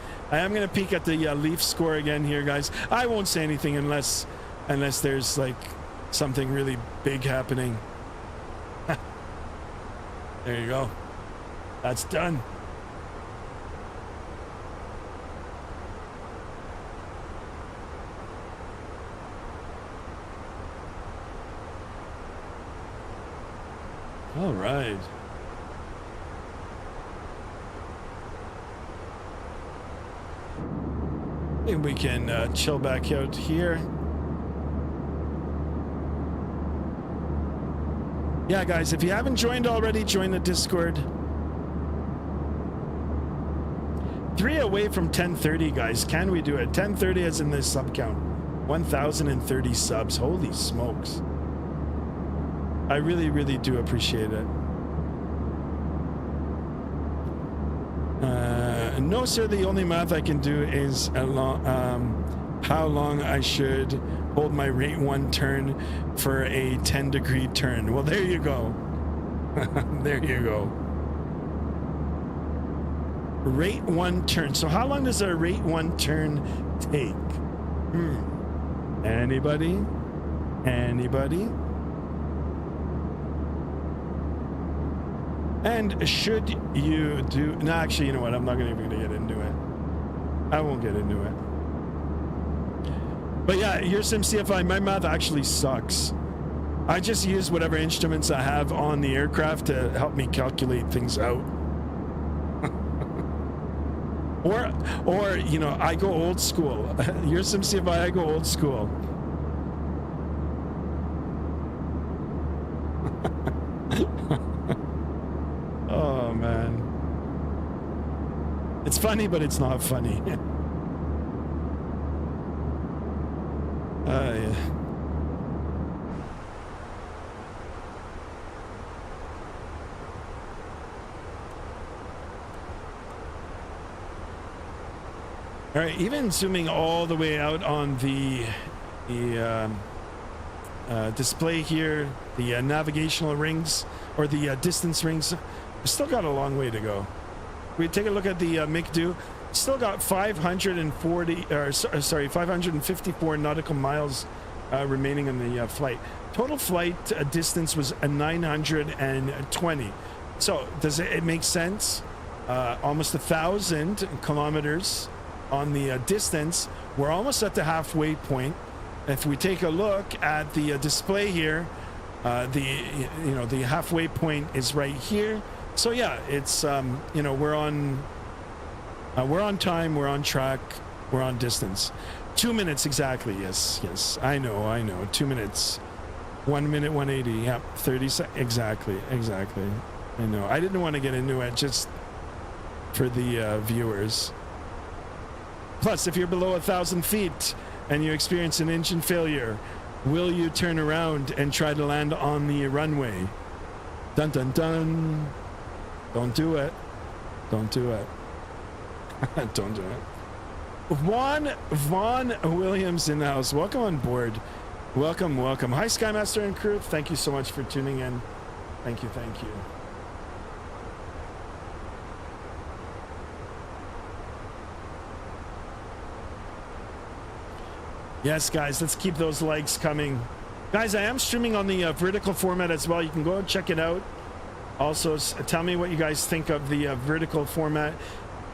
at the Leaf score again here, guys. I won't say anything unless there's like something really big happening. There you go. That's done. All right. I think we can chill back out here. Yeah, guys, if you haven't joined already, join the Discord. 3 away from 1030, guys. Can we do it? 1030 as in this sub count. 1,030 subs. Holy smokes. I really, really do appreciate it. No, sir, the only math I can do is how long I should hold my rate 1 turn for a 10-degree turn. Well, there you go. There you go. Rate 1 turn. So how long does a rate 1 turn take? Anybody? Anybody? And should you do... No, actually, you know what? I'm not even going to get into it. I won't get into it. But yeah, here's some CFI. My math actually sucks. I just use whatever instruments I have on the aircraft to help me calculate things out. Or you know, I go old school. Here's some CFI. I go old school. Oh man, it's funny, but it's not funny. Yeah. All right, even zooming all the way out on the display here, the navigational rings or the distance rings, we still got a long way to go. We take a look at the McDo. Still got 554 nautical miles remaining in the flight. Total flight distance was 920. So does it make sense? Almost 1,000 kilometers on the distance. We're almost at the halfway point. If we take a look at the display here, the halfway point is right here. So yeah, it's we're on time, we're on track, we're on distance. 2 minutes exactly. Yes. I know. 2 minutes. 1 minute 180. Yep. 30 seconds. Exactly. I know. I didn't want to get into it just for the viewers. Plus, if you're below 1,000 feet and you experience an engine failure, will you turn around and try to land on the runway? Dun dun dun. Don't do it. Don't do it. Don't do it. Vaughn Williams in the house. Welcome on board. Welcome. Hi, Skymaster and crew. Thank you so much for tuning in. Thank you. Yes, guys, let's keep those likes coming. Guys, I am streaming on the vertical format as well. You can go and check it out. Also, tell me what you guys think of the vertical format.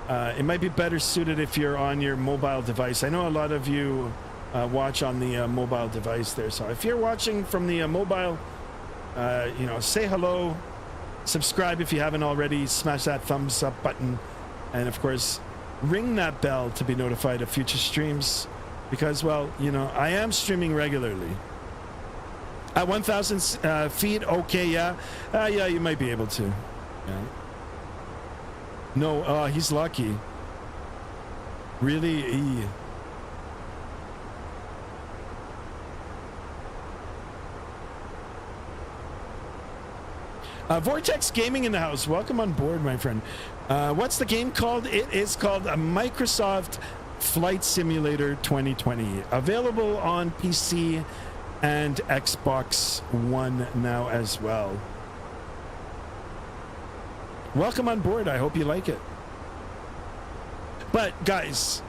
It might be better suited if you're on your mobile device. I know a lot of you watch on the mobile device there. So if you're watching from the mobile, say hello, subscribe if you haven't already, smash that thumbs up button, and of course, ring that bell to be notified of future streams because, well, I am streaming regularly. At 1,000 feet, okay, yeah. Yeah, you might be able to. Yeah. No, he's lucky. Really? Vortex Gaming in the house. Welcome on board, my friend. What's the game called? It is called a Microsoft Flight Simulator 2020. Available on PC and Xbox One now as well. Welcome on board. I hope you like it. But guys,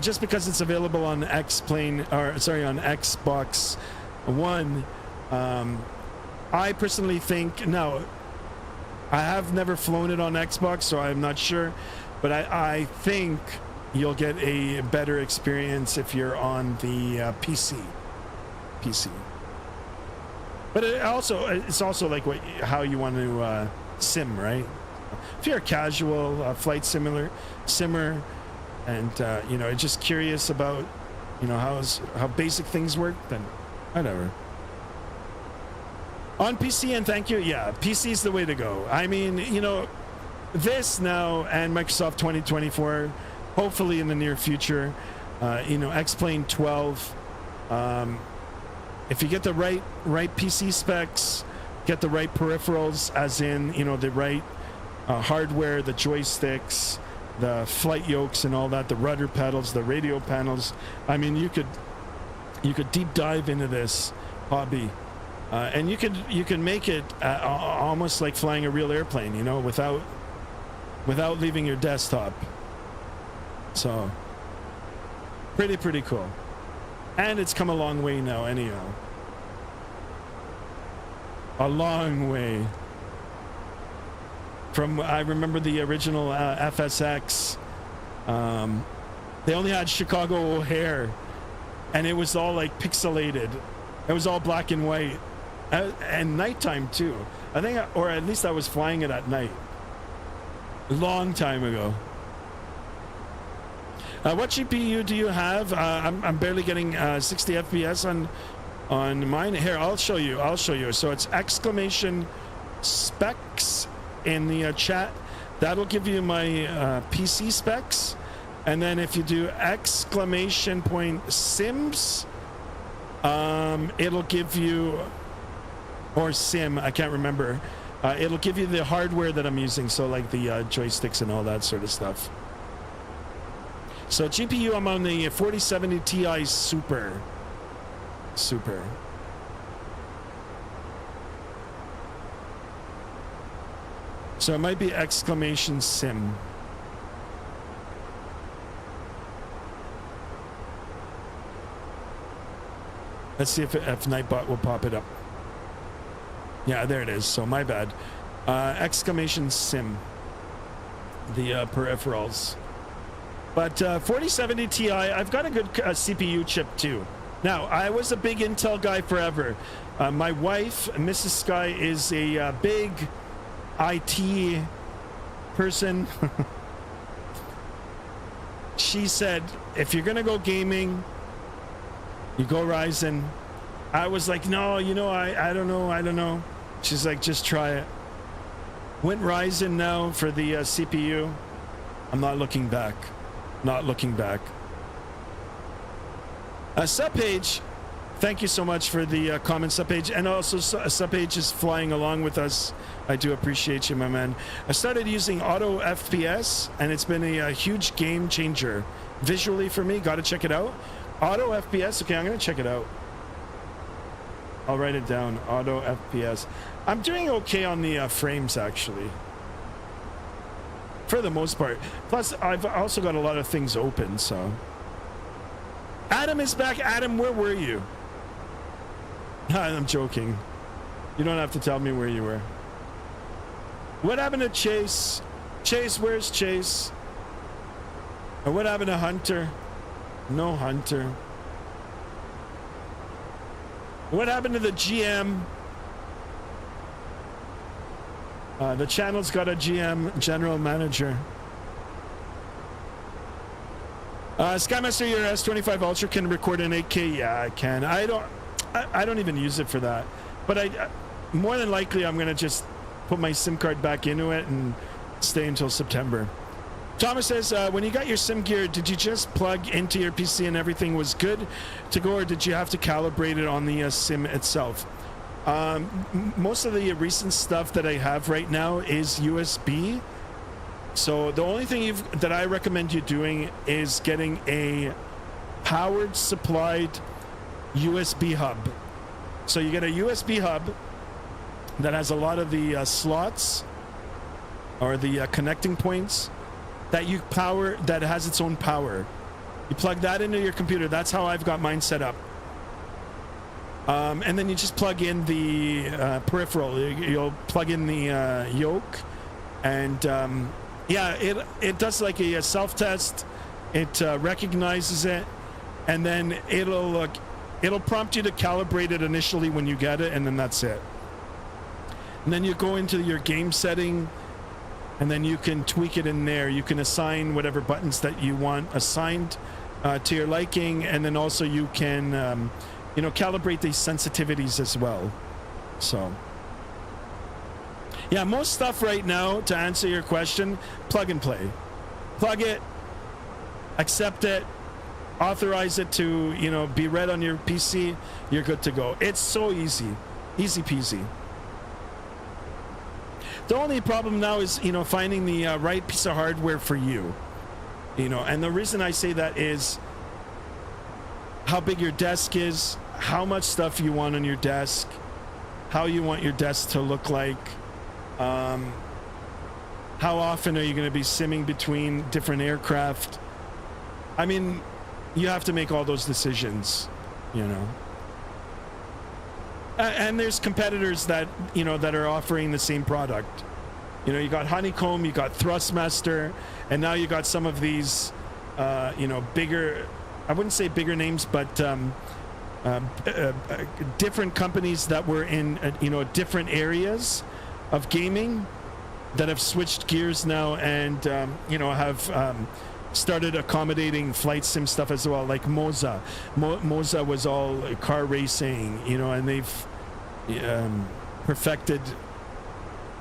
just because it's available on on Xbox One, I personally think, now, I have never flown it on Xbox, so I'm not sure, but I think you'll get a better experience if you're on the PC. But it's also like how you want to sim, right? If you're a casual flight simmer and just curious about how basic things work, then whatever. On PC, and thank you. Yeah, PC is the way to go. I mean, this now and Microsoft 2024, hopefully in the near future, X-Plane 12. If you get the right PC specs, get the right peripherals, as in the right hardware, the joysticks, the flight yokes, and all that, the rudder pedals, the radio panels. I mean, you could deep dive into this hobby. And you can make it almost like flying a real airplane, without without leaving your desktop. So pretty cool. And it's come a long way now anyhow. A long way. From, I remember the original FSX. They only had Chicago O'Hare, and it was all like pixelated. It was all black and white, and nighttime too. I think, or at least I was flying it at night. A long time ago. What GPU do you have? I'm barely getting 60 FPS on mine. Here, I'll show you. So it's exclamation specs in the chat. That'll give you my PC specs. And then if you do exclamation point sims, it'll give you, or sim, I can't remember. It'll give you the hardware that I'm using. So like the joysticks and all that sort of stuff. So GPU, I'm on the 4070 Ti Super. So it might be exclamation sim. Let's see if Nightbot will pop it up. Yeah, there it is. So my bad. Exclamation sim. The peripherals. But 4070 Ti, I've got a good CPU chip too. Now, I was a big Intel guy forever. My wife, Mrs. Sky, is a big IT person. She said, if you're gonna go gaming, you go Ryzen. I was like, no, you know, I don't know. She's like, just try it. Went Ryzen now for the CPU. I'm not looking back. Subpage, thank you so much for the comment, Subpage, and also Subpage is flying along with us. I do appreciate you, my man. I started using Auto FPS, and it's been a huge game changer visually for me. Got to check it out. Auto FPS. Okay, I'm gonna check it out. I'll write it down. Auto FPS. I'm doing okay on the frames actually, for the most part. Plus, I've also got a lot of things open, so. Adam is back. Adam, where were you? I'm joking. You don't have to tell me where you were. What happened to Chase? Chase, where's Chase? And what happened to Hunter? No Hunter. What happened to the GM? The channel's got a GM, general manager. Skymaster, your S25 Ultra can record in 8K. Yeah, I can. I don't even use it for that. But I more than likely I'm gonna just put my SIM card back into it and stay until September. Thomas says, when you got your SIM gear, did you just plug into your PC and everything was good to go, or did you have to calibrate it on the SIM itself? Most of the recent stuff that I have right now is USB. So the only thing that I recommend you doing is getting a powered supplied USB hub. So you get a USB hub that has a lot of the slots or the connecting points that you power, that has its own power. You plug that into your computer. That's how I've got mine set up. And then you just plug in the peripheral. You'll plug in the yoke, and yeah, it does like a self-test. It recognizes it, and then it'll prompt you to calibrate it initially when you get it, and then that's it. And then you go into your game setting, and then you can tweak it in there. You can assign whatever buttons that you want assigned to your liking, and then also you can you know, calibrate these sensitivities as well. So yeah, most stuff right now, to answer your question, plug and play. Plug it, accept it, authorize it to, you know, be read on your PC, you're good to go. It's so easy peasy. The only problem now is, you know, finding the right piece of hardware for you, you know. And the reason I say that is how big your desk is, how much stuff you want on your desk, how you want your desk to look like. How often are you going to be simming between different aircraft? I mean, you have to make all those decisions, you know. And there's competitors that, you know, that are offering the same product. You know, you got Honeycomb, you got Thrustmaster, and now you got some of these, you know, bigger, I wouldn't say bigger names, but different companies that were in, you know, different areas of gaming that have switched gears now and, you know, have started accommodating flight sim stuff as well, like Moza. Moza was all car racing, you know, and they've perfected,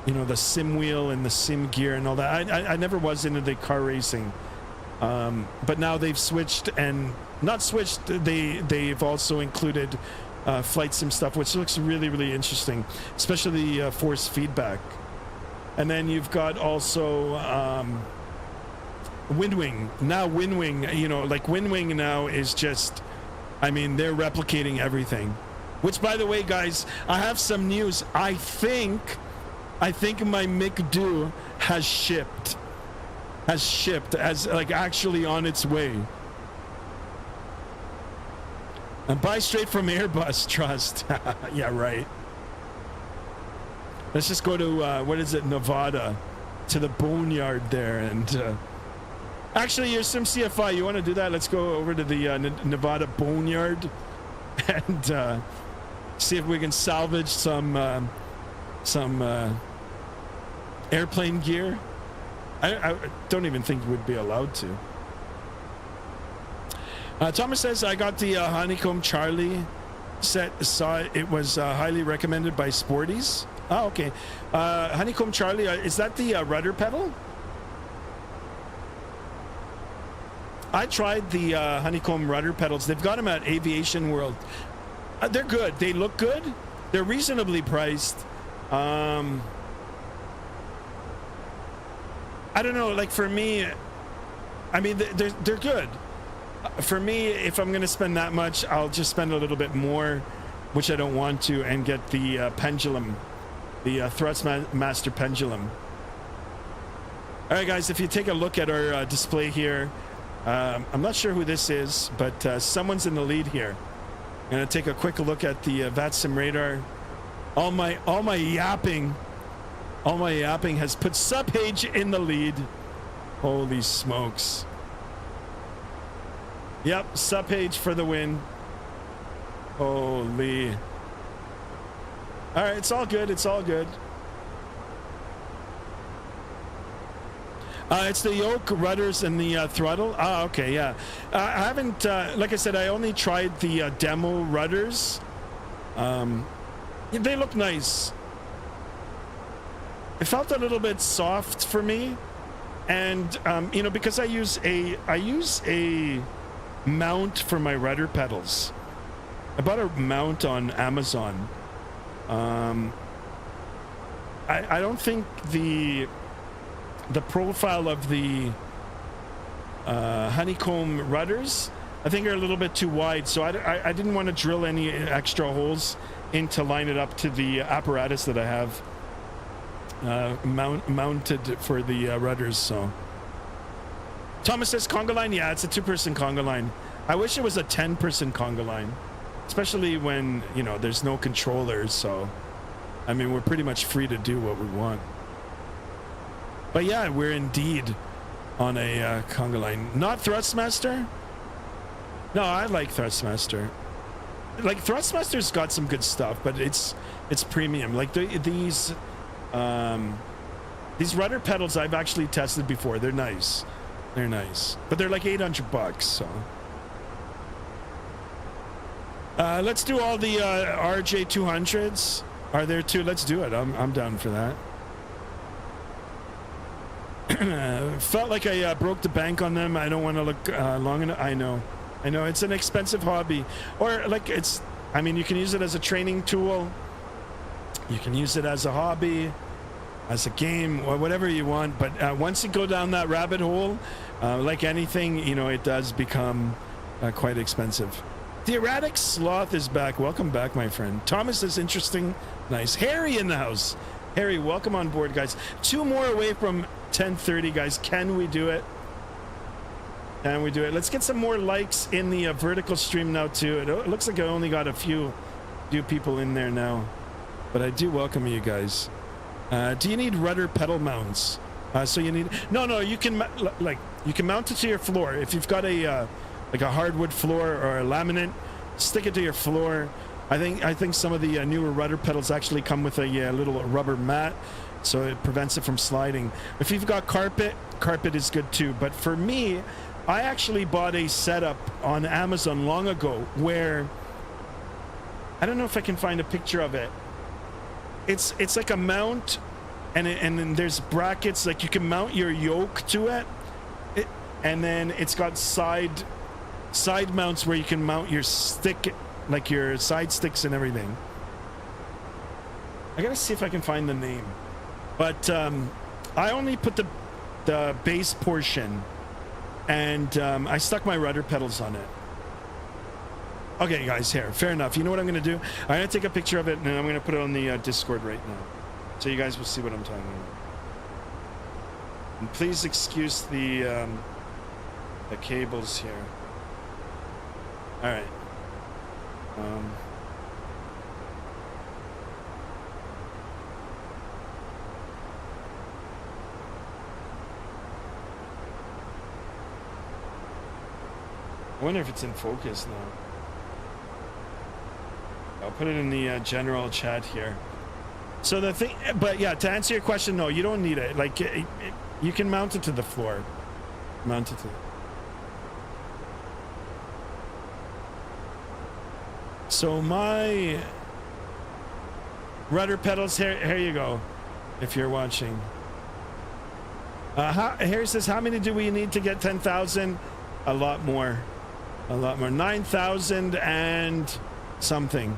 you know, the sim wheel and the sim gear and all that. I never was into the car racing, but now they've switched, and not switched, they've also included flight sim stuff, which looks really, really interesting, especially force feedback. And then you've got also Windwing. Now Windwing, you know, like Windwing now is just, I mean, they're replicating everything. Which, by the way, guys, I have some news. I think my McDo has shipped, as like actually on its way. And buy straight from Airbus, trust. Yeah, right. Let's just go to, what is it, Nevada, to the boneyard there. And actually, you're some CFI. You want to do that? Let's go over to the Nevada boneyard and see if we can salvage some airplane gear. I don't even think we'd be allowed to. Thomas says, I got the Honeycomb Charlie set. Saw it was highly recommended by Sporties. Oh, okay. Honeycomb Charlie, is that the rudder pedal? I tried the Honeycomb rudder pedals. They've got them at Aviation World. They're good. They look good. They're reasonably priced. I don't know. Like for me, I mean, they're good. For me, if I'm going to spend that much, I'll just spend a little bit more, which I don't want to, and get the pendulum, the Thrustmaster pendulum. All right, guys, if you take a look at our display here, I'm not sure who this is, but someone's in the lead here. I'm going to take a quick look at the Vatsim radar. All my yapping has put Subpage in the lead. Holy smokes. Yep, Subpage for the win. Holy. All right, it's all good. It's all good. It's the yoke, rudders, and the throttle. Ah, okay, yeah. I haven't, like I said, I only tried the demo rudders. They look nice. It felt a little bit soft for me, and you know, because I use a mount for my rudder pedals. I bought a mount on Amazon. I don't think the profile of the Honeycomb rudders, I think, are a little bit too wide, so I didn't want to drill any extra holes in to line it up to the apparatus that I have mounted for the rudders. So Thomas says conga line. Yeah, it's a 2-person conga line. I wish it was a 10-person conga line, especially when, you know, there's no controllers. So I mean, we're pretty much free to do what we want. But yeah, we're indeed on a conga line. Not Thrustmaster? No, I like Thrustmaster. Like, Thrustmaster's got some good stuff, but it's premium. Like these rudder pedals I've actually tested before. They're nice. They're nice. But they're like $800, so. Let's do all the RJ200s. Are there two? Let's do it. I'm down for that. Felt like I broke the bank on them. I don't want to look long enough. I know it's an expensive hobby, or like I mean, you can use it as a training tool, you can use it as a hobby, as a game, or whatever you want. But once you go down that rabbit hole, like anything, you know, it does become quite expensive. The erratic sloth is back. Welcome back, my friend. Thomas is interesting. Nice. Harry in the house. Harry, welcome on board, guys. 2 more away from 10:30, guys. Can we do it? Can we do it? Let's get some more likes in the vertical stream now too. It looks like I only got a few people in there now, but I do welcome you guys. Do you need rudder pedal mounts? So you need no. You can you can mount it to your floor if you've got a like a hardwood floor or a laminate. Stick it to your floor. I think some of the newer rudder pedals actually come with a little rubber mat, so it prevents it from sliding. If you've got carpet is good too. But for me, I actually bought a setup on Amazon long ago where I don't know if I can find a picture of it. It's like a mount, and then there's brackets, like you can mount your yoke to it, and then it's got side mounts where you can mount your stick, like your side sticks and everything. I gotta see if I can find the name, but I only put the base portion, and I stuck my rudder pedals on it. Okay, guys, here, fair enough. You know what I'm gonna do? I'm gonna take a picture of it, and I'm gonna put it on the Discord right now, so you guys will see what I'm talking about. And please excuse the cables here. All right. I wonder if it's in focus now. I'll put it in the general chat here. So the thing, but yeah, to answer your question, no, you don't need it. Like, you can mount it to the floor. Mount it to. So my rudder pedals, here you go, if you're watching. Here it says, how many do we need to get 10,000? A lot more. 9,000 and something.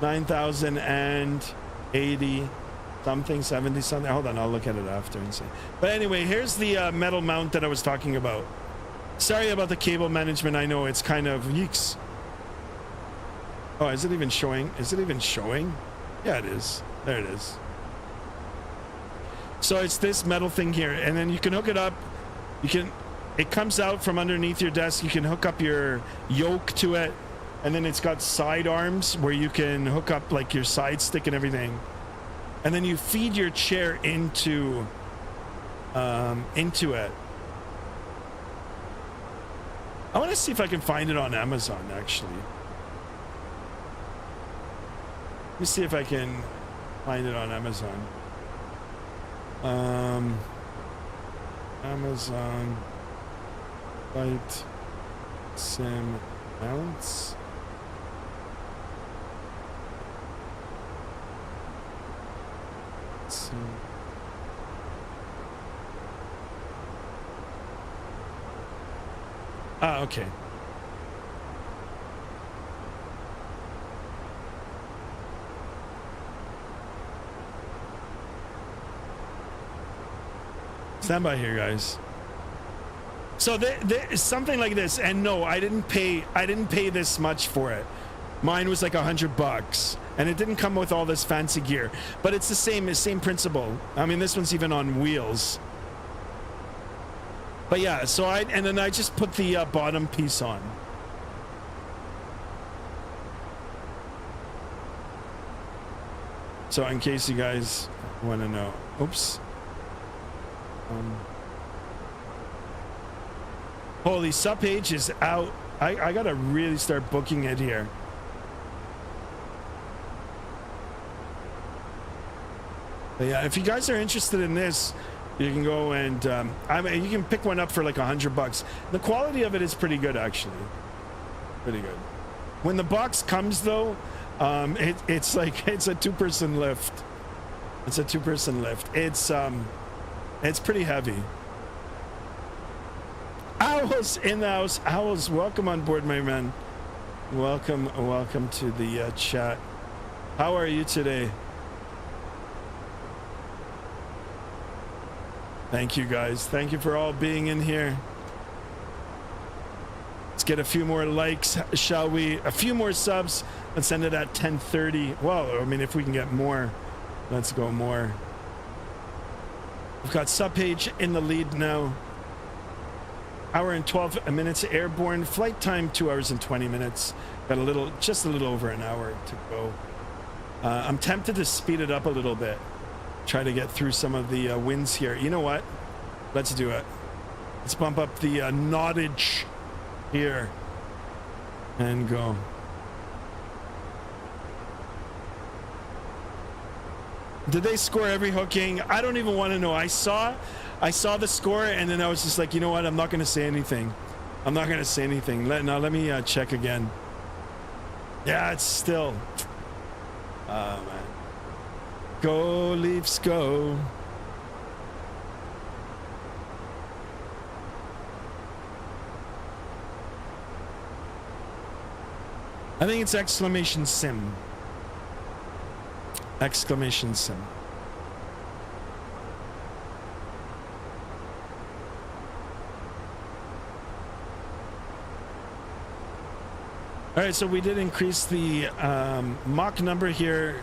9,080 something, 70 something. Hold on, I'll look at it after and see. But anyway, here's the metal mount that I was talking about. Sorry about the cable management. I know it's kind of yeeks. Oh, is it even showing? Is it even showing? Yeah, it is. There it is. So it's this metal thing here, and then you can hook it up. It comes out from underneath your desk. You can hook up your yoke to it, and then it's got side arms where you can hook up like your side stick and everything. And then you feed your chair into it. I want to see if I can find it on Amazon, actually. Let me see if I can find it on Amazon. Amazon flight sim mounts. Let's see. Ah, okay. Stand by here, guys. So there is something like this, and no, I didn't pay this much for it. Mine was like $100, and it didn't come with all this fancy gear. But it's the same principle. I mean, this one's even on wheels. But yeah, so then I just put the bottom piece on. So in case you guys want to know, oops. Holy, subpage is out. I gotta really start booking it here. But yeah, if you guys are interested in this, you can go and I mean, you can pick one up for like $100. The quality of it is pretty good, actually. Pretty good. When the box comes, though, it's like it's a two-person lift. It's a two-person lift. It's pretty heavy. Owls in the house. Owls, welcome on board, my man. Welcome to the chat. How are you today? Thank you, guys. Thank you for all being in here. Let's get a few more likes, shall we? A few more subs. Let's end it at 10:30. Well, I mean, if we can get more, let's go more. We've got Subpage in the lead now. Hour and 12 minutes airborne. Flight time 2 hours and 20 minutes. Got just a little over an hour to go. I'm tempted to speed it up a little bit. Try to get through some of the winds here. You know what? Let's do it. Let's bump up the knottage here and go. Did they score every hooking? I don't even want to know. I saw the score, and then I was just like, you know what? I'm not going to say anything. I'm not going to say anything. Let me check again. Yeah, it's still. Oh, man. Go, Leafs, go. I think it's exclamation sim. Exclamation sim. All right, so we did increase the Mach number here,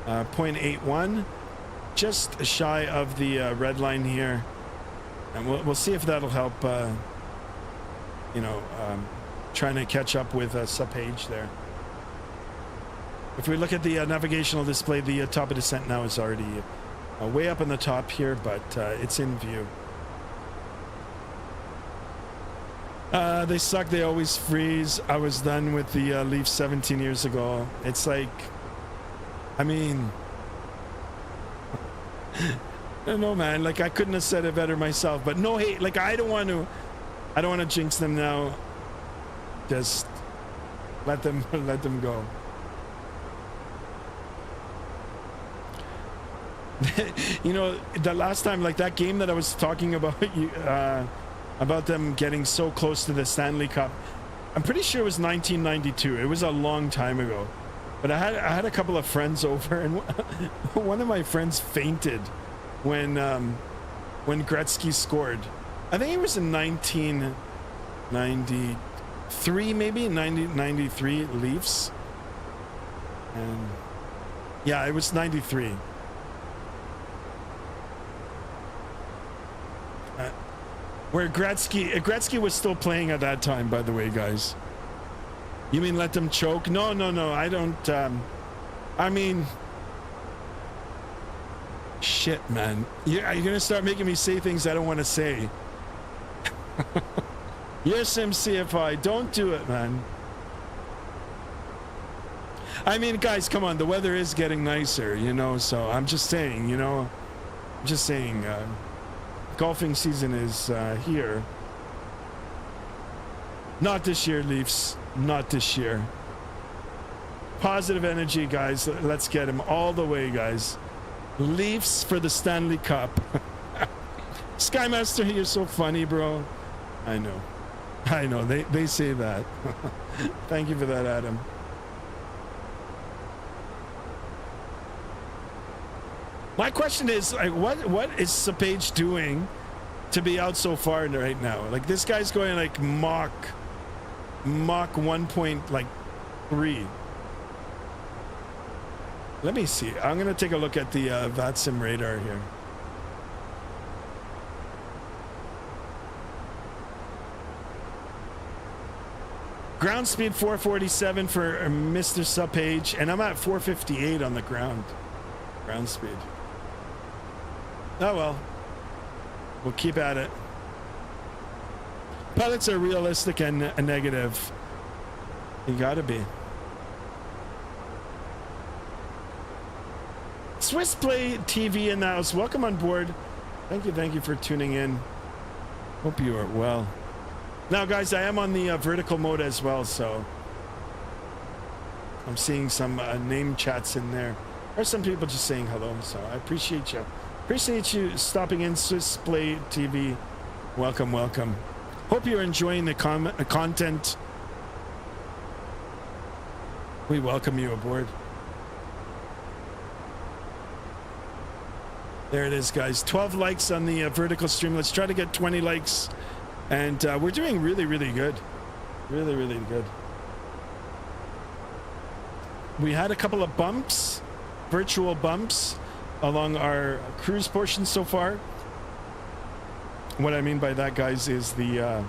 0.81, just shy of the red line here, and we'll see if that'll help. Trying to catch up with Subpage there. If we look at the navigational display, the top of descent now is already way up on the top here, but it's in view. They suck. They always freeze. I was done with the Leaf 17 years ago. It's like, I mean, I don't know, man. Like, I couldn't have said it better myself. But no hate. Like, I don't want to jinx them now. Just let them go. You know, the last time, like that game that I was talking about, about them getting so close to the Stanley Cup, I'm pretty sure it was 1992. It was a long time ago, but I had a couple of friends over, and one of my friends fainted when Gretzky scored. I think it was in 1993, maybe 1993 Leafs, and yeah, it was 93. Where Gretzky was still playing at that time, by the way, guys. You mean let them choke? No, I don't. I mean, shit, man. You're gonna start making me say things I don't want to say. Yes, MCFI, don't do it, man. I mean, guys, come on. The weather is getting nicer, you know. So I'm just saying, you know. I'm just saying. Golfing season is here. Not this year, Leafs. Not this year. Positive energy, guys. Let's get him all the way, guys. Leafs for the Stanley Cup. Skymaster, you're so funny, bro. I know. They say that. Thank you for that, Adam. My question is, like, what is Subpage doing to be out so far right now? Like, this guy's going like Mach 1.3. Let me see. I'm gonna take a look at the Vatsim radar here. Ground speed 447 for Mr. Subpage, and I'm at 458 on the ground speed. Oh well, we'll keep at it. Pilots are realistic and negative. You gotta be. Swiss Play TV in the house. Welcome on board. Thank you for tuning in. Hope you are well. Now, guys, I am on the vertical mode as well, so I'm seeing some name chats in there. Or some people just saying hello, so I appreciate you. Appreciate you stopping in, Swiss Play TV. Welcome. Hope you're enjoying the content. We welcome you aboard. There it is, guys. 12 likes on the vertical stream. Let's try to get 20 likes. And we're doing really good. Really good. We had a couple of bumps. Virtual bumps along our cruise portion so far, what I mean by that, guys, is the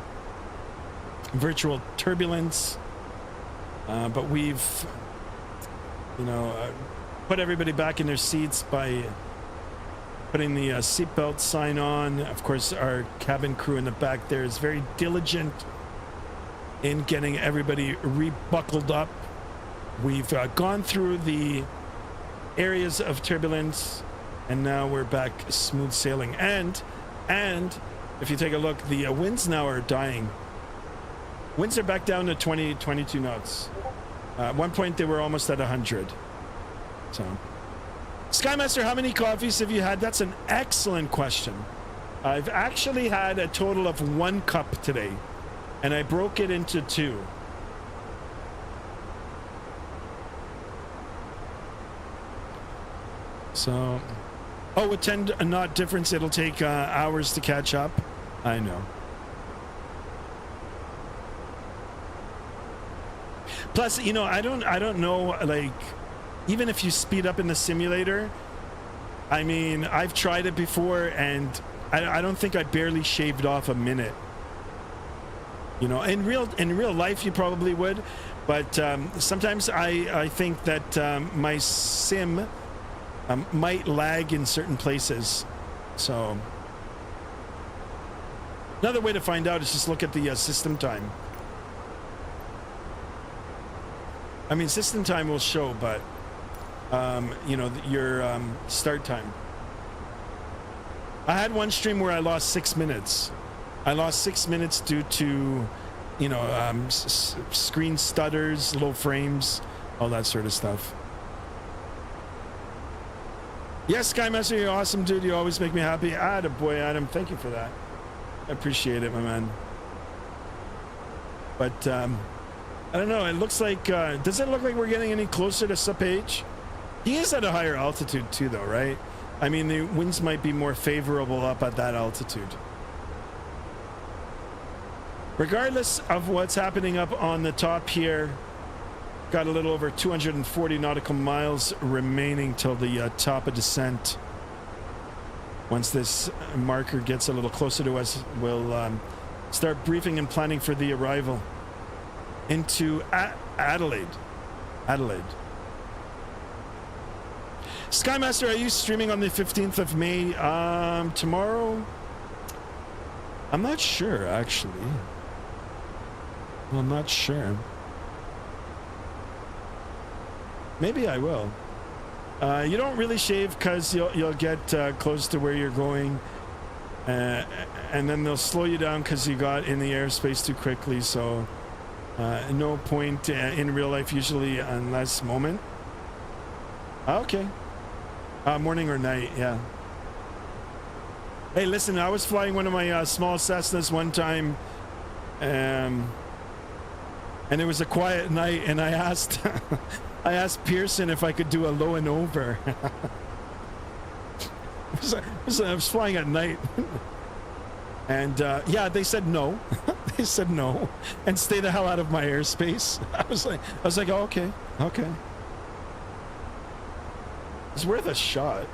virtual turbulence. But we've, put everybody back in their seats by putting the seatbelt sign on. Of course, our cabin crew in the back there is very diligent in getting everybody rebuckled up. We've gone through the areas of turbulence, and now we're back smooth sailing. And if you take a look, the winds now are dying. Winds are back down to 22 knots. At one point, they were almost at 100. So, Skymaster, how many coffees have you had? That's an excellent question. I've actually had a total of 1 cup today, and I broke it into 2. So, with 10 knot difference, it'll take hours to catch up. I know. Plus, I don't know, like, even if you speed up in the simulator, I mean, I've tried it before, and I don't think I barely shaved off a minute. In real life, you probably would, but sometimes I think that my sim might lag in certain places. So another way to find out is just look at the system time. I mean, system time will show, but your start time. I had one stream where I lost 6 minutes. I lost 6 minutes due to, screen stutters, low frames, all that sort of stuff. Yes, Skymaster, you're awesome, dude. You always make me happy. Attaboy, Adam. Thank you for that. I appreciate it, my man. But, I don't know. It looks like, does it look like we're getting any closer to Sub-H? He is at a higher altitude too, though, right? I mean, the winds might be more favorable up at that altitude. Regardless of what's happening up on the top here, got a little over 240 nautical miles remaining till the top of descent. Once this marker gets a little closer to us, we'll start briefing and planning for the arrival into Adelaide. Skymaster, are you streaming on the 15th of May tomorrow? I'm not sure, actually. I'm not sure. Maybe I will. You don't really shave because you'll get close to where you're going, and then they'll slow you down because you got in the airspace too quickly. So no point in real life usually unless moment. Okay. Morning or night, yeah. Hey, listen, I was flying one of my small Cessnas one time, and it was a quiet night, and I asked I asked Pearson if I could do a low and over. I was flying at night, and yeah, they said no. They said no, and stay the hell out of my airspace. I was like, oh, okay. It's worth a shot.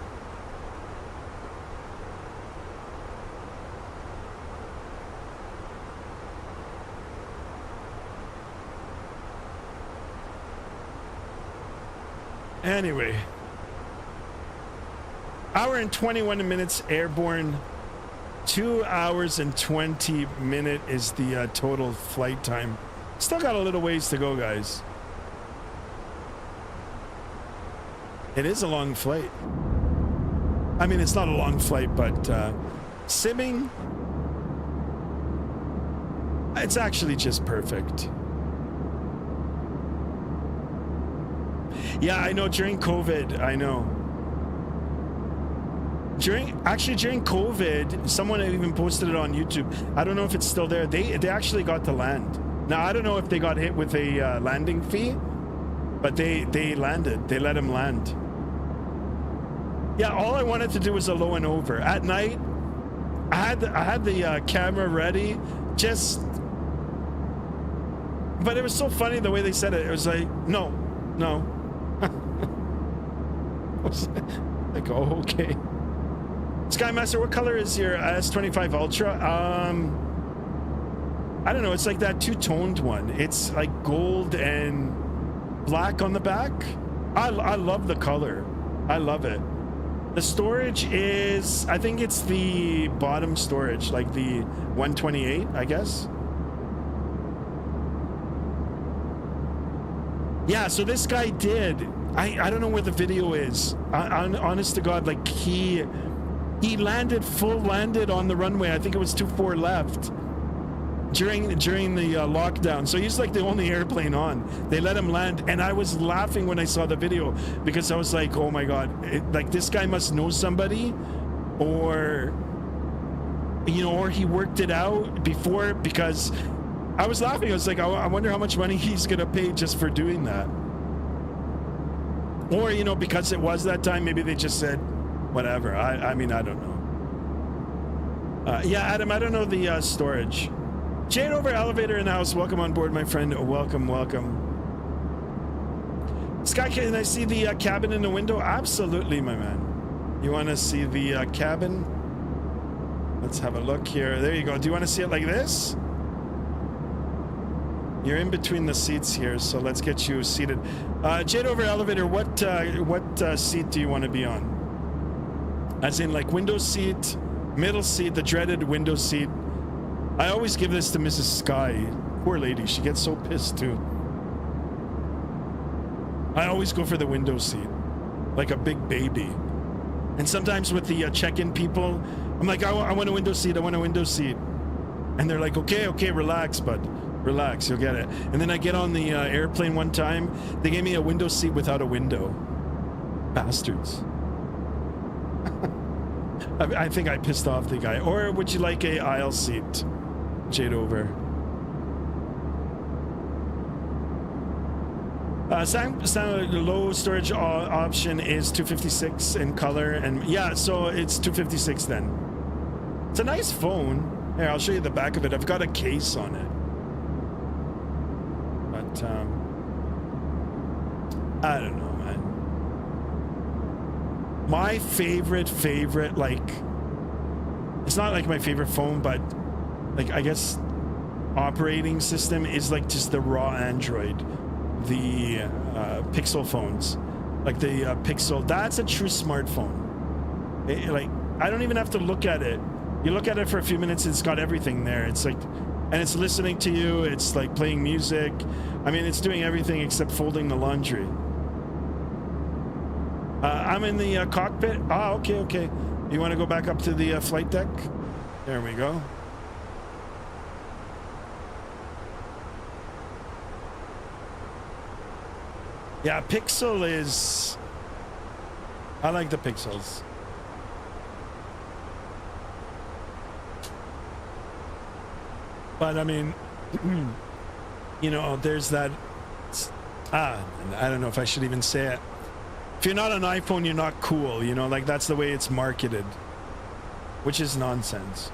Anyway, hour and 21 minutes airborne. 2 hours and 20 minutes is the total flight time. Still got a little ways to go, guys. It is a long flight. I mean, it's not a long flight, but simming, it's actually just perfect. Yeah, I know, during COVID, I know. During COVID, someone even posted it on YouTube. I don't know if it's still there. They actually got to land. Now, I don't know if they got hit with a landing fee, but they landed. They let him land. Yeah, all I wanted to do was a low and over. At night, I had the camera ready, but it was so funny the way they said it. It was like, no. I was like, oh, okay. Skymaster, what color is your S25 Ultra? I don't know. It's like that two-toned one. It's like gold and black on the back. I love the color. I love it. The storage is, I think it's the bottom storage, like the 128, I guess. Yeah, so this guy did. I don't know where the video is. Honest to God, like he landed landed on the runway. I think it was 24 left during the lockdown. So he's like the only airplane on. They let him land, and I was laughing when I saw the video because I was like, oh my God, like this guy must know somebody, or you know, or he worked it out before, because I was laughing. I was like, I wonder how much money he's gonna pay just for doing that. Or, you know, because it was that time, maybe they just said whatever. I mean, I don't know. Yeah, Adam, I don't know the storage. Jade over elevator in the house. Welcome on board, my friend. Welcome, welcome. Sky, can I see the cabin in the window? Absolutely, my man. You want to see the cabin? Let's have a look here. There you go. Do you want to see it like this? You're in between the seats here, so let's get you seated. Jade over elevator, what seat do you want to be on? As in, like, window seat, middle seat, the dreaded window seat. I always give this to Mrs. Sky. Poor lady, she gets so pissed too. I always go for the window seat, like a big baby. And sometimes with the check-in people, I'm like, I want a window seat, I want a window seat. And they're like, okay, relax, bud. Relax, you'll get it. And then I get on the airplane one time. They gave me a window seat without a window. Bastards. I think I pissed off the guy. Or would you like a aisle seat? Jade over. Low storage option is 256 in color, and yeah, so it's 256 then. It's a nice phone. Here, I'll show you the back of it. I've got a case on it. But I don't know, man. My favorite, like, it's not like my favorite phone, but like, I guess operating system is like just the raw Android, the Pixel phones, like the Pixel. That's a true smartphone. Like, I don't even have to look at it. You look at it for a few minutes, it's got everything there. It's like, and it's listening to you. It's like playing music. I mean, it's doing everything except folding the laundry. I'm in the cockpit. Ah, okay. You want to go back up to the flight deck? There we go. Yeah, Pixel is... I like the Pixels. But I mean, you know, there's that... I don't know if I should even say it. If you're not an iPhone, you're not cool, you know, like that's the way it's marketed, which is nonsense.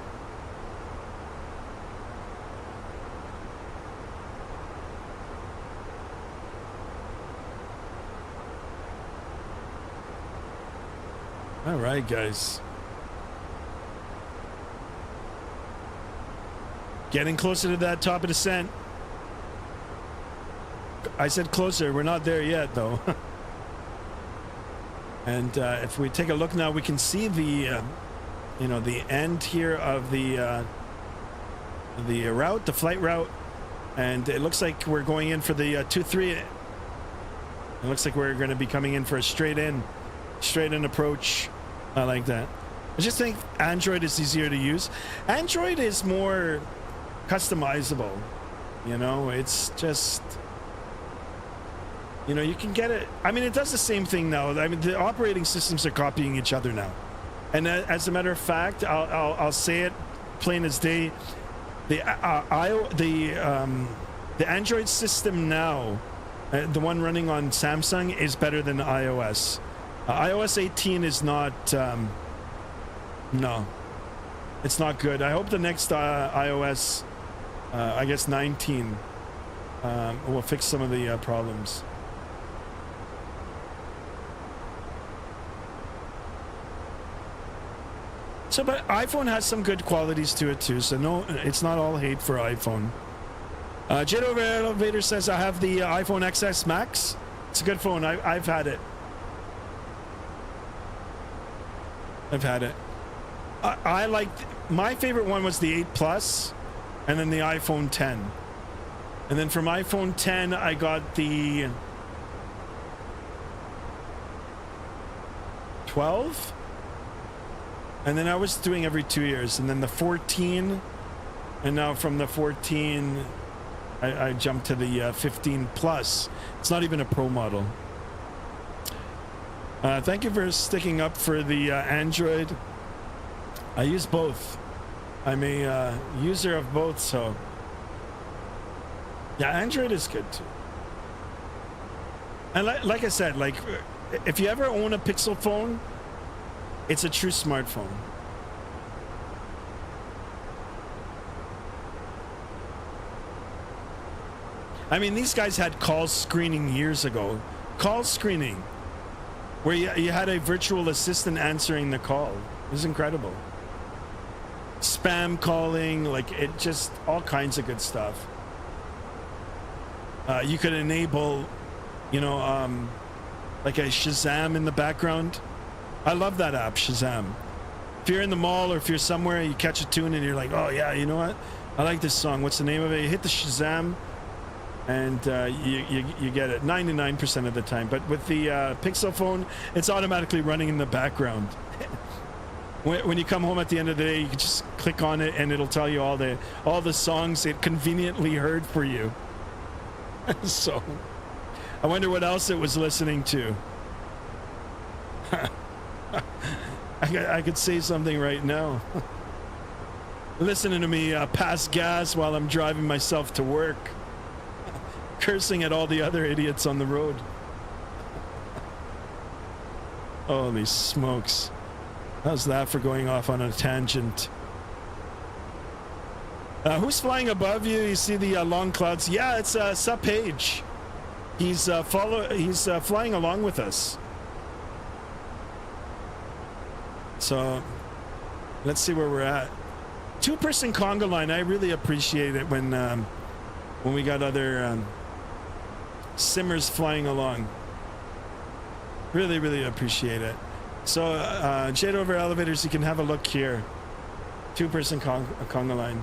All right, guys. Getting closer to that top of descent. I said closer. We're not there yet, though. And if we take a look now, we can see the, you know, the end here of the route, the flight route, and it looks like we're going in for the 2-3. It looks like we're going to be coming in for a straight in approach. I like that. I just think Android is easier to use. Android is more customizable. You know, it's just, you know, you can get it. I mean, it does the same thing now. I mean, the operating systems are copying each other now. And as a matter of fact, I'll say it plain as day. The Android system now, the one running on Samsung, is better than iOS. iOS 18 is not. No, it's not good. I hope the next iOS, I guess 19, will fix some of the problems. So, but iPhone has some good qualities to it too. So no, it's not all hate for iPhone. Jet Over Elevator says I have the iPhone XS Max. It's a good phone. I've had it. I've had it. I liked, my favorite one was the 8 Plus, and then the iPhone 10. And then from iPhone 10, I got the 12. And then I was doing every 2 years. And then the 14. And now from the 14, I jumped to the 15 Plus. It's not even a Pro model. Thank you for sticking up for the Android. I use both. I'm a user of both, so... Yeah, Android is good too. And like I said, like, if you ever own a Pixel phone, it's a true smartphone. I mean, these guys had call screening years ago. Call screening, where you had a virtual assistant answering the call. It was incredible. Spam calling, like, it just, all kinds of good stuff. You could enable, you know, like a Shazam in the background. I love that app, Shazam. If you're in the mall or if you're somewhere, you catch a tune and you're like, oh yeah, you know what? I like this song. What's the name of it? You hit the Shazam and you get it 99% of the time. But with the Pixel phone, it's automatically running in the background. When you come home at the end of the day, you can just click on it and it'll tell you all the songs it conveniently heard for you. So, I wonder what else it was listening to. I could say something right now. Listening to me pass gas while I'm driving myself to work. Cursing at all the other idiots on the road. Holy smokes. How's that for going off on a tangent? Who's flying above you? You see the long clouds. Yeah, it's Sup Page. He's flying along with us. So let's see where we're at. 2-person conga line. I really appreciate it when we got other simmers flying along. Really, really appreciate it. So Jet Over Elevators, you can have a look here. 2-person conga line.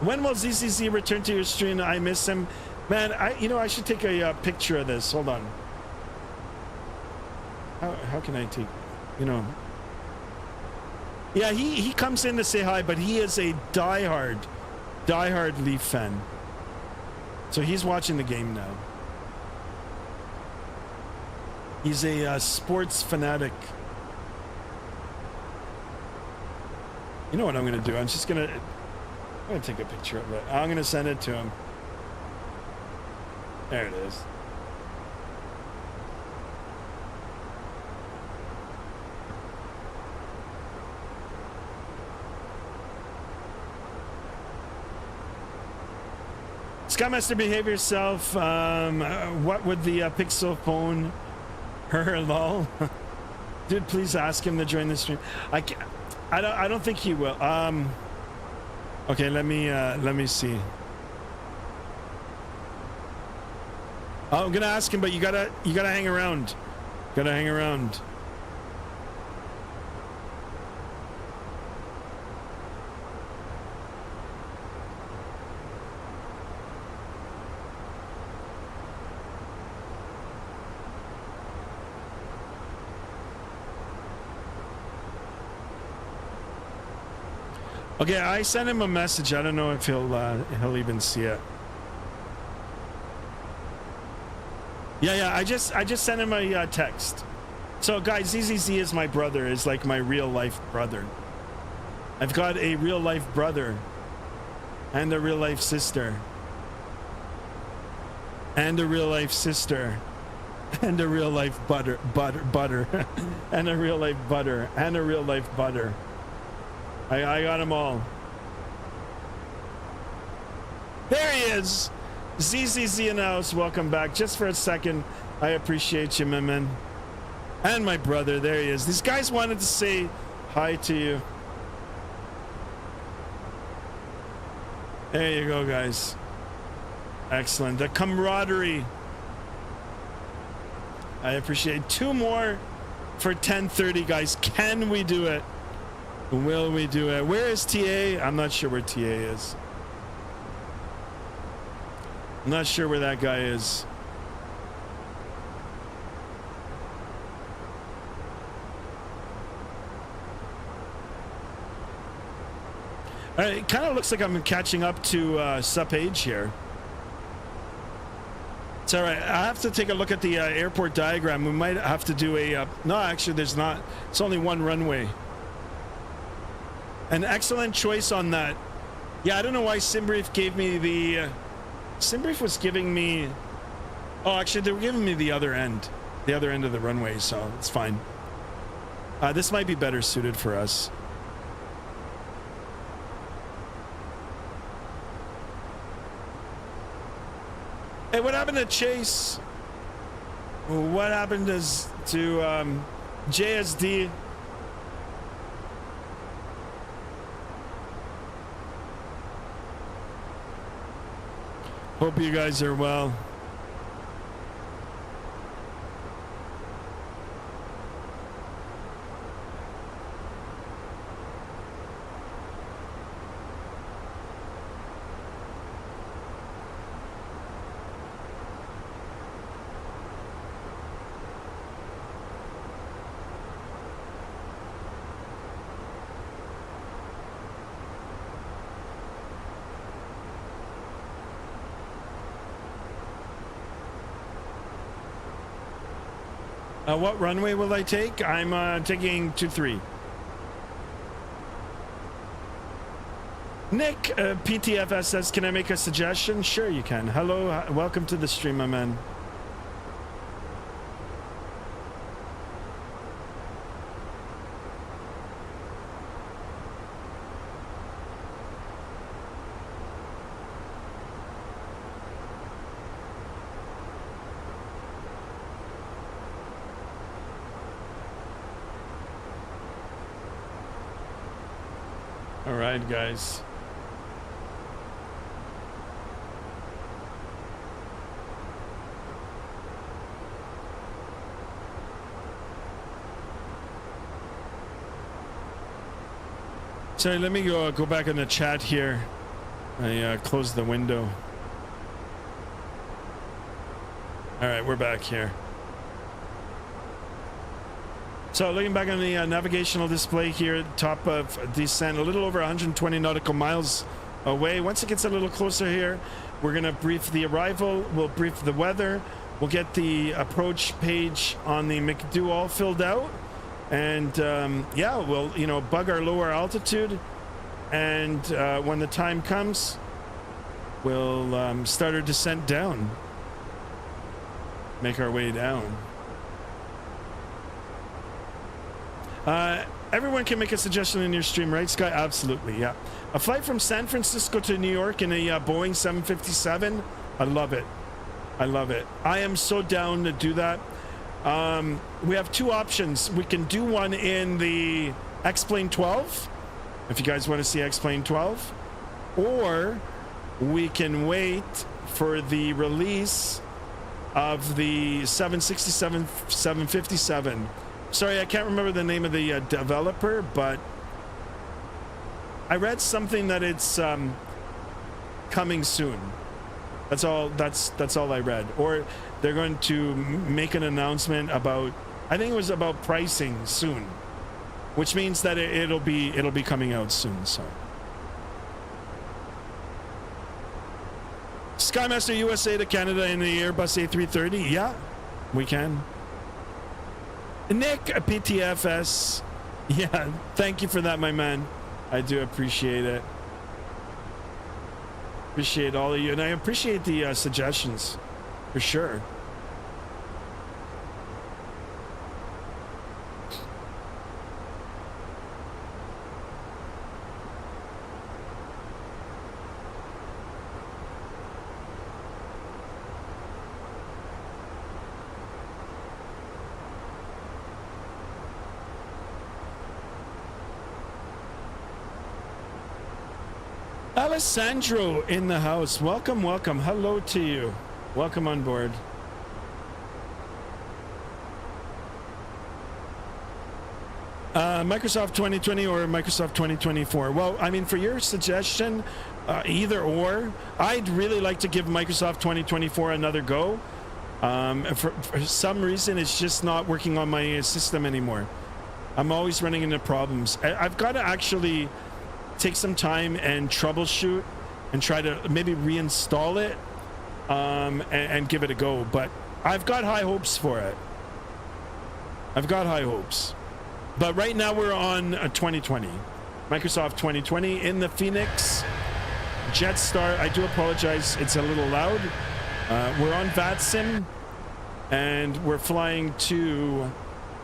When will ZZZ return to your stream? I miss him. Man, I should take a picture of this. Hold on. How can I take, Yeah, he comes in to say hi, but he is a diehard Leaf fan. So he's watching the game now. He's a sports fanatic. You know what I'm going to do? I'm going to take a picture of it. I'm going to send it to him. There it is. Skymaster, behave yourself. What would the Pixel phone? Her lol. Dude, please ask him to join the stream. I don't think he will. Okay, let me see. I'm gonna ask him, but you gotta hang around. Gotta hang around. Okay, I sent him a message. I don't know if he'll even see it. Yeah, I just sent him a text. So guys, ZZZ is my brother, is like my real life brother. I've got a real life brother and a real life sister and a real life sister and a real life butter and a real life butter and a real life butter. I got them all. There he is. ZZZ in the house. Welcome back. Just for a second, I appreciate you, my man. And my brother. There he is. These guys wanted to say hi to you. There you go, guys. Excellent. The camaraderie. I appreciate 2 more for 10:30, guys. Can we do it? Will we do it? Where is TA? I'm not sure where TA is. I'm not sure where that guy is. It kind of looks like I'm catching up to Sup Age here. It's all right. I have to take a look at the airport diagram. We might have to do a... no, actually, there's not. It's only one runway. An excellent choice on that. Yeah, I don't know why Simbrief gave me the... Simbrief was giving me... oh, actually, they were giving me the other end. The other end of the runway, so it's fine. This might be better suited for us. Hey, what happened to Chase? What happened to JSD? Hope you guys are well. What runway will I take? I'm taking 23. Nick, PTFS says, can I make a suggestion? Sure you can. Hello, welcome to the stream, my man. Guys, sorry, let me go back in the chat here. I closed the window. All right, we're back here. So looking back on the navigational display here, top of descent, a little over 120 nautical miles away. Once it gets a little closer here, we're going to brief the arrival. We'll brief the weather. We'll get the approach page on the McDo all filled out. And yeah, we'll, you know, bug our lower altitude. And when the time comes, we'll start our descent down. Make our way down. Everyone can make a suggestion in your stream, right, Sky? Absolutely, yeah. A flight from San Francisco to New York in a Boeing 757. I love it. I love it. I am so down to do that. We have 2 options. We can do one in the X-Plane 12, if you guys want to see X-Plane 12, or we can wait for the release of the 767, 757. Sorry, I can't remember the name of the developer, but I read something that it's coming soon. That's all I read. Or they're going to make an announcement about, I think it was about pricing soon, which means that it'll be coming out soon. So Skymaster USA to Canada in the Airbus A330. Yeah, we can. Nick, PTFS. Yeah, thank you for that, my man. I do appreciate it. Appreciate all of you, and I appreciate the suggestions, for sure. Alessandro in the house. Welcome, welcome. Hello to you. Welcome on board. Microsoft 2020 or Microsoft 2024? Well, I mean, for your suggestion, either or. I'd really like to give Microsoft 2024 another go. For some reason, it's just not working on my system anymore. I'm always running into problems. I've got to actually take some time and troubleshoot and try to maybe reinstall it and give it a go. But I've got high hopes for it. I've got high hopes. But right now we're on 2020. Microsoft 2020 in the Fenix Jetstar. I do apologize. It's a little loud. We're on Vatsim and we're flying to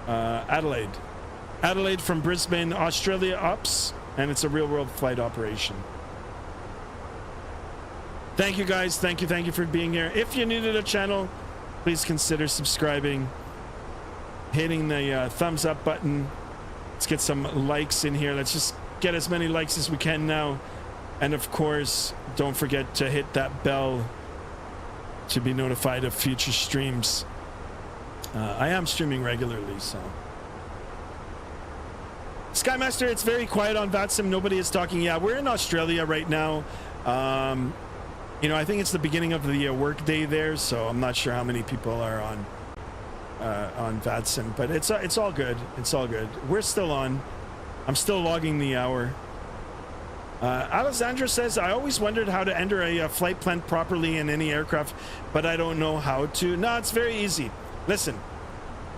Adelaide. Adelaide from Brisbane, Australia ups, and it's a real world flight operation. Thank you guys. Thank you for being here. If you're new to the channel, please consider subscribing, hitting the thumbs up button. Let's get some likes in here. Let's just get as many likes as we can now. And of course, don't forget to hit that bell to be notified of future streams. I am streaming regularly, so. Skymaster, it's very quiet on Vatsim. Nobody is talking. Yeah, we're in Australia right now. You know, I think it's the beginning of the work day there, so I'm not sure how many people are on Vatsim, but it's all good. It's all good. We're still on. I'm still logging the hour. Alessandra says, I always wondered how to enter a flight plan properly in any aircraft, but I don't know how to. No, it's very easy. Listen,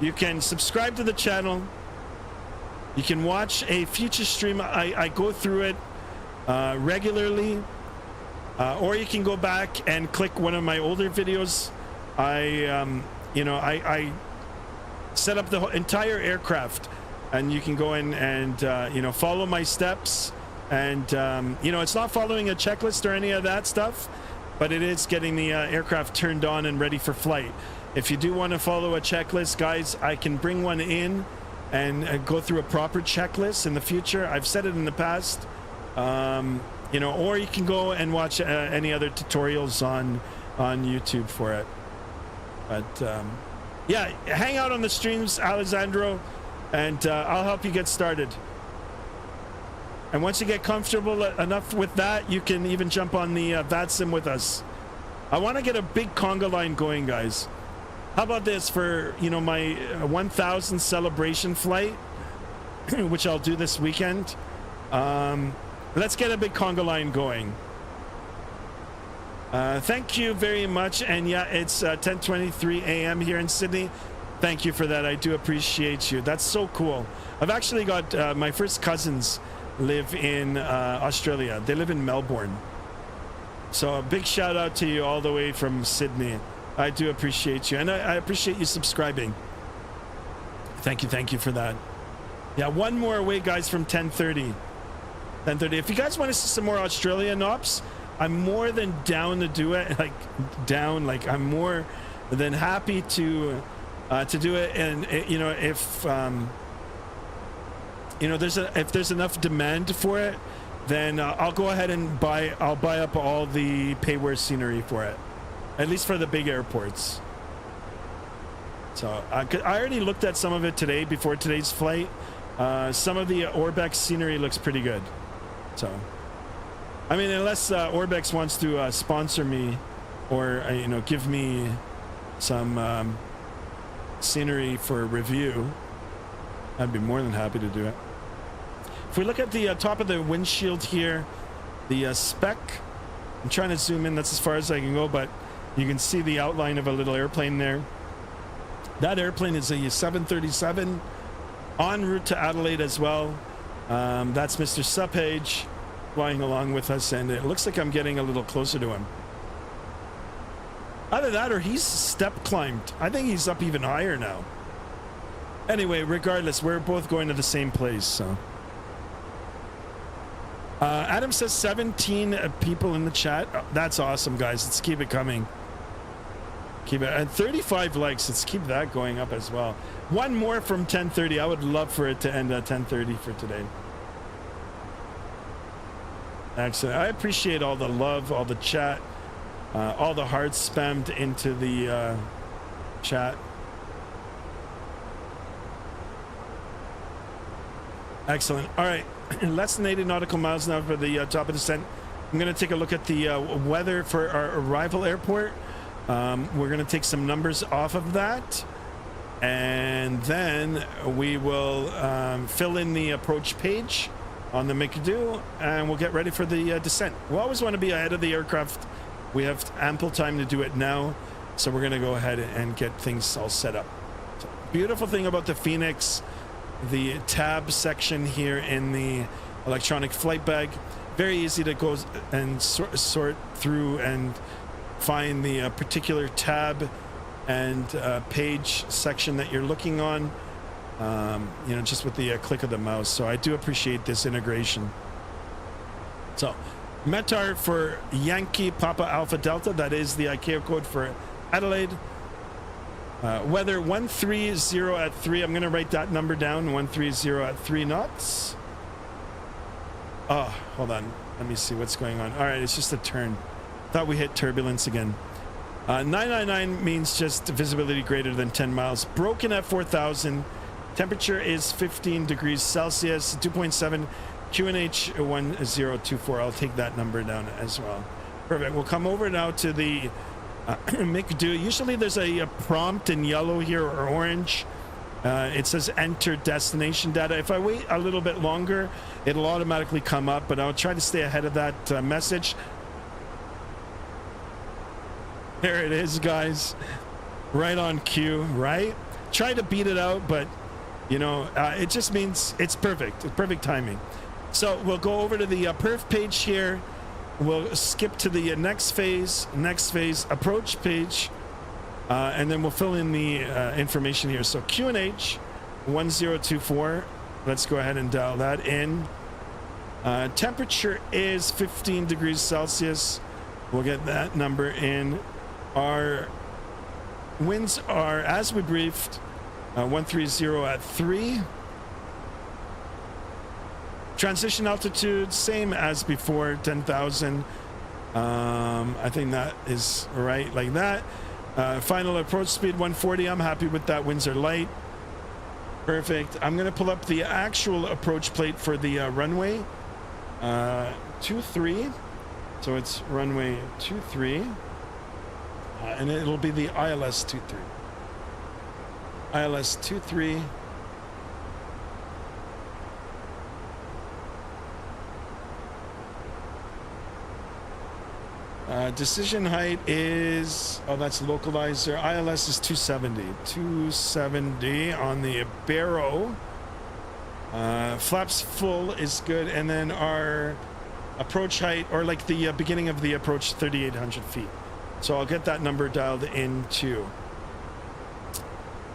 you can subscribe to the channel. You can watch a future stream. I go through it regularly, or you can go back and click one of my older videos. I set up the entire aircraft, and you can go in and follow my steps. And it's not following a checklist or any of that stuff, but it is getting the aircraft turned on and ready for flight. If you do want to follow a checklist, guys, I can bring one in and go through a proper checklist in the future. I've said it in the past, or you can go and watch any other tutorials on YouTube for it. But yeah, hang out on the streams, Alessandro, and I'll help you get started. And once you get comfortable enough with that, you can even jump on the Vatsim with us. I want to get a big conga line going, guys. How about this for, my 1000 celebration flight, which I'll do this weekend. Let's get a big conga line going. Thank you very much. And yeah, it's 10:23 a.m. here in Sydney. Thank you for that. I do appreciate you. That's so cool. I've actually got my first cousins live in Australia. They live in Melbourne. So a big shout out to you all the way from Sydney. I do appreciate you, and I appreciate you subscribing. Thank you for that. Yeah, one more away, guys, from 10:30. 10:30. If you guys want to see some more Australian ops, I'm more than down to do it. I'm more than happy to do it. And if there's enough demand for it, then I'll go ahead and buy up all the payware scenery for it, at least for the big airports. So I already looked at some of it today before today's flight. Some of the Orbex scenery looks pretty good. So, I mean, unless Orbex wants to sponsor me or give me some scenery for review, I'd be more than happy to do it. If we look at the top of the windshield here, the spec, I'm trying to zoom in. That's as far as I can go, but you can see the outline of a little airplane there. That airplane is a 737 en route to Adelaide as well. That's Mr. Suppage flying along with us, and it looks like I'm getting a little closer to him. Either that or he's step climbed. I think he's up even higher now. Anyway, regardless, we're both going to the same place, so. Adam says 17 people in the chat. Oh, that's awesome, guys. Let's keep it coming. Keep it. And 35 likes. Let's keep that going up as well. One more from 10:30. I would love for it to end at 10:30 for today. Excellent. I appreciate all the love, all the chat, all the hearts spammed into the chat. Excellent. All right, less than 80 nautical miles now for the top of descent. I'm going to take a look at the weather for our arrival airport. We're going to take some numbers off of that, and then we will fill in the approach page on the McDo, and we'll get ready for the descent. We always want to be ahead of the aircraft. We have ample time to do it now, so we're going to go ahead and get things all set up. So, beautiful thing about the Fenix, the tab section here in the electronic flight bag, very easy to go and sort through and find the particular tab and page section that you're looking on, you know, just with the click of the mouse. So I do appreciate this integration. So METAR for Yankee Papa Alpha Delta, that is the ICAO code for Adelaide. Weather 130 at 3. I'm going to write that number down, 130 at 3 knots. Oh, hold on. Let me see what's going on. All right, it's just a turn. Thought we hit turbulence again. 999 means just visibility greater than 10 miles. Broken at 4,000. Temperature is 15 degrees Celsius. 2.7 QNH 1024. I'll take that number down as well. Perfect. We'll come over now to the McDo. Usually there's a prompt in yellow here or orange. It says enter destination data. If I wait a little bit longer, it'll automatically come up, but I'll try to stay ahead of that message. There it is, guys. Right on cue, right? Try to beat it out, but you know, it just means it's perfect. It's perfect timing. So we'll go over to the perf page here. We'll skip to the next phase, approach page, and then we'll fill in the information here. So QNH 1024. Let's go ahead and dial that in. Temperature is 15 degrees Celsius. We'll get that number in. Our winds are, as we briefed, 130 at 3. Transition altitude, same as before, 10,000. I think that is right like that. Final approach speed, 140. I'm happy with that. Winds are light. Perfect. I'm going to pull up the actual approach plate for the runway 23. So it's runway 23. And it'll be the ILS 23. ILS 23. Decision height is, oh, that's localizer. ILS is 270. 270 on the Barrow. Flaps full is good. And then our approach height, or like the beginning of the approach, 3,800 feet. So I'll get that number dialed in too.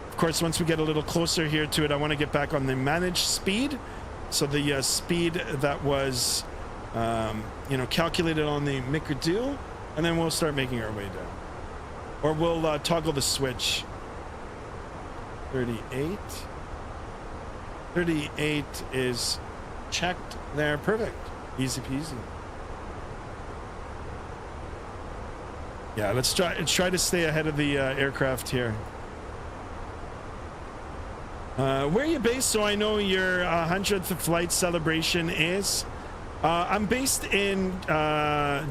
Of course, once we get a little closer here to it, I want to get back on the managed speed. So the speed that was, you know, calculated on the McDo, and then we'll start making our way down. Or we'll toggle the switch. 38. 38 is checked there. Perfect. Easy peasy. Yeah, let's try to stay ahead of the aircraft here. Where are you based, so I know your 100th flight celebration is? I'm based in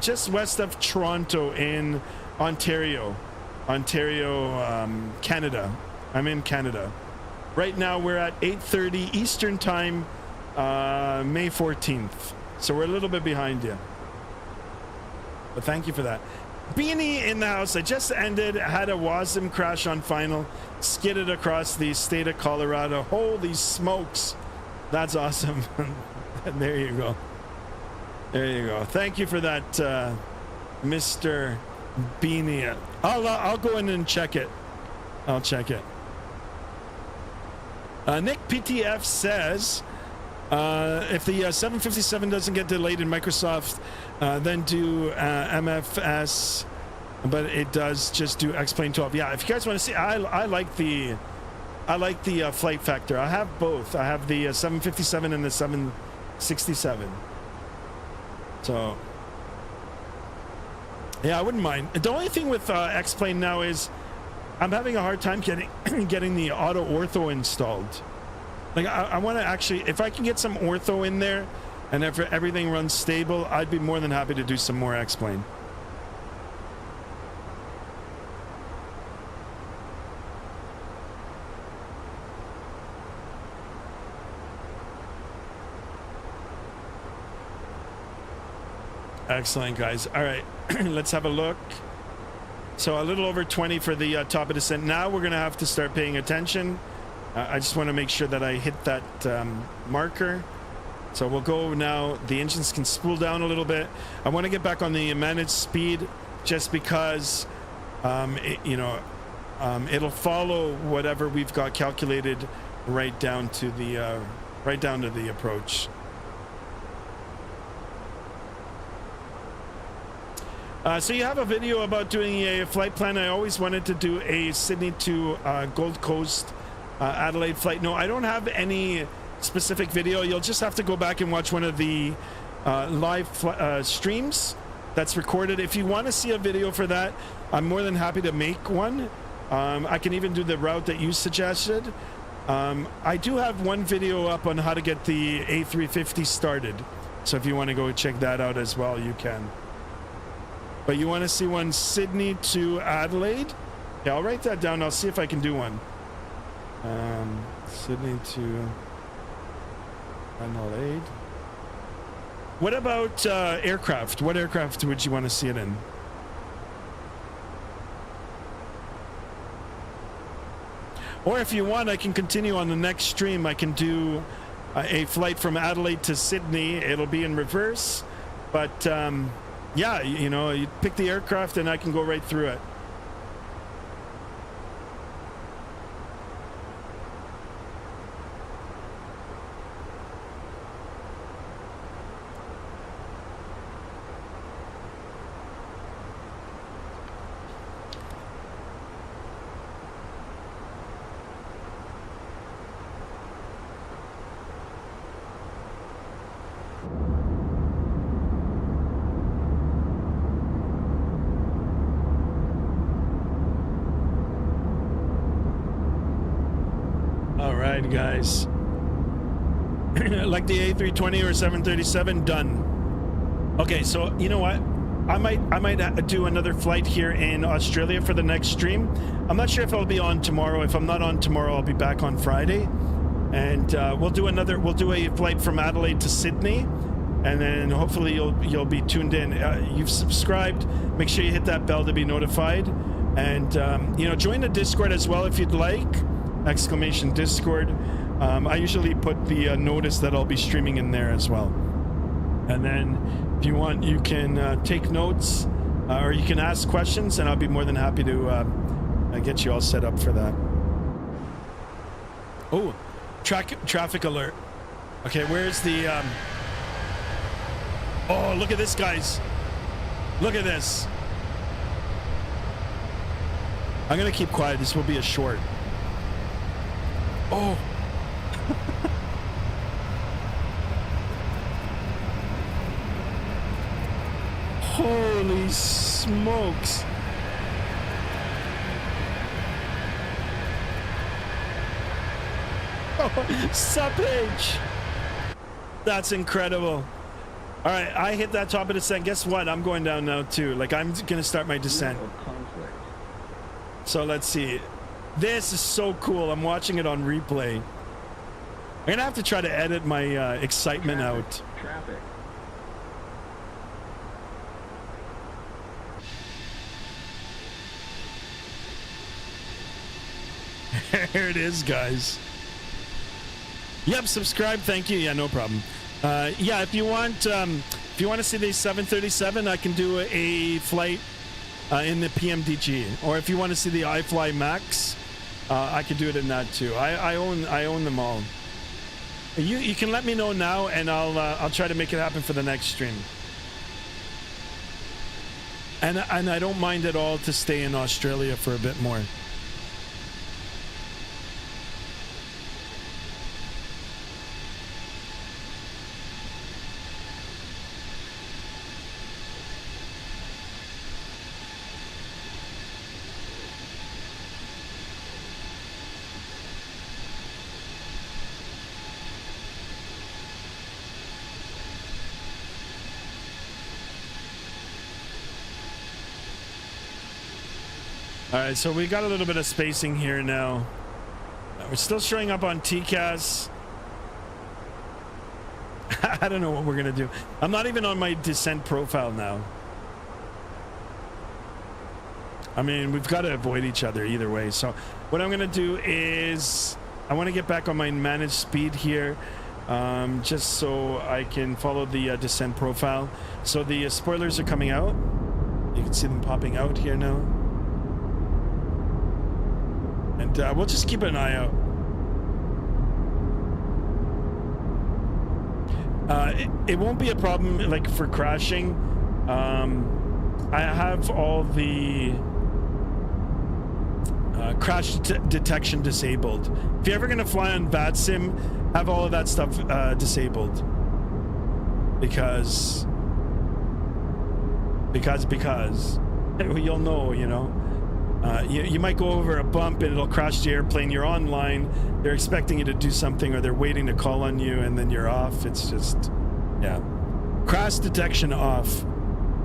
just west of Toronto in Ontario, Canada. I'm in Canada. Right now we're at 8:30 Eastern time, May 14th. So we're a little bit behind you. But thank you for that. Beanie in the house. I just ended, had a Vatsim crash on final, skidded across the state of Colorado. Holy smokes. That's awesome. There you go. There you go. Thank you for that, Mr. Beanie. I'll go in and check it. I'll check it. Nick PTF says, if the 757 doesn't get delayed in Microsoft, then do MFS, but it does just do X-Plane 12. Yeah, if you guys want to see, I like the flight factor. I have both. I have the 757 and the 767. So yeah, I wouldn't mind. The only thing with X-Plane now is I'm having a hard time getting the auto ortho installed. Like I want to actually, if I can get some ortho in there and if everything runs stable, I'd be more than happy to do some more X-Plane. Excellent, guys. All right, let's have a look. So a little over 20 for the top of descent. Now we're going to have to start paying attention. I just want to make sure that I hit that marker. So we'll go now. The engines can spool down a little bit. I want to get back on the managed speed just because, it'll follow whatever we've got calculated right down to the approach. So you have a video about doing a flight plan. I always wanted to do a Sydney to Gold Coast Adelaide flight. No, I don't have any specific video. You'll just have to go back and watch one of the live streams that's recorded. If you want to see a video for that, I'm more than happy to make one. I can even do the route that you suggested. I do have one video up on how to get the A350 started. So if you want to go check that out as well, you can. But you want to see one Sydney to Adelaide? Yeah, I'll write that down. I'll see if I can do one. Sydney to Adelaide. What about aircraft? What aircraft would you want to see it in? Or if you want, I can continue on the next stream. I can do a flight from Adelaide to Sydney. It'll be in reverse. But yeah, you pick the aircraft and I can go right through it. Guys, like the A320 or 737, done. Okay, so you know what, I might do another flight here in Australia for the next stream. I'm not sure if I'll be on tomorrow. If I'm not on tomorrow, I'll be back on Friday, and we'll do a flight from Adelaide to Sydney, and then hopefully you'll be tuned in. You've subscribed, make sure you hit that bell to be notified, and join the Discord as well if you'd like. !Discord. I usually put the notice that I'll be streaming in there as well. And then if you want, you can take notes or you can ask questions, and I'll be more than happy to get you all set up for that. Oh, traffic alert. Okay, where's the oh, look at this, guys. Look at this. I'm gonna keep quiet. This will be a short. Oh. Holy smokes. Oh, sub-H. That's incredible. All right, I hit that top of the descent. Guess what? I'm going down now too. Like, I'm gonna start my descent. So let's see. This is so cool. I'm watching it on replay. I'm gonna have to try to edit my excitement out. Traffic. There it is, guys. Yep, subscribe. Thank you. Yeah, no problem. Yeah, if you want to see the 737, I can do a flight in the PMDG, or if you want to see the iFly Max, I could do it in that too. I own them all. You can let me know now, and I'll try to make it happen for the next stream. And I don't mind at all to stay in Australia for a bit more. All right, so we got a little bit of spacing here now. We're still showing up on TCAS. I don't know what we're gonna do. I'm not even on my descent profile now. I mean, we've got to avoid each other either way. So what I'm gonna do is I want to get back on my managed speed here, just so I can follow the descent profile. So the spoilers are coming out. You can see them popping out here now. And we'll just keep an eye out. It won't be a problem like for crashing. I have all the crash detection disabled. If you're ever going to fly on Vatsim, have all of that stuff disabled. Because you'll know, you know. You might go over a bump and it'll crash the airplane. You're online, they're expecting you to do something, or they're waiting to call on you, and then you're off. It's just, yeah. Crash detection off.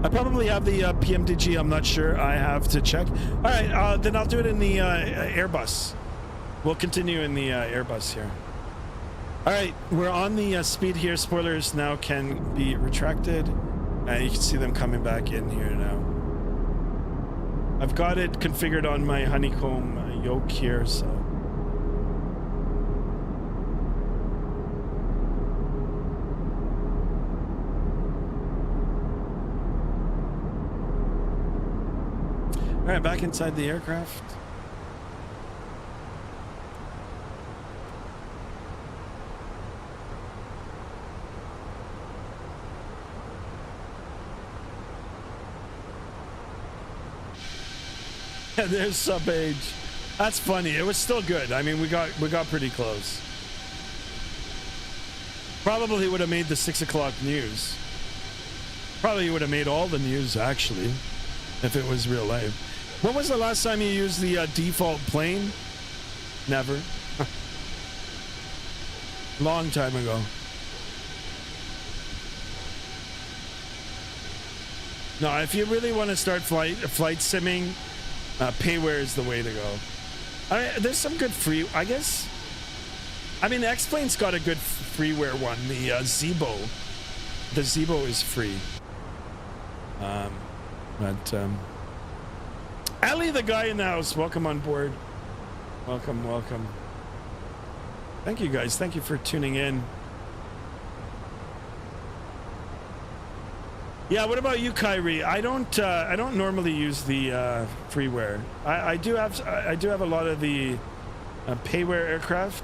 I probably have the PMDG, I'm not sure. I have to check. All right, then I'll do it in the Airbus. We'll continue in the Airbus here. All right, we're on the speed here. Spoilers now can be retracted. You can see them coming back in here now. I've got it configured on my honeycomb yoke here, so. All right, back inside the aircraft. Yeah, there's sub age. That's funny. It was still good. I mean, we got pretty close. Probably would have made the 6 o'clock news. Probably would have made all the news actually, if it was real life. When was the last time you used the default plane? Never. Long time ago. No, if you really want to start flight simming, payware is the way to go. There's some good free, I guess. I mean, the X-Plane's got a good freeware one. The Zebo. The Zebo is free. Ali, the guy in the house, welcome on board. Welcome, welcome. Thank you guys. Thank you for tuning in. Yeah, what about you, Kyrie? I don't normally use the freeware. I do have a lot of the payware aircraft.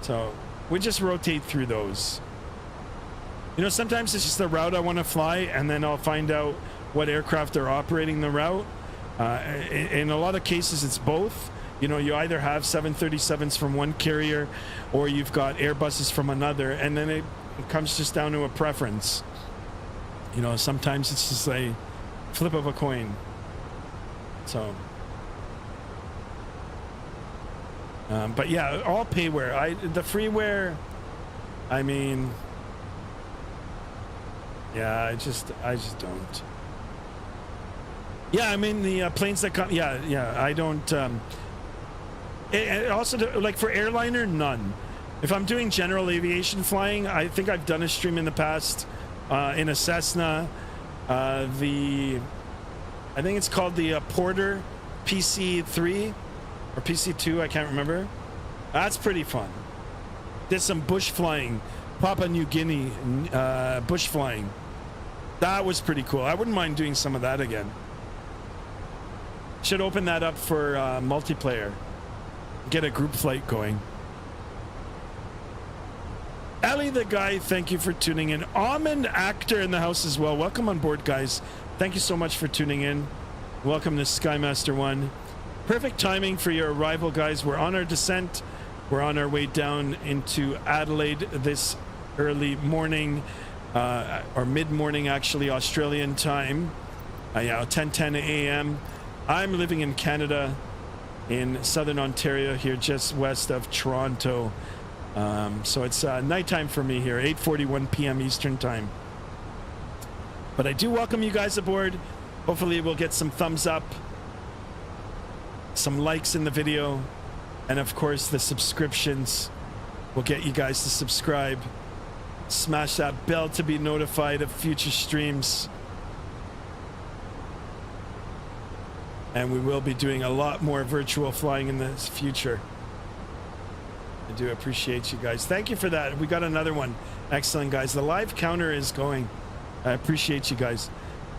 So we just rotate through those. You know, sometimes it's just the route I want to fly, and then I'll find out what aircraft are operating the route. In a lot of cases, it's both. You know, you either have 737s from one carrier, or you've got Airbuses from another, and then it comes just down to a preference. You know, sometimes it's just a flip of a coin. So, but yeah, all payware. The freeware, I mean, yeah, I just don't. Yeah, I mean the planes that come. Yeah, I don't. It also, like for airliner, none. If I'm doing general aviation flying, I think I've done a stream in the past. In a Cessna, I think it's called the Porter PC3 or PC2, I can't remember. That's pretty fun. Did some bush flying, Papua New Guinea bush flying. That was pretty cool. I wouldn't mind doing some of that again. Should open that up for multiplayer. Get a group flight going. Ali the guy, thank you for tuning in. Amen actor in the house as well. Welcome on board, guys. Thank you so much for tuning in. Welcome to Skymaster 1. Perfect timing for your arrival, guys. We're on our descent. We're on our way down into Adelaide this early morning, or mid-morning actually, Australian time. 10:10 a.m. I'm living in Canada, in southern Ontario, here just west of Toronto. So it's nighttime for me here, 8:41 p.m. Eastern time. But I do welcome you guys aboard. Hopefully we'll get some thumbs up some likes in the video, and of course the subscriptions will get you guys to subscribe. Smash that bell to be notified of future streams. And we will be doing a lot more virtual flying in the future. I do appreciate you guys. Thank you for that. We got another one. Excellent, guys. The live counter is going. I appreciate you guys.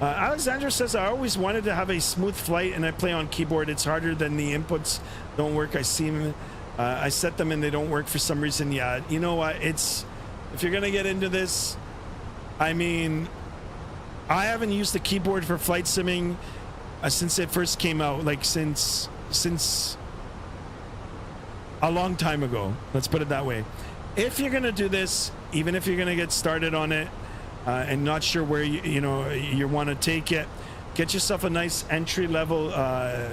Alexandra says, I always wanted to have a smooth flight and I play on keyboard. It's harder than the inputs don't work. I set them and they don't work for some reason. Yeah, you know what? If you're going to get into this, I mean, I haven't used the keyboard for flight simming since it first came out, like since a long time ago. Let's put it that way. If you're going to do this, even if you're going to get started on it, and not sure where you want to take it, get yourself a nice entry-level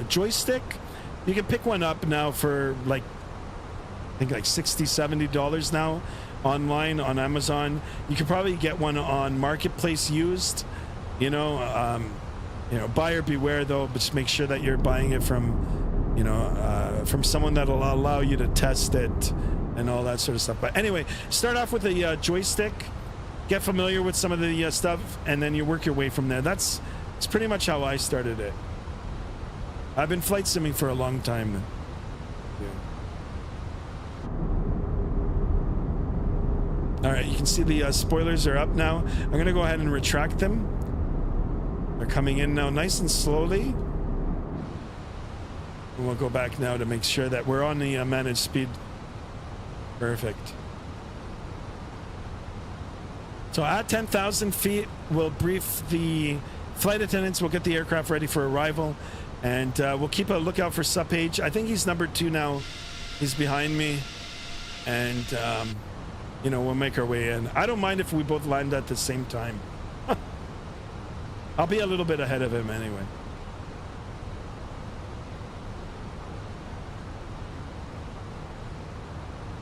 joystick. You can pick one up now for I think like $60-70 now online on Amazon. You can probably get one on Marketplace used. Buyer beware though, but just make sure that you're buying it from someone that'll allow you to test it and all that sort of stuff. But anyway, start off with a joystick. Get familiar with some of the stuff, and then you work your way from there. It's pretty much how I started it. I've been flight simming for a long time. Yeah. All right, you can see the spoilers are up now. I'm going to go ahead and retract them. They're coming in now nice and slowly. And we'll go back now to make sure that we're on the managed speed. Perfect. So at 10,000 feet, we'll brief the flight attendants. We'll get the aircraft ready for arrival, and we'll keep a lookout for Supage. I think he's number 2 now. He's behind me, and we'll make our way in. I don't mind if we both land at the same time. I'll be a little bit ahead of him anyway.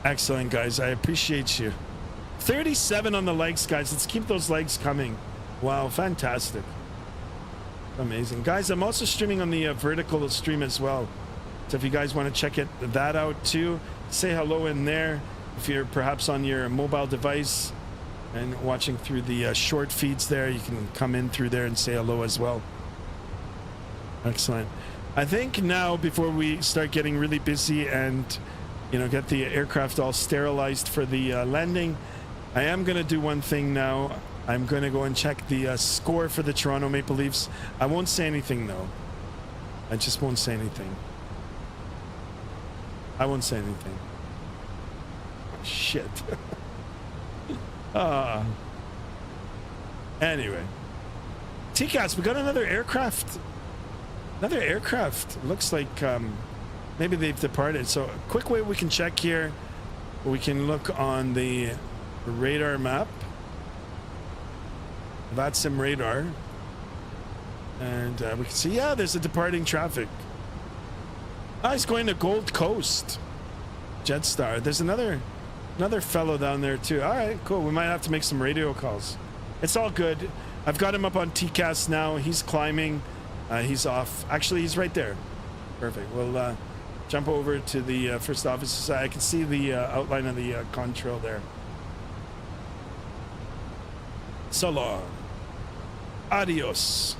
Excellent, guys. I appreciate you. 37 on the legs, guys. Let's keep those legs coming. Wow, fantastic. Amazing. Guys, I'm also streaming on the vertical stream as well. So if you guys want to check that out too, say hello in there. If you're perhaps on your mobile device and watching through the short feeds there, you can come in through there and say hello as well. Excellent. I think now, before we start getting really busy and get the aircraft all sterilized for the landing, I am going to do one thing now. I'm going to go and check the score for the Toronto Maple Leafs. I won't say anything, though. I just won't say anything. I won't say anything. Oh, shit. Anyway. TCAS, we got another aircraft. Another aircraft. Looks like maybe they've departed. So a quick way we can check here. We can look on the radar map, Vatsim radar, and we can see, yeah, there's a departing traffic. He's going to Gold Coast. Jetstar. There's another fellow down there too. All right, cool. We might have to make some radio calls. It's all good. I've got him up on TCAS now. He's climbing. He's off. Actually, he's right there. Perfect. We'll jump over to the first officer side. I can see the outline of the contrail there. So long. Adios.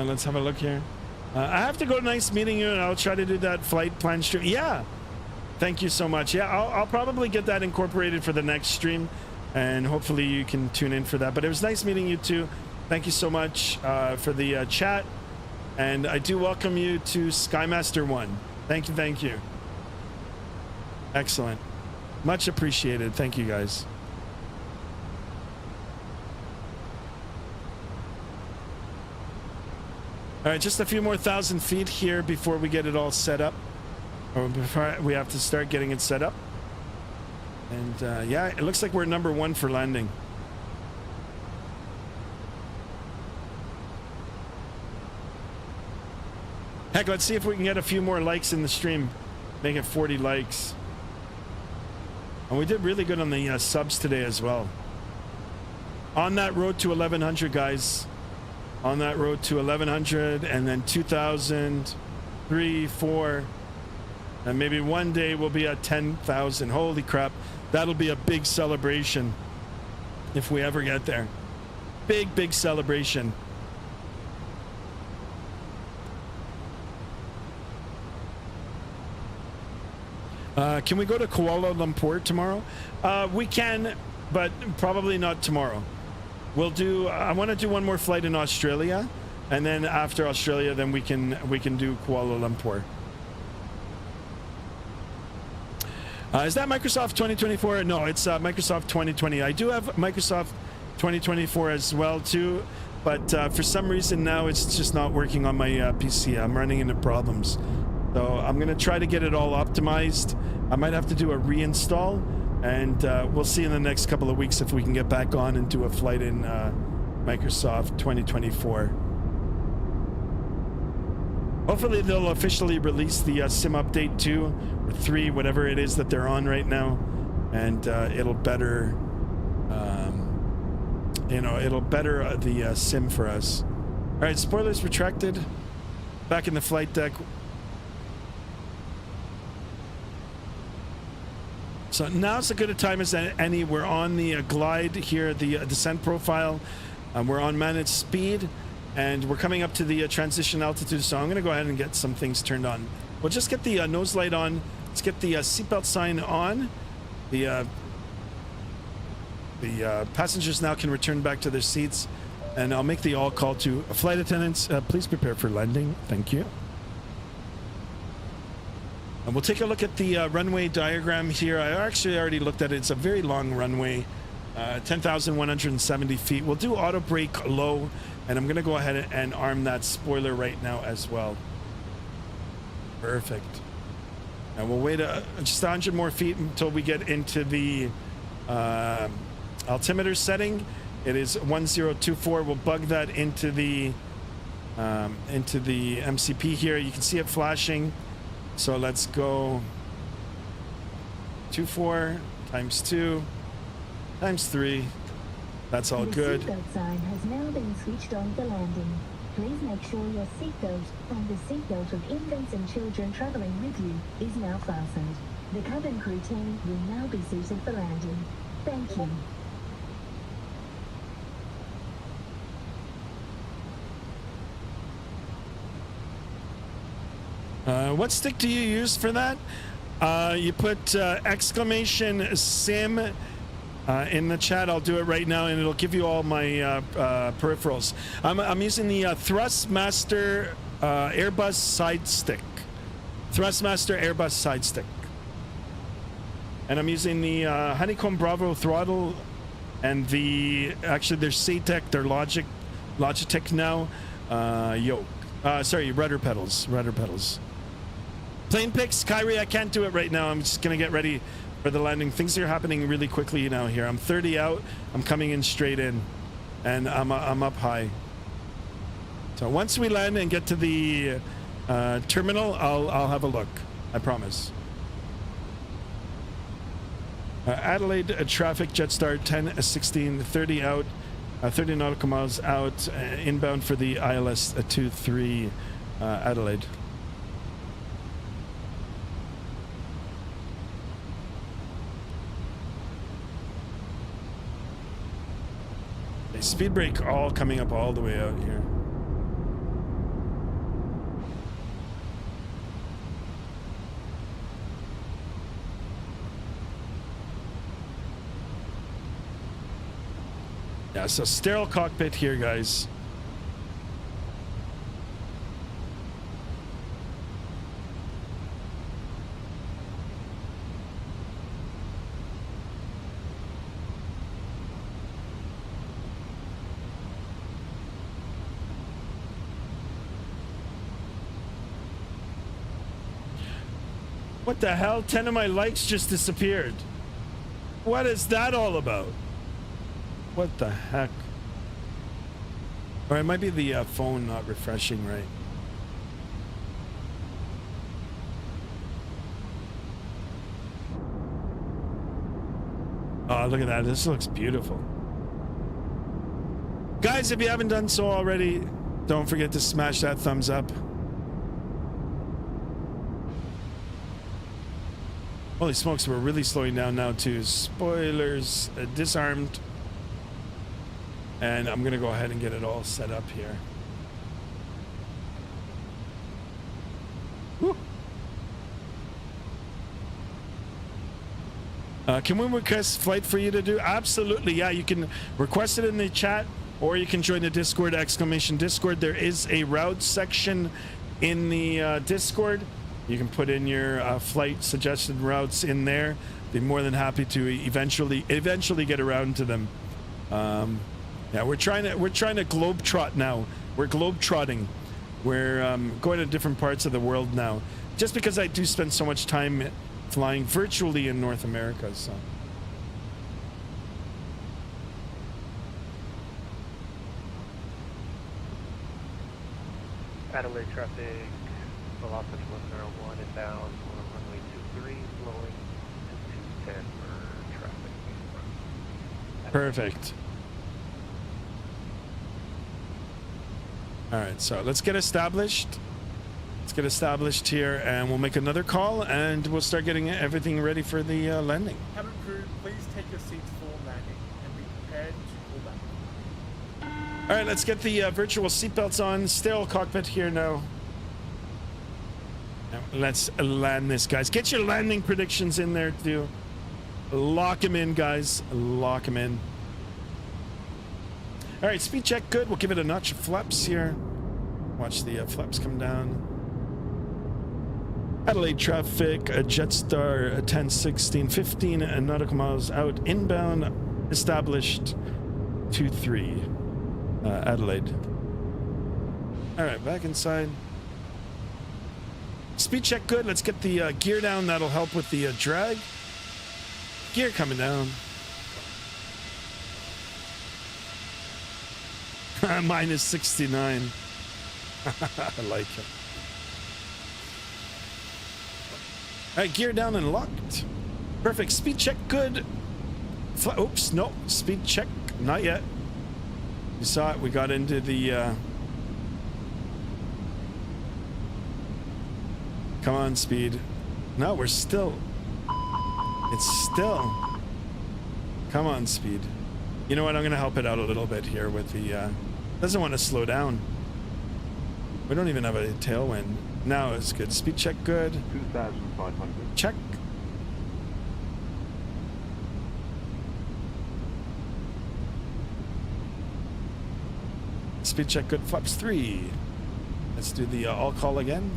Let's have a look here. I have to go. Nice meeting you, and I'll try to do that flight plan stream. Yeah, thank you so much. Yeah, I'll probably get that incorporated for the next stream, and hopefully you can tune in for that. But it was nice meeting you too. Thank you so much for the chat, and I do welcome you to Skymaster 1. Thank you. Excellent. Much appreciated. Thank you, guys. All right, just a few more 1,000 feet here before we get it all set up. or before we have to start getting it set up. And yeah, it looks like we're number 1 for landing. Heck, let's see if we can get a few more likes in the stream. Make it 40 likes. And we did really good on the subs today as well. On that road to 1100, guys. On that road to 1100, and then 2000, 3, 4, and maybe one day we'll be at 10,000. Holy crap. That'll be a big celebration if we ever get there. Big, big celebration. Can we go to Kuala Lumpur tomorrow? We can, but probably not tomorrow. We'll do. I want to do one more flight in Australia, and then after Australia, then we can do Kuala Lumpur. Is that Microsoft 2024? No, it's Microsoft 2020. I do have Microsoft 2024 as well too, but for some reason now it's just not working on my PC. I'm running into problems. So I'm going to try to get it all optimized. I might have to do a reinstall, and we'll see in the next couple of weeks if we can get back on and do a flight in Microsoft 2024. Hopefully they'll officially release the sim update 2 or 3, whatever it is that they're on right now, and it'll better, it'll better the sim for us. All right, spoilers retracted. Back in the flight deck. So now's as good a time as any. We're on the glide here, the descent profile. We're on managed speed, and we're coming up to the transition altitude. So I'm going to go ahead and get some things turned on. We'll just get the nose light on. Let's get the seatbelt sign on. The passengers now can return back to their seats, and I'll make the all call to flight attendants. Please prepare for landing. Thank you. And we'll take a look at the runway diagram here. I actually already looked at it. It's a very long runway, 10,170 feet. We'll do auto brake low, and I'm going to go ahead and arm that spoiler right now as well. Perfect. And we'll wait just 100 more feet until we get into the altimeter setting. It is 1024. We'll bug that into the MCP here. You can see it flashing. So let's go 24 times 2 times 3. That's all good. The seatbelt sign has now been switched on for landing. Please make sure your seatbelt and the seatbelt of infants and children traveling with you is now fastened. The cabin crew team will now be seated for landing. Thank you. What stick do you use for that? You put exclamation sim in the chat. I'll do it right now, and it'll give you all my peripherals. I'm using the Thrustmaster Airbus side stick. Thrustmaster Airbus side stick. And I'm using the Honeycomb Bravo throttle, and actually there's SATEC, they're Logitech now, yoke. Sorry, rudder pedals. Plane pics, Kyrie, I can't do it right now. I'm just going to get ready for the landing. Things are happening really quickly now here. I'm 30 out. I'm coming in straight in, and I'm up high. So once we land and get to the terminal, I'll have a look. I promise. Adelaide traffic, Jetstar 10:16, 30 out, 30 nautical miles out, inbound for the ILS 23 Adelaide. Speed brake all coming up all the way out here. Yeah, so sterile cockpit here, guys. What the hell? 10 of my likes just disappeared. What is that all about? What the heck? Or it might be the phone not refreshing right. Oh, look at that. This looks beautiful. Guys, if you haven't done so already, don't forget to smash that thumbs up. Holy smokes, we're really slowing down now too. Spoilers, disarmed. And I'm gonna go ahead and get it all set up here. Woo. Can we request flight for you to do? Absolutely, yeah. You can request it in the chat, or you can join the Discord, !Discord. There is a route section in the Discord. You can put in your flight suggested routes in there. Be more than happy to eventually get around to them. Yeah, we're trying to globetrot now. We're globetrotting. We're going to different parts of the world now. Just because I do spend so much time flying virtually in North America, so. Adelaide traffic, velocity 101 inbound for runway 23, slowing to 210 for traffic. Perfect. All right, so let's get established. Let's get established here, and we'll make another call, and we'll start getting everything ready for the landing. Cabin crew, please take your seats for landing and be prepared to pull back. All right, let's get the virtual seatbelts on. Still cockpit here now. Now, let's land this, guys. Get your landing predictions in there too. Lock them in, guys. Lock them in. All right, speed check good. We'll give it a notch of flaps here. Watch the flaps come down. Adelaide traffic, Jetstar 101615 nautical miles out inbound, established 23 Adelaide. All right, back inside. Speed check good. Let's get the gear down. That'll help with the drag. Gear coming down. Minus 69. I like it. All right, gear down and locked. Perfect. Speed check good. Oops, no. Speed check not yet. You saw it. We got into the come on, speed. No, we're still. It's still. Come on, speed. You know what? I'm going to help it out a little bit here with the doesn't want to slow down. We don't even have a tailwind. Now it's good. Speed check good. 2,500. Check. Speed check good. Flaps 3. Let's do the all call again.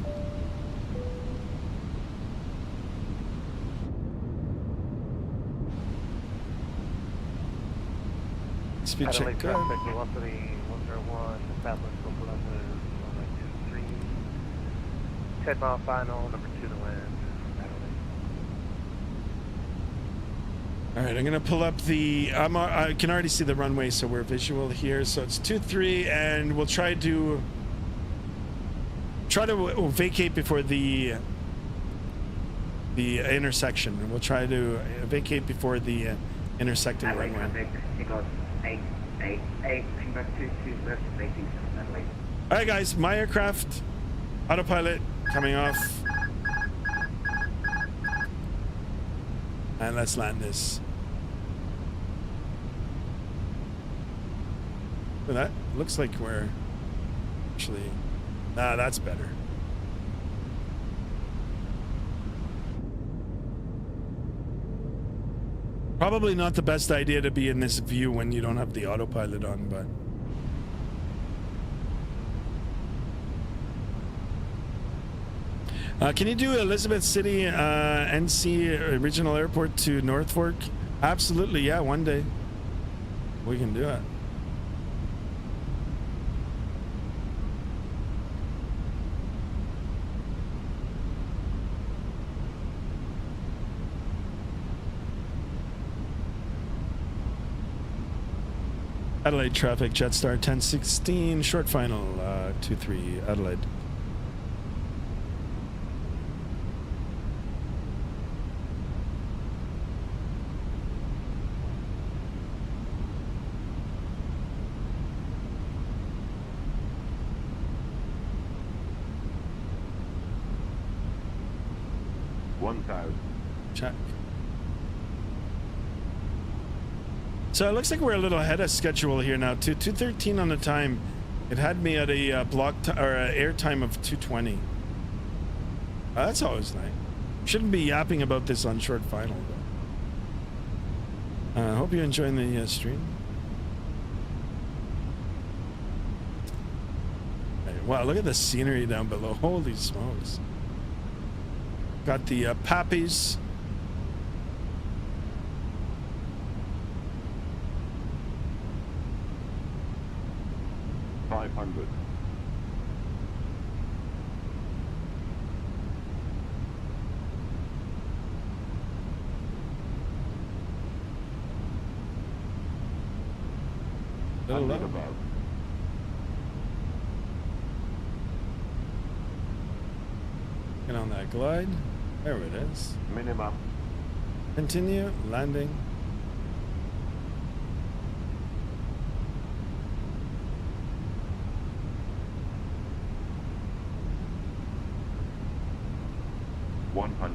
Speed check Adelaide good. traffic, velocity 101, Southwest Oklahoma, runway 23, 10 mile final, number 2 to land, Adelaide. All right, I'm gonna pull up the. I can already see the runway, so we're visual here. So it's 23, and we'll try to vacate before the intersection. We'll try to vacate before the intersecting Adelaide runway. traffic, Eagles 888, convert to left, facing Adelaide. All right, guys, my aircraft, autopilot coming off, and let's land this. Well, that looks like we're actually. Nah, that's better. Probably not the best idea to be in this view when you don't have the autopilot on, but. Can you do Elizabeth City NC Regional Airport to North Fork? Absolutely, yeah, one day. We can do it. Adelaide traffic, Jetstar 1016, short final, 23, Adelaide. Check. So it looks like we're a little ahead of schedule here now. 2:13 on the time. It had me at a air time of 2:20. That's always nice. Shouldn't be yapping about this on short final though. I hope you're enjoying the stream. Wow, look at the scenery down below. Holy smokes. Got the poppies. Get on that glide. There it is. Minimum. Continue. Landing. $100.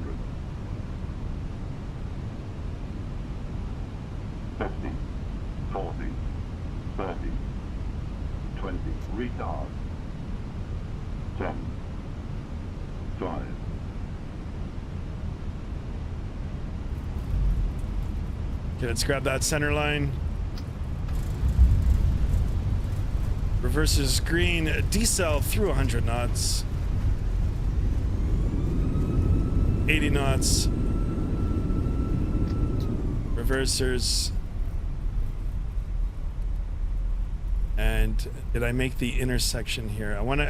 50, 40, 30, 20, retard. 10, 5. Okay, let's grab that center line. Reverses green, decel through 100 knots. 80 knots. Reversers. And did I make the intersection here? I wanna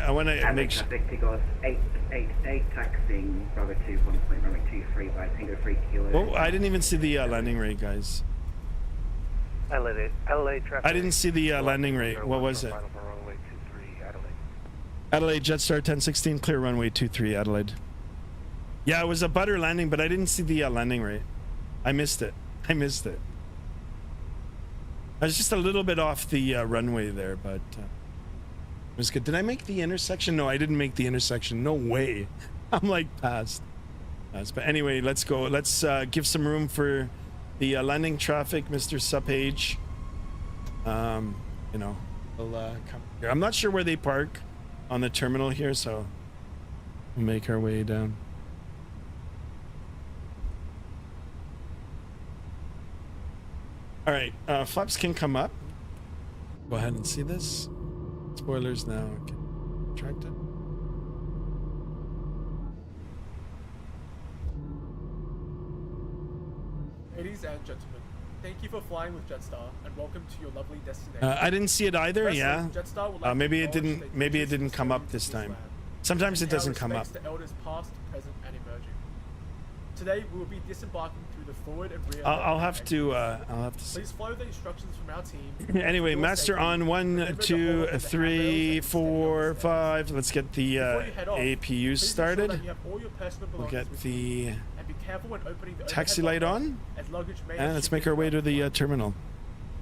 make sure. Traffic Tigos 888 taxiing Bravo 2 1.0 runway 23 by Tango 3 kilo. Oh, I didn't even see the landing rate, guys. Adelaide traffic. I didn't see the landing rate. What was it? Final for runway 23, Adelaide. Adelaide Jetstar 1016, clear runway 23, Adelaide. Yeah, it was a butter landing, but I didn't see the landing rate. I missed it. I was just a little bit off the runway there, but it was good. Did I make the intersection? No, I didn't make the intersection. No way. I'm like past. But anyway, let's go. Let's give some room for the landing traffic, Mr. Supage. You know, we'll come here. I'm not sure where they park on the terminal here, so we'll make our way down. All right, flaps can come up. Go ahead and see this. Spoilers now. Okay. Retracted. Ladies and gentlemen, thank you for flying with Jetstar and welcome to your lovely destination. I didn't see it either. Firstly, Yeah. Jetstar would like Maybe to it acknowledge didn't. that Maybe you it didn't come up choose this to time. land. Sometimes it And pay our doesn't come up. respects to elders past, present, and emerging. Today we will be disembarking through the forward and rear. I'll have to. See. Please follow the instructions from our team. Anyway, For your master safety, on 1, remember to 2, hold on to the 3, handrails and 4, step down the 5. Let's get the Before you head off, APU please ensure started. that you have all your personal We'll belongings get with you. the And be careful when opening the taxi overhead light locker, on, as luggage may and have let's shifted make our way to throughout the flight. terminal.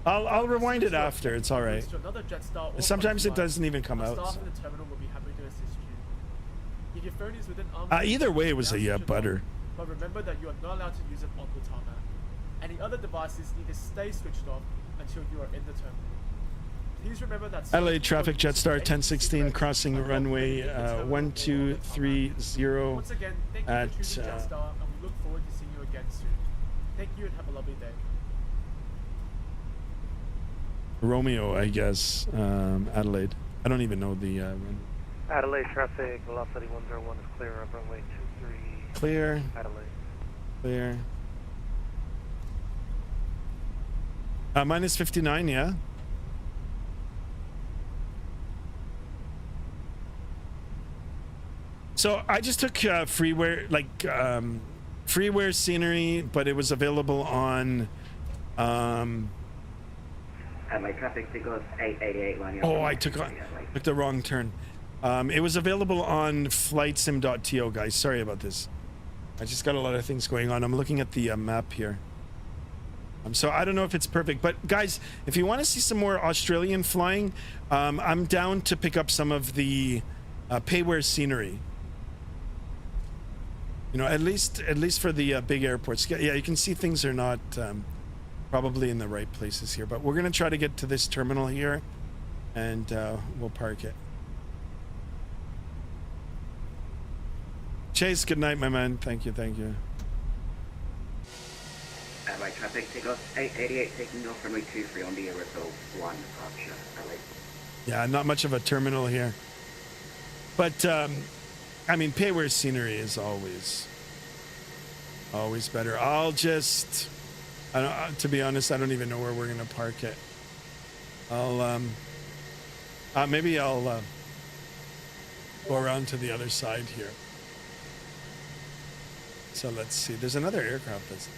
I'll rewind it after. It's all right. To another Jetstar or Sometimes it flight, doesn't even come our out. Staff So. in the terminal will be happy to assist you. If your phone is within arm's Either way, it was now a switch it butter. off, but remember that you are not allowed to use it on the tarmac. Any other devices need to stay switched off until you are in the terminal. Please remember that Adelaide traffic Jetstar ATC 1016 crossing are not runway permitted in the terminal or on the 1230 Once again, thank you at for choosing Jetstar, and we look forward to seeing you again soon. Thank you and have a lovely day. Romeo, I guess. Adelaide. I don't even know the run. Adelaide traffic, velocity 101 is clear of runway 23. Clear. Adelaide. Clear. Minus 59, yeah. So I just took freeware, like freeware scenery, but it was available on Adelaide Adelaide traffic signals 888 lining up. Oh, I took the wrong turn. It was available on flightsim.to, guys. Sorry about this. I just got a lot of things going on. I'm looking at the map here. So I don't know if it's perfect, but guys, if you want to see some more Australian flying, I'm down to pick up some of the payware scenery. You know, at least for the big airports. Yeah, you can see things are not probably in the right places here, but we're gonna try to get to this terminal here, and we'll park it. Chase, good night, my man. Thank you. Adelaide traffic signals 888 taking off runway 23 on the Aerosol 1 departure. Adelaide. Yeah, not much of a terminal here, but I mean, payware scenery is always better. To be honest, I don't even know where we're gonna park it. Maybe I'll go around to the other side here. So let's see. There's another aircraft that's.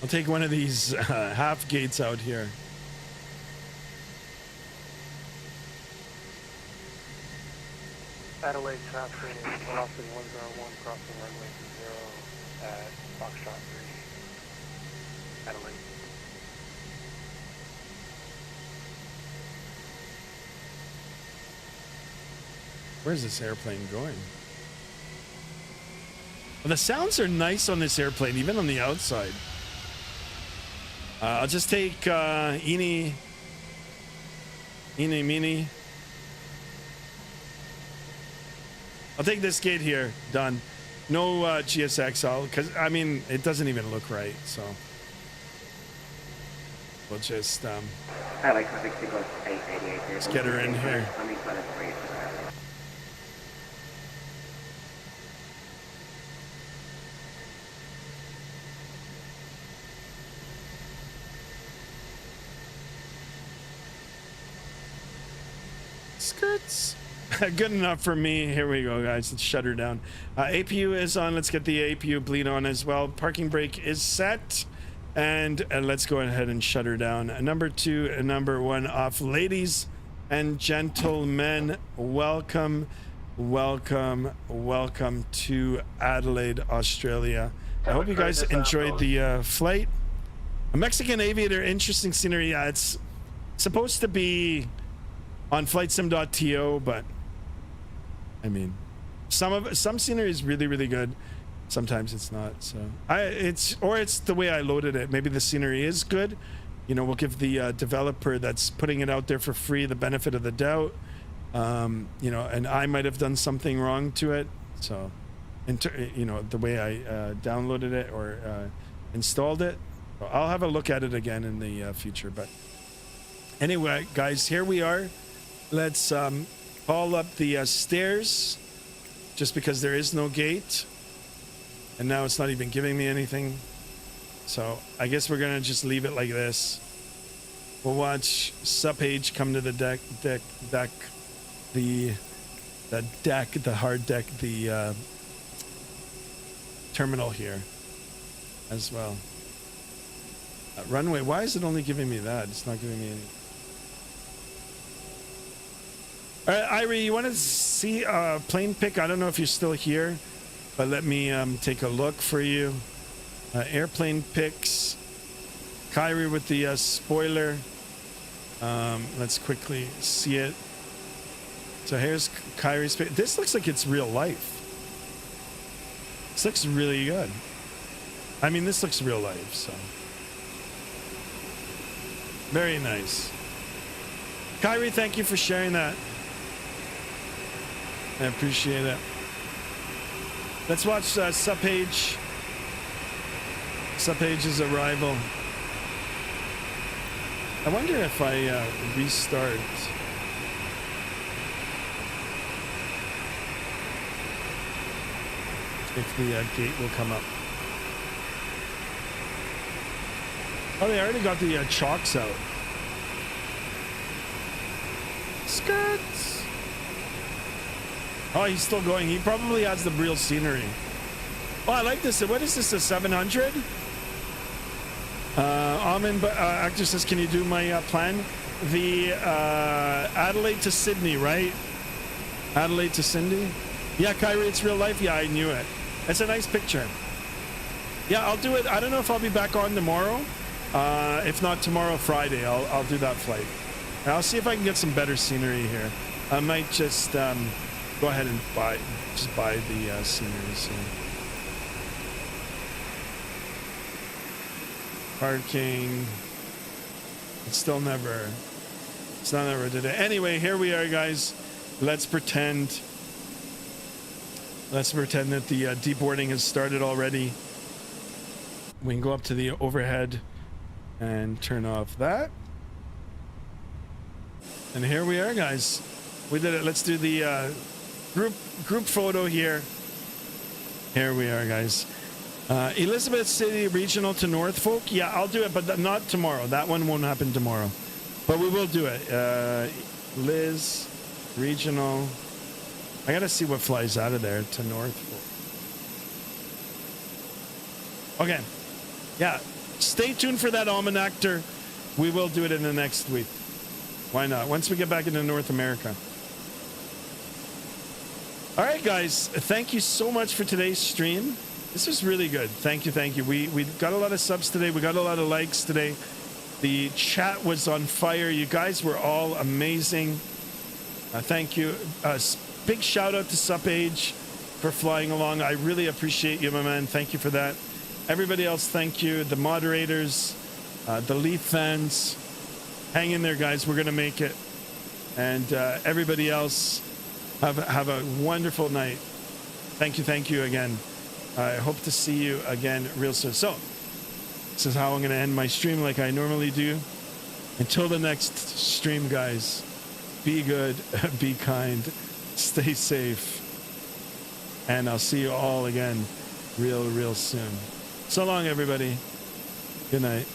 I'll take one of these half gates out here. Adelaide traffic, velocity 101, crossing runway 0 at Foxtrot 3. Adelaide. Where's this airplane going? Well, the sounds are nice on this airplane, even on the outside. I'll just take Eeny Meeny. I'll take this gate here. Done. No GSX, because I mean it doesn't even look right. So we'll just let's get her in here. Skirts. Good enough for me. Here we go, guys. Let's shut her down. APU is on. Let's get the APU bleed on as well. Parking brake is set. And let's go ahead and shut her down. Number 2 and number 1 off. Ladies and gentlemen, welcome to Adelaide, Australia. I hope you guys enjoyed the flight. A Mexican aviator, interesting scenery. Yeah, it's supposed to be on flightsim.to, but I mean, some scenery is really good. Sometimes it's not. So it's the way I loaded it. Maybe the scenery is good. You know, we'll give the developer that's putting it out there for free the benefit of the doubt. You know, and I might have done something wrong to it. So, you know, the way I downloaded it or installed it. So I'll have a look at it again in the future. But anyway, guys, here we are. Let's haul up the stairs, just because there is no gate, and now it's not even giving me anything. So I guess we're gonna just leave it like this. We'll watch Supage come to the deck, the hard deck, the terminal here as well. Runway, why is it only giving me that? It's not giving me any. All right, Irie, you want to see a plane pic? I don't know if you're still here, but let me take a look for you. Airplane pics. Kyrie with the spoiler. Let's quickly see it. So here's Kyrie's pic. This looks like it's real life. This looks really good. I mean, this looks real life, so. Very nice. Kyrie, thank you for sharing that. I appreciate it. Let's watch Supage's arrival. I wonder if I restart. If the gate will come up. Oh, they already got the chocks out. Skirts. Oh, he's still going. He probably has the real scenery. Oh, I like this. What is this, a 700? Amin, actor says, can you do my plan? The Adelaide to Sydney, right? Adelaide to Sydney? Yeah, Kyrie, it's real life. Yeah, I knew it. It's a nice picture. Yeah, I'll do it. I don't know if I'll be back on tomorrow. If not tomorrow, Friday, I'll do that flight. And I'll see if I can get some better scenery here. I might just go ahead and buy the scenery. So. Parking. It's not never did it. Anyway, here we are, guys. Let's pretend that the deboarding has started already. We can go up to the overhead and turn off that. And here we are, guys. We did it. Let's do the group photo here. Here we are, guys. Elizabeth City Regional to Norfolk. Yeah, I'll do it, but not tomorrow. That one won't happen tomorrow. But we will do it. Liz Regional. I gotta see what flies out of there to Norfolk. Okay. Yeah. Stay tuned for that almanactor. We will do it in the next week. Why not? Once we get back into North America. All right, guys. Thank you so much for today's stream. This was really good. Thank you, thank you. We got a lot of subs today. We got a lot of likes today. The chat was on fire. You guys were all amazing. Thank you. Big shout out to SupAge for flying along. I really appreciate you, my man. Thank you for that. Everybody else, thank you. The moderators, the Leaf fans. Hang in there, guys. We're going to make it. And everybody else, have a wonderful night. Thank you again. I hope to see you again real soon. So, this is how I'm going to end my stream like I normally do. Until the next stream, guys, be good, be kind, stay safe, and I'll see you all again real soon. So long, everybody. Good night.